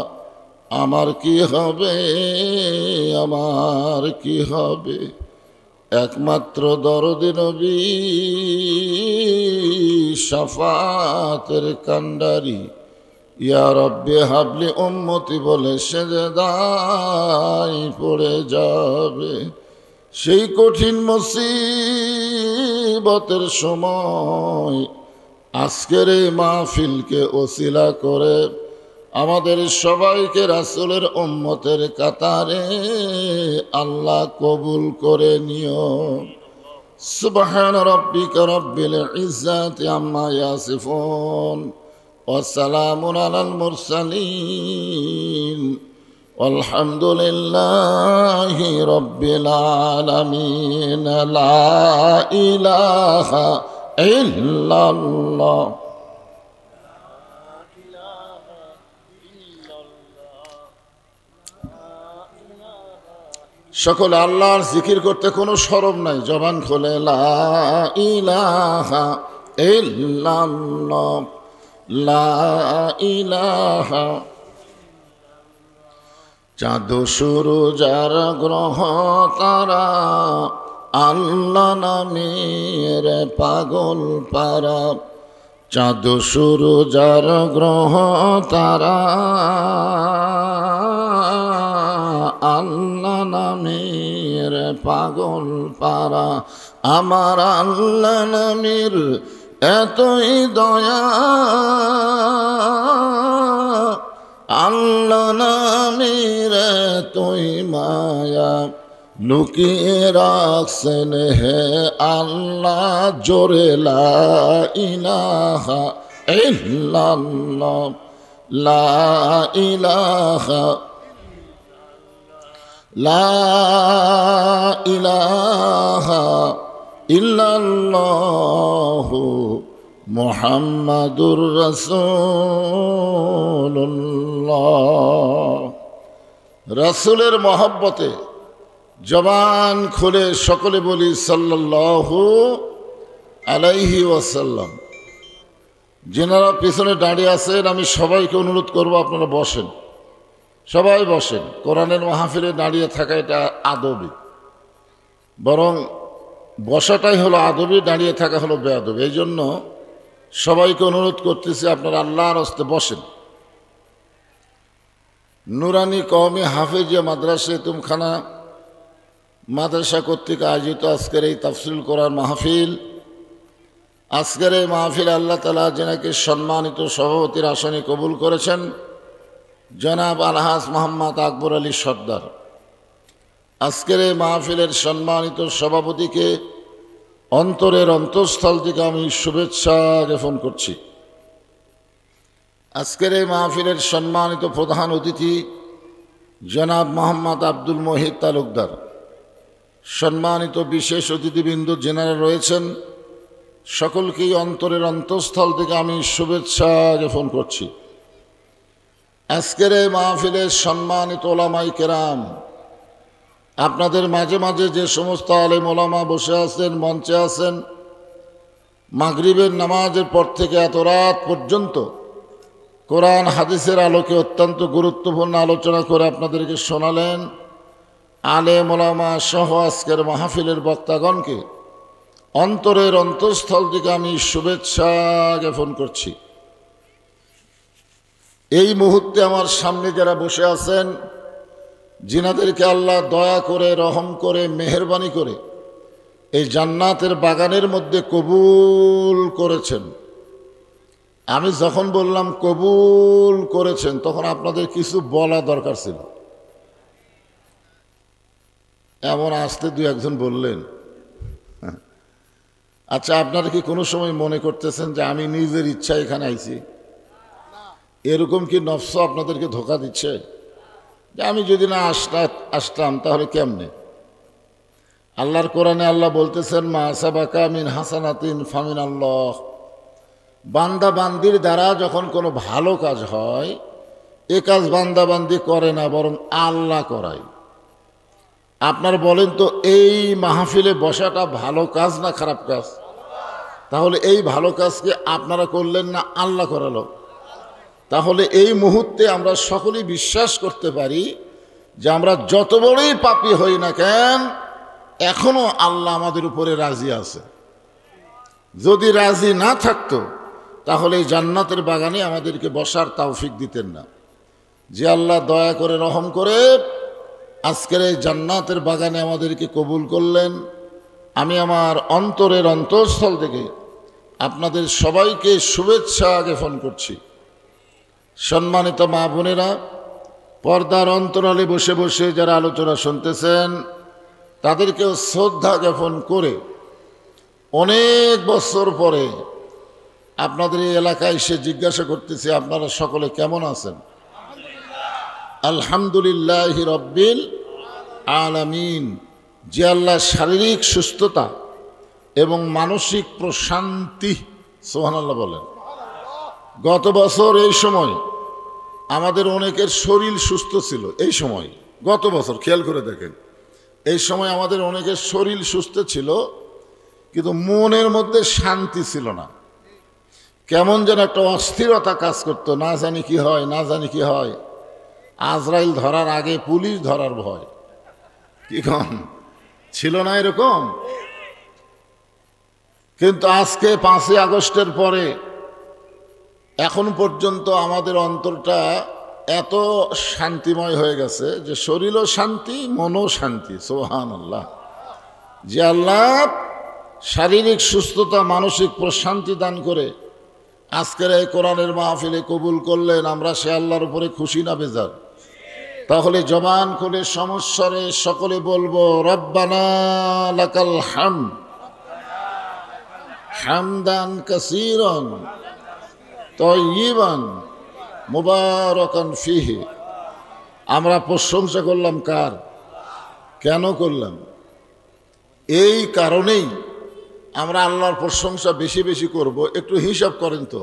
আমার কি হবে, আমার কি হবে। একমাত্র দরদি নবী শাফাতের কান্ডারি ইয়া রব্বি হাবলি উম্মতি বলে সেজদায় পড়ে যাবে। সেই কঠিন মুসিবতের সময় আজকের এই মাহফিলকে ওসিলা করে আমাদের সবাইকে রাসূলের উম্মতের কাতারে আল্লাহ কবুল করে নিও। সুবহান রাব্বিকা রাব্বিল ইজ্জাতি আম্মা ইয়াসিফুন ওয়া সালামুন আলাল মুরসালিন আলহামদুলিল্লাহি রাব্বিল আলামিন। লা ইলাহা ইল্লাল্লাহ। সকলে আল্লাহর জিকির করতে কোনো শরম নাই, জবান খোলে লা ইলাহা ইল্লাল্লাহ, লা ইলাহা। চাঁদ সূরজ আর গ্রহ তারা আল্লাহ নামের পাগল পারা। চাঁদ সূরজ আর গ্রহ তারা আল্লাহ নামের পাগল পারা। আমার আল্লাহ নামের এতই দয়া, আল্লাহ নামের এতই মায়া, লুকিয়ে রাখছেন হে আল্লাহ জোরে লা ইলাহা ইল্লাল্লাহ, লা ইলাহা লা ইলাহা ইল্লাল্লাহু মুহাম্মাদুর রাসূলুল্লাহ। রাসূলের মহব্বতে জবান খুলে সকলে বলি সাল্লাল্লাহু আলাইহি ওয়াসাল্লাম। যেনারা পিছনে দাঁড়িয়ে আছেন আমি সবাইকে অনুরোধ করব আপনারা বসেন, সবাই বসেন। কোরআনের মাহফিলে দাঁড়িয়ে থাকা এটা আদবি, বরং বসাটাই হলো আদবি, দাঁড়িয়ে থাকা হলো বেয়াদবি। এই জন্য সবাইকে অনুরোধ করতেছি আপনারা আল্লাহর হস্তে বসেন। নুরানি কওমি হাফেজিয়া মাদ্রাসা এতিমখানা মাদ্রাসা কর্তৃক আয়োজিত আজকের এই তাফসিরুল কোরআন মাহফিল, আজকের এই মাহফিল আল্লাহ তাআলা যেনাকে সম্মানিত সভাপতির আসনে কবুল করেছেন, জনাব আলহাজ মোহাম্মদ আকবর আলী সর্দার। আজকের এই মাহফিলের সম্মানিত সভাপতিকে অন্তরের অন্তঃস্থল থেকে আমি শুভেচ্ছা জ্ঞাপন করছি। আজকের এই মাহফিলের সম্মানিত প্রধান অতিথি জনাব মোহাম্মদ আব্দুল মহিদ তালুকদার, সম্মানিত বিশেষ অতিথিবৃন্দ যেনারা রয়েছেন সকলকেই অন্তরের অন্তঃস্থল থেকে আমি শুভেচ্ছা জ্ঞাপন করছি। আজকের এই মাহফিলের সম্মানিত ওলামায়ে কেরাম, আপনাদের মাঝে মাঝে যে সমস্ত আলেম ওলামা বসে আছেন, মঞ্চে আছেন, মাগরিবের নামাজের পর থেকে এত রাত পর্যন্ত কোরআন হাদিসের আলোকে অত্যন্ত গুরুত্বপূর্ণ আলোচনা করে আপনাদেরকে শোনালেন, আলেম ওলামা সহ আজকের মাহফিলের বক্তাগণকে অন্তরের অন্তঃস্থল থেকে আমি শুভেচ্ছা জ্ঞাপন করছি। এই মুহূর্তে আমার সামনে যারা বসে আছেন, যিনাদেরকে আল্লাহ দয়া করে, রহম করে, মেহেরবানি করে এই জান্নাতের বাগানের মধ্যে কবুল করেছেন, আমি যখন বললাম কবুল করেছেন তখন আপনাদের কিছু বলা দরকার ছিল। এমন আসতে দু একজন বললেন। আচ্ছা, আপনারা কি কোনো সময় মনে করতেছেন যে আমি নিজের ইচ্ছা এখানে আইছি? এরকম কি নফস আপনাদেরকে ধোঁকা দিচ্ছে যে আমি যদি না আসতাম তাহলে কেমনে? আল্লাহর কোরআনে আল্লাহ বলতেছেন, মা সাবাকা মিন হাসানাতিন ফামিন আল্লাহ। বান্দা বান্দির দ্বারা যখন কোনো ভালো কাজ হয়, এ কাজ বান্দা বান্দি করে না, বরং আল্লাহ করায়। আপনার বলেন তো, এই মাহফিলে বসাটা ভালো কাজ না খারাপ কাজ? তাহলে এই ভালো কাজকে আপনারা করলেন না, আল্লাহ করালো। তাহলে এই মুহূর্তে আমরা সকলেই বিশ্বাস করতে পারি যে আমরা যত বড়ই পাপী হই না কেন, এখনো আল্লাহ আমাদের উপরে রাজি আছে। যদি রাজি না থাকতো তাহলে এই জান্নাতের বাগানে আমাদেরকে বসার তৌফিক দিতেন না। যে আল্লাহ দয়া করে, রহম করে আজকের এই জান্নাতের বাগানে আমাদেরকে কবুল করলেন, আমি আমার অন্তরের অন্তঃস্থল থেকে আপনাদের সবাইকে শুভেচ্ছা জ্ঞাপন করছি। সম্মানিত মা বোনেরা, পর্দার অন্তরালে বসে বসে যারা আলোচনা শুনতেছেন তাদেরকেও শ্রদ্ধা জ্ঞাপন করে অনেক বছর পরে আপনাদের এই এলাকায় এসে জিজ্ঞাসা করতেছি, আপনারা সকলে কেমন আছেন? আলহামদুলিল্লাহ রব্বিল আলামিন। যে আল্লাহ শারীরিক সুস্থতা এবং মানসিক প্রশান্তি, সুবহানাল্লাহ বলেন। গত বছর এই সময় আমাদের অনেকের শরীর সুস্থ ছিল। এই সময় গত বছর খেয়াল করে দেখেন, এই সময় আমাদের অনেকের শরীর সুস্থ ছিল, কিন্তু মনের মধ্যে শান্তি ছিল না। কেমন যেন একটা অস্থিরতা কাজ করতো, না জানি কি হয়, না জানি কি হয়। আজরাইল ধরার আগে পুলিশ ধরার ভয়, কি কম ছিল না এরকম? কিন্তু আজকে 5ই আগস্টের পরে এখন পর্যন্ত আমাদের অন্তরটা এত শান্তিময় হয়ে গেছে যে শরীরও শান্তি, মনও শান্তি। সুবহানাল্লাহ। যে আল্লাহ শারীরিক সুস্থতা, মানসিক প্রশান্তি দান করে আজকের এই কোরআনের মাহফিলে কবুল করলেন, আমরা সে আল্লাহর উপরে খুশি না বেজার? তাহলে জবান খুলে সমস্বরে সকলে বলবো, রব্বানা লাকাল হামদ হামদান কাসীরান তাইয়িবান মুবারাকান ফিহি। আমরা প্রশংসা করলাম কার? কেন করলাম? এই কারণেই আমরা আল্লাহর প্রশংসা বেশি বেশি করব। একটু হিসাব করেন তো,